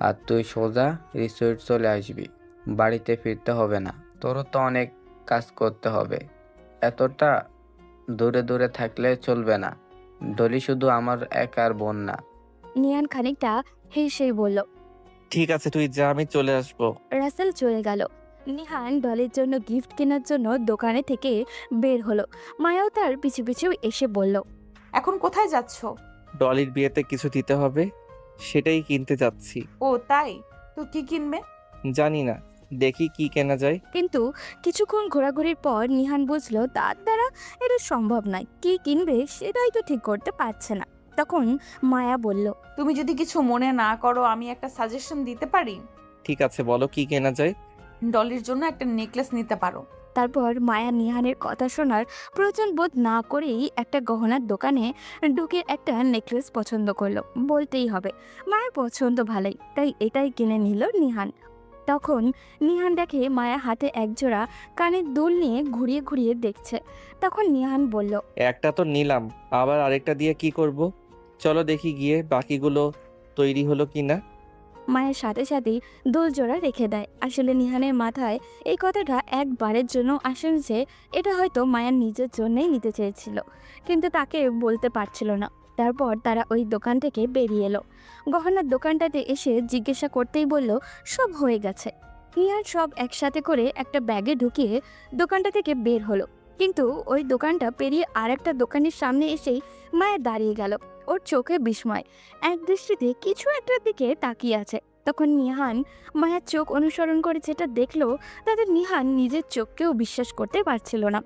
আর তুই সোজা রিসোর্ট চলে আসবি, বাড়িতে ফিরতে হবে না। তোরও তো অনেক কাজ করতে হবে, এতটা দূরে দূরে থাকলে চলবে না। ডলি শুধু আমার একার বোন না। নিহান খানিকটা হেসেই বলল, ঠিক আছে, তুই যা, আমি চলে আসবো। রাসেল চলে গেল। নিহান ডলের জন্য গিফট কেনার জন্য দোকানে থেকে বের হলো। মায়াও তার পিছু পিছু এসে বলল, এখন কোথায় যাচ্ছ? ডলির বিয়েতে কিছু দিতে হবে, সেটাই কিনতে যাচ্ছি। ও তাই, তো কি কিনবে? জানি না, দেখি কি কেনা যায়। কিন্তু কিছুক্ষণ ঘোরাঘুরির পর নিহান বুঝলো তার দ্বারা এটা সম্ভব নয়। কি কিনবে সেটাই তো ঠিক করতে পারছে না। তখন মায়া বলল, তুমি যদি কিছু মনে না করো আমি একটা সাজেশন দিতে পারি। ঠিক আছে, বলো কি কেনা যায়। ডলির জন্য একটা নেকলেস নিতে পারো। তারপর মায়া নিহানের কথা শোনার প্রয়োজন বোধ না করেই একটা গহনার দোকানে ঢুকে একটা নেকলেস পছন্দ করলো। বলতেই হবে মায়ের পছন্দ ভালোই, তাই এটাই কিনে নিল নিহান। তখন নিহান দেখে মায়া হাতে একজোড়া কানের দুল নিয়ে ঘুরিয়ে ঘুরিয়ে দেখছে। তখন নিহান বলল, একটা তো নিলাম, আবার আরেকটা দিয়ে কি করব? চলো দেখি গিয়ে বাকিগুলো তৈরি হলো কিনা। মায়ের সাথে সাথেই দুল জোড়া রেখে দেয়। আসলে নিহানের মাথায় এই কথাটা একবারের জন্য আসেন যে এটা হয়তো মায়ার নিজের জন্যই নিতে চেয়েছিল, কিন্তু তাকে বলতে পারছিল না। তারপর তারা ওই দোকান থেকে বেরিয়ে এলো। গহনার দোকানটাতে এসে জিজ্ঞাসা করতেই বলল সব হয়ে গেছে। নিহান সব একসাথে করে একটা ব্যাগে ঢুকিয়ে দোকানটা থেকে বের হলো। কিন্তু ওই দোকানটা পেরিয়ে আর একটা দোকানের সামনে এসেই মায়া দাঁড়িয়ে গেল। ওর চোখে বিস্ময়, এক দৃষ্টিতে কিছু একটার দিকে তাকিয়ে আছে। তখন নিহান মায়ার চোখ অনুসরণ করে যেটা দেখলো তাতে নিহান নিজের চোখকেও বিশ্বাস করতে পারছিল না।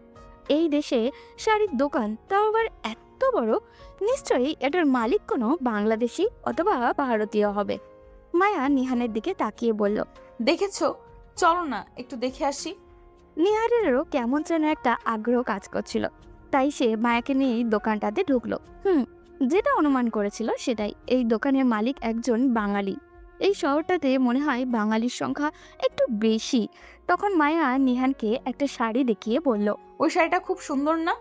এই দেশে শাড়ির দোকান, তাও আবার এত বড়, নিশ্চয়ই এটার মালিক কোনো বাংলাদেশি অথবা ভারতীয় হবে। মায়া নিহানের দিকে তাকিয়ে বলল, দেখেছো, চলো না একটু দেখে আসি। নিহারেরও কেমন যেন একটা আগ্রহ কাজ করছিল, তাই সে মায়াকে নিয়েই দোকানটাতে ঢুকলো। যেটা অনুমান করেছিল সেটাই, এই দোকানের মালিক একজন বাঙালি। এই শহরটাতে মনে হয় বাঙালির সংখ্যা একটু বেশি। তখন মায়া নিহানকে একটা শাড়ি দেখিয়ে বলল, ওই শাড়িটা খুব সুন্দর না?